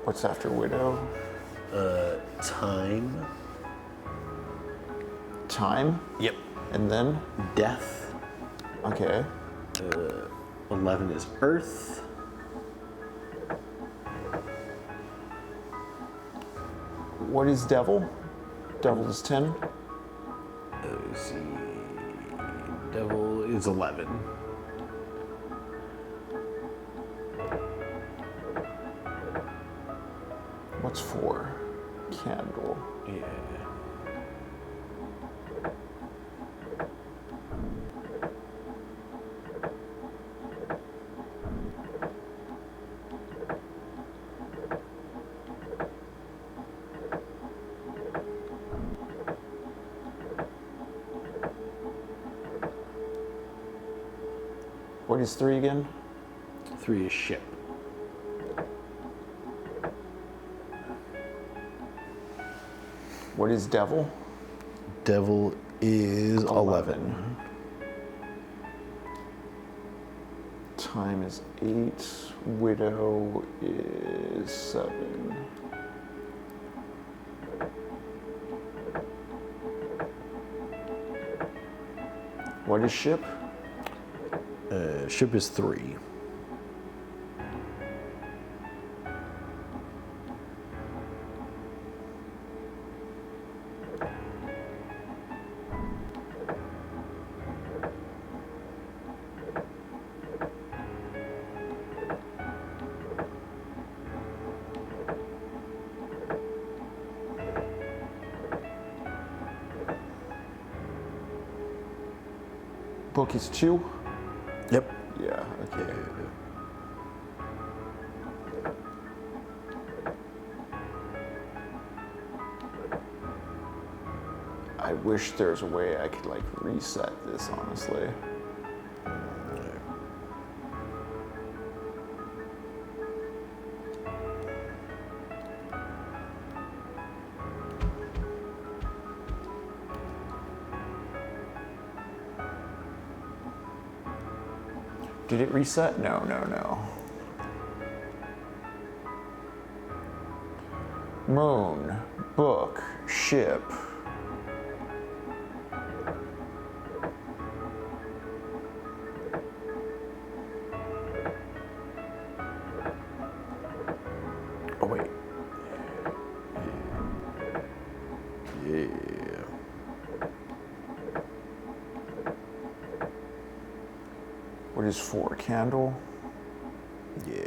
What's after widow? Time. Time? Yep. And then? Death. Okay. 11 is earth. What is devil? Devil is 10. Let's see. Devil is 11. What's 4? Candle. Yeah. What is 3 again? 3 is ship. What is devil? Devil is 11. Time is 8. Widow is 7. What is ship? Ship is 3. Book is 2? Yep. Yeah, okay. I wish there's a way I could like reset this, honestly. Did it reset? No, no, no. Moon, book, ship. Oh, wait. Yeah. What is 4? Candle? Yeah.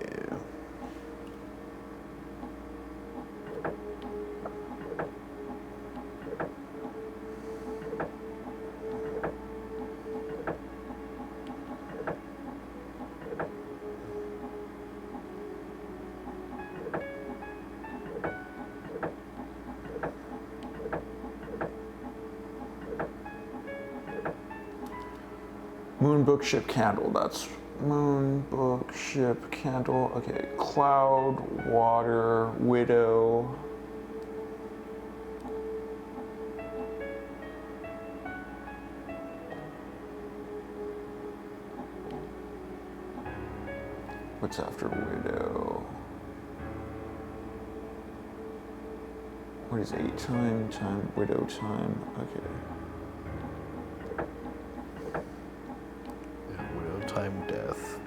Moon, book, ship, candle. That's moon, book, ship, candle. Okay, cloud, water, widow. What's after widow? What is 8 time? Time, widow time. Okay. Widow time death.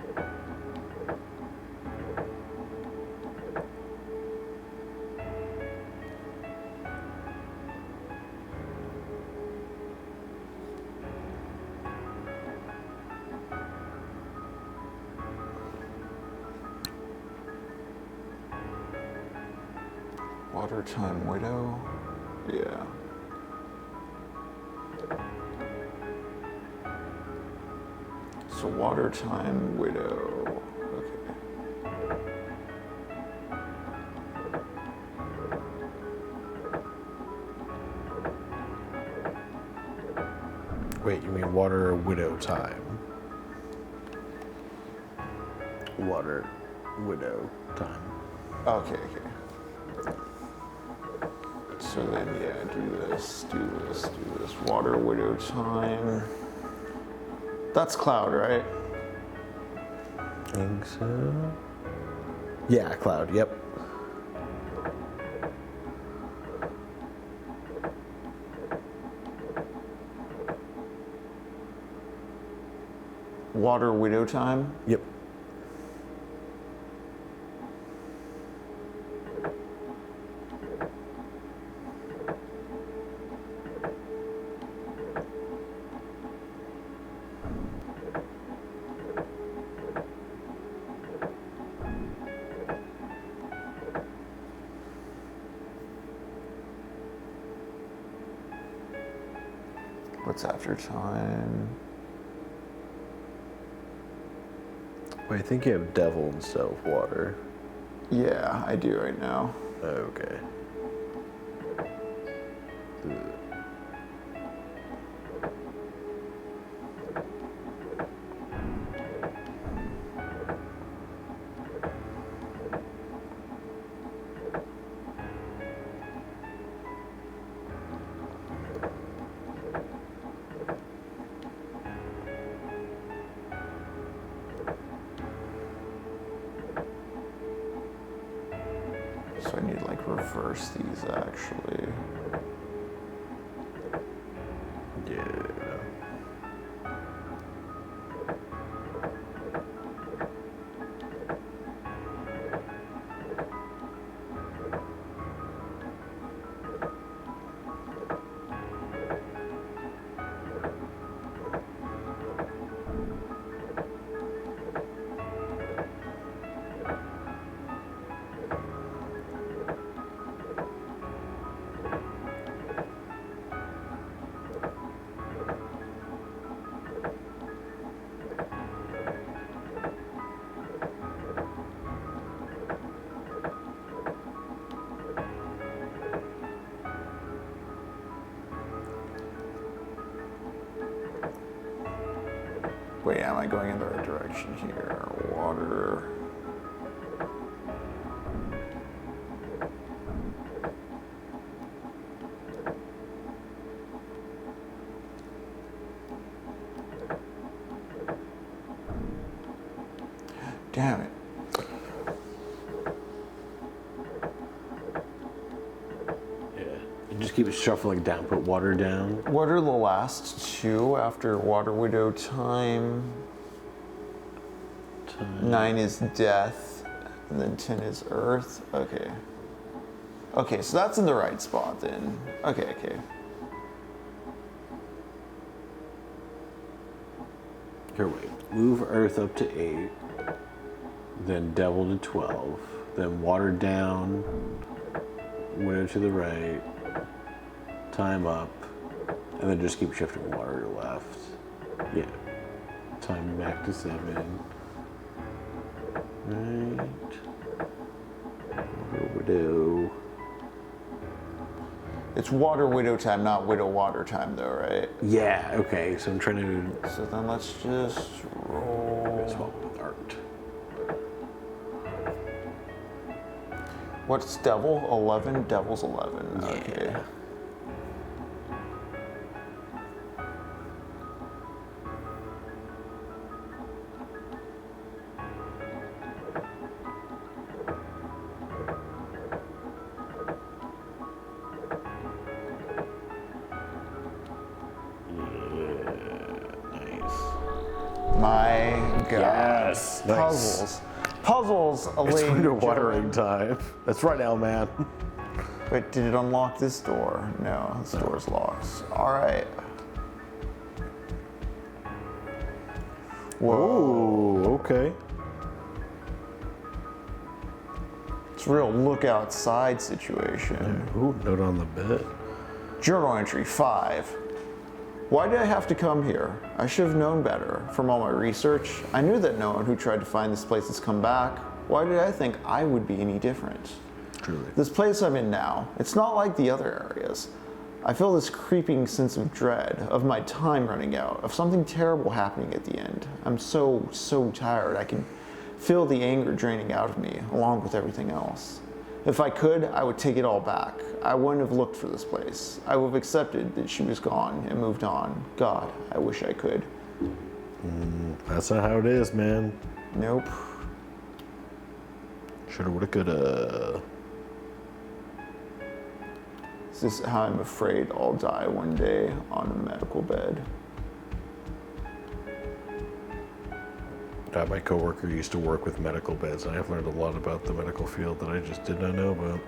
Water time widow. Yeah. So water time widow. Okay. Wait, you mean water widow time? Water widow time. Okay, okay. So then, yeah, do this, do this, do this. Water widow time. That's cloud, right? I think so. Yeah, cloud, yep. Water widow time. Yep. What's after time? Wait, I think you have devil instead of water. Yeah, I do right now. Okay. So I need to like reverse these actually. Yeah. Wait, am I going in the right direction here? Water. Damn it. Yeah. And just keep it shuffling down. Put water down. What are the last two after Water Widow Time? 9 is Death, and then 10 is Earth. Okay. Okay, so that's in the right spot then. Okay. Here, wait. Move Earth up to 8. Then Devil to 12. Then Water down. Widow to the right. Time up. And then just keep shifting Water to left. Yeah. Time back to 7. Right. Widow. It's Water Widow Time, not Widow Water Time though, right? Yeah, okay, so I'm trying to So then let's just roll. swap with art. What's Devil? 11? Devil's 11. Okay. Yeah. My God. Yes. Nice. Puzzles. Puzzles. It's Elaine underwatering Jones. time. That's right, Al, man. Wait, did it unlock this door? No, this door's locked. All right. Whoa. Oh, okay. It's a real look outside situation. Ooh, note on the bed. Journal entry 5. Why did I have to come here? I should have known better. From all my research, I knew that no one who tried to find this place has come back. Why did I think I would be any different? Truly. This place I'm in now, it's not like the other areas. I feel this creeping sense of dread, of my time running out, of something terrible happening at the end. I'm so tired. I can feel the anger draining out of me, along with everything else. If I could, I would take it all back. I wouldn't have looked for this place. I would have accepted that she was gone and moved on. God, I wish I could. That's not how it is, man. Nope. Shoulda, woulda, coulda. This is how I'm afraid I'll die one day on a medical bed. My coworker used to work with medical beds, and I've learned a lot about the medical field that I just did not know about.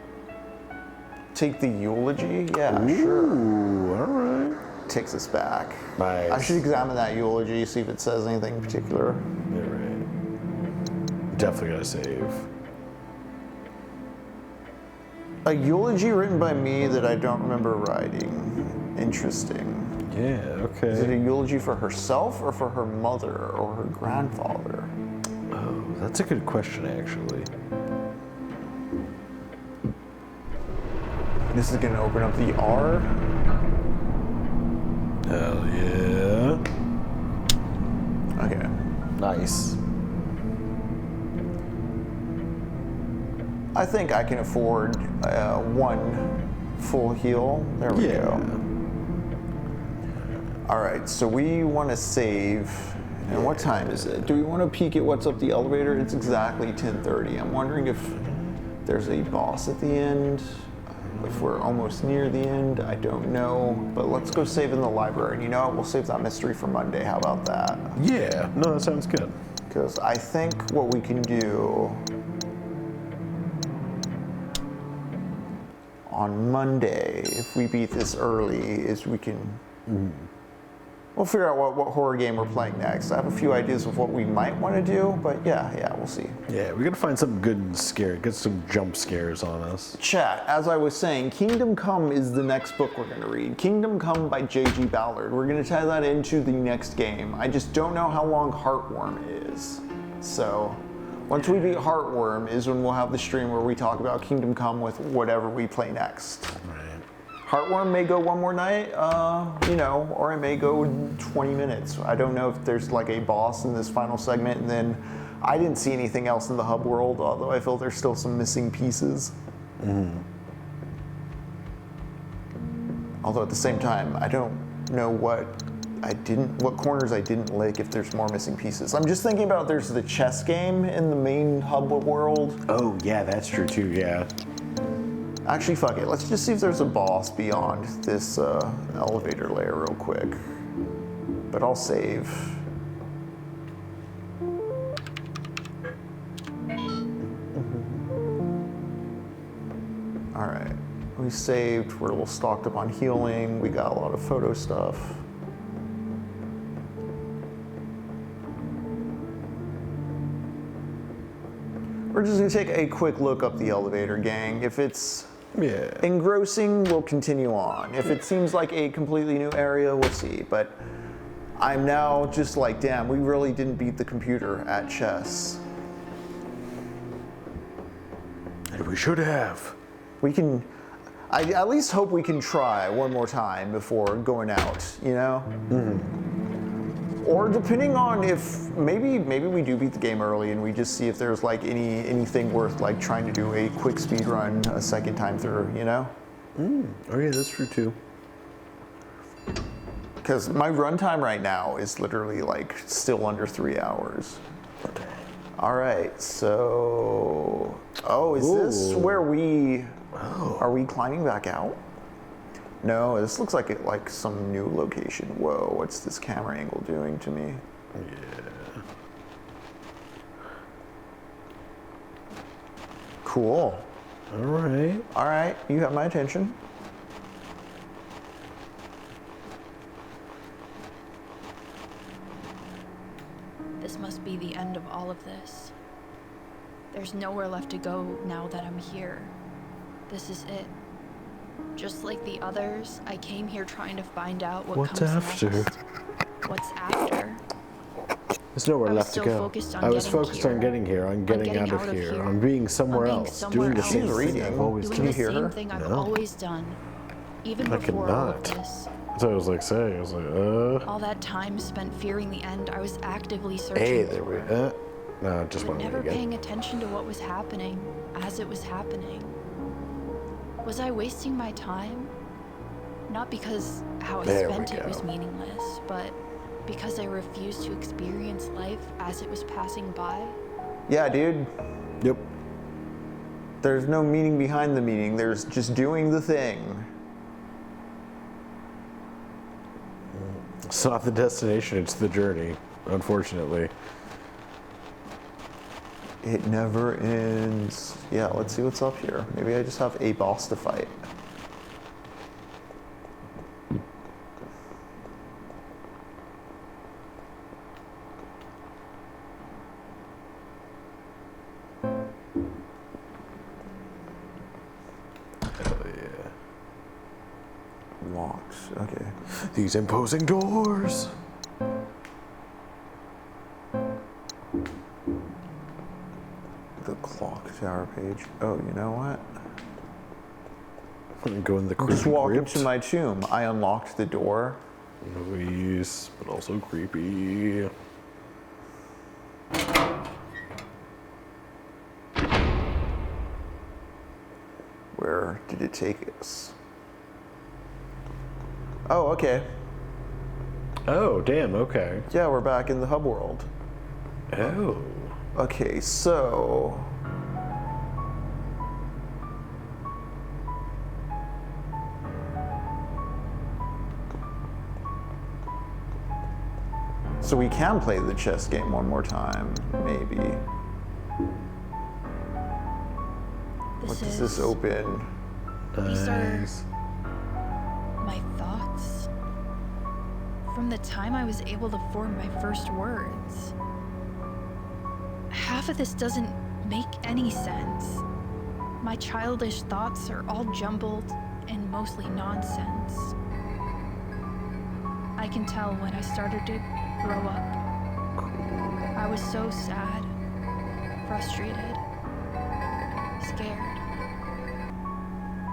Take the eulogy? Yeah, sure. Ooh, all right. Takes us back. Nice. I should examine that eulogy, see if it says anything in particular. Yeah, right. Definitely gotta save. A eulogy written by me that I don't remember writing. Interesting. Yeah, Is it a okay. eulogy for herself or for her mother or her grandfather? Oh, that's a good question, actually. This is gonna open up the R. Hell yeah. Okay. Nice. I think I can afford one full heal. There we go. All right, so we want to save. And what time is it? Do we want to peek at what's up the elevator? It's exactly 10:30. I'm wondering if there's a boss at the end. If we're almost near the end, I don't know. But let's go save in the library. And you know what? We'll save that mystery for Monday. How about that? Yeah, no, that sounds good. Because I think what we can do on Monday, if we beat this early, is we can we'll figure out what horror game we're playing next. I have a few ideas of what we might want to do, but yeah, we'll see. Yeah, we gotta find something good and scary. Get some jump scares on us. Chat, as I was saying, Kingdom Come is the next book we're going to read. Kingdom Come by J.G. Ballard. We're going to tie that into the next game. I just don't know how long Heartworm is. So, once we beat Heartworm is when we'll have the stream where we talk about Kingdom Come with whatever we play next. Right. Heartworm may go one more night, you know, or it may go 20 minutes. I don't know if there's like a boss in this final segment, and then I didn't see anything else in the hub world, although I feel there's still some missing pieces. Although at the same time, I don't know what corners I didn't lick if there's more missing pieces. I'm just thinking about there's the chess game in the main hub world. Oh, yeah, that's true too, yeah. Actually, fuck it. Let's just see if there's a boss beyond this elevator layer real quick. But I'll save. All right. We saved. We're a little stocked up on healing. We got a lot of photo stuff. We're just gonna take a quick look up the elevator, gang. If it's engrossing, we'll continue on. If it seems like a completely new area, we'll see. But I'm now just like, damn, we really didn't beat the computer at chess. And we should have. We can, I at least hope we can try one more time before going out, you know? Or depending on if, maybe we do beat the game early and we just see if there's like anything worth like trying to do a quick speed run a second time through, you know? Oh yeah, that's true too. Because my runtime right now is literally like still under 3 hours. All right, so, is this where we, are we climbing back out? No, this looks like like some new location. Whoa, what's this camera angle doing to me? Yeah. Cool. All right. All right, you have my attention. This must be the end of all of this. There's nowhere left to go now that I'm here. This is it. Just like the others, I came here trying to find out what What's comes after? next. What's after? There's nowhere I was left to so go. focused on I was getting focused here. on getting here, on getting out of here, on being somewhere On being else, somewhere doing the else. same She's thing reading. I've always Can Doing you the hear same her? thing I've No. always done. Even I before all of cannot. this. So I was like saying, I was like, All that time spent fearing the end, I was actively searching hey, for. there we no, just But one never again. paying attention to what was happening as it was happening. Was I wasting my time? Not because how I There we spent it go. was meaningless, but because I refused to experience life as it was passing by. Yeah, dude. Yep. There's no meaning behind the meaning. There's just doing the thing. It's not the destination, it's the journey, unfortunately. It never ends. Yeah, let's see what's up here. Maybe I just have a boss to fight. Hell yeah. Locked. Okay. These imposing doors. The clock tower page. Oh, you know what? I'm gonna go in the creepy Just walk crypt. into my tomb. I unlocked the door. Nice, but also creepy. Where did it take us? Oh, okay. Oh, damn, okay. Yeah, we're back in the hub world. Oh. Okay, so... So we can play the chess game one more time, maybe. What does this open? These are Nice. my thoughts. From the time I was able to form my first words. Half of this doesn't make any sense. My childish thoughts are all jumbled and mostly nonsense. I can tell when I started to grow up. I was so sad, frustrated, scared.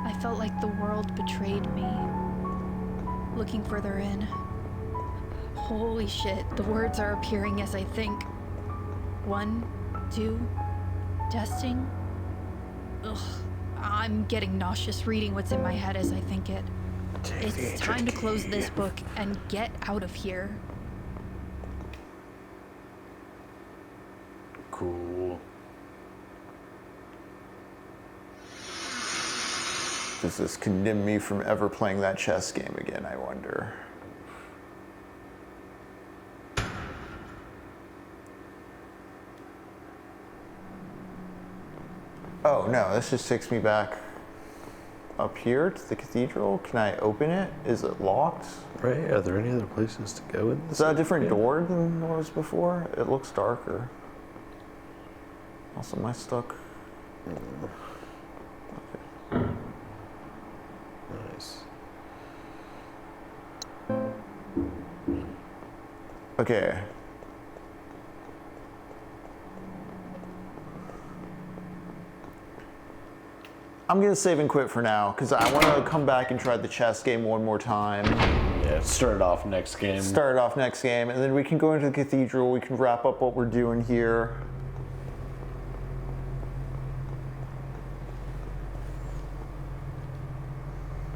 I felt like the world betrayed me. Looking further in. Holy shit, the words are appearing as I think. 1, 2, testing. Ugh, I'm getting nauseous reading what's in my head as I think it. It's time to close this book and get out of here. Cool. Does this condemn me from ever playing that chess game again, I wonder? Oh no, this just takes me back up here to the cathedral. Can I open it? Is it locked? Right, are there any other places to go in this? Is that a different door than it was before? It looks darker. Also, am I stuck? Okay. Nice. Okay. I'm gonna save and quit for now because I want to come back and try the chess game one more time. Yeah, start it off next game. Start it off next game, and then we can go into the cathedral. We can wrap up what we're doing here.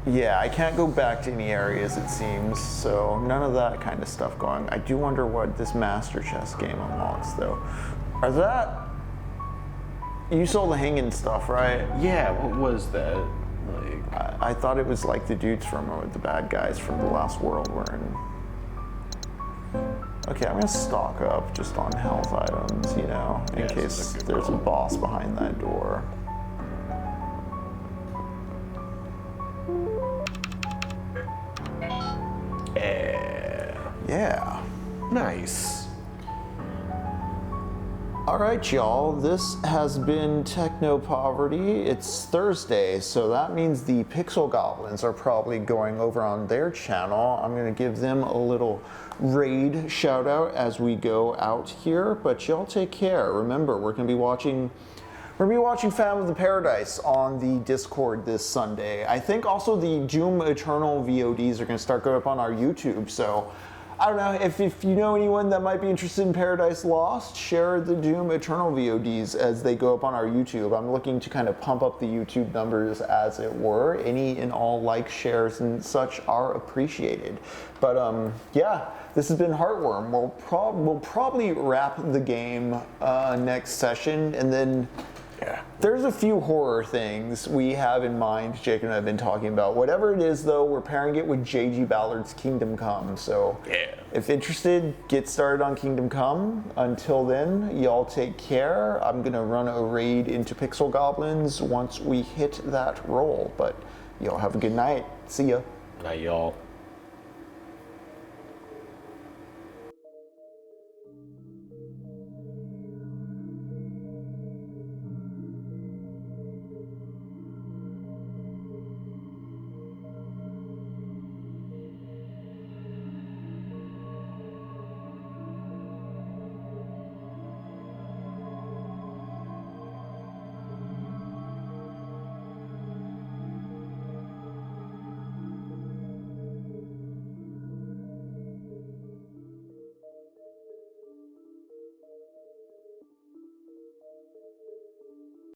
Yeah, I can't go back to any areas, it seems, so none of that kind of stuff going. I do wonder what this master chess game unlocks, though. Are that... You saw the hanging stuff, right? Yeah, what was that? Like, I thought it was like the dudes from, or the bad guys from the last world were in. Okay, I'm gonna stock up just on health items, you know, in Yeah, case this is a good there's a call. boss behind that door. Yeah. nice. All right, y'all, this has been Technopoverty. It's Thursday, so that means the Pixel Goblins are probably going over on their channel. I'm gonna give them a little raid shout out as we go out here, but y'all take care. Remember, we're gonna be watching Phantom of the Paradise on the Discord this Sunday. I think also the Doom Eternal VODs are gonna start going up on our YouTube, so I don't know, if you know anyone that might be interested in Paradise Lost, share the Doom Eternal VODs as they go up on our YouTube. I'm looking to kind of pump up the YouTube numbers as it were. Any and all likes, shares, and such are appreciated. But yeah, this has been Heartworm. We'll probably wrap the game next session, and then there's a few horror things we have in mind, Jake and I have been talking about. Whatever it is, though, we're pairing it with J.G. Ballard's Kingdom Come. So if interested, get started on Kingdom Come. Until then, y'all take care. I'm going to run a raid into Pixel Goblins once we hit that roll. But y'all have a good night. See ya. Night, y'all.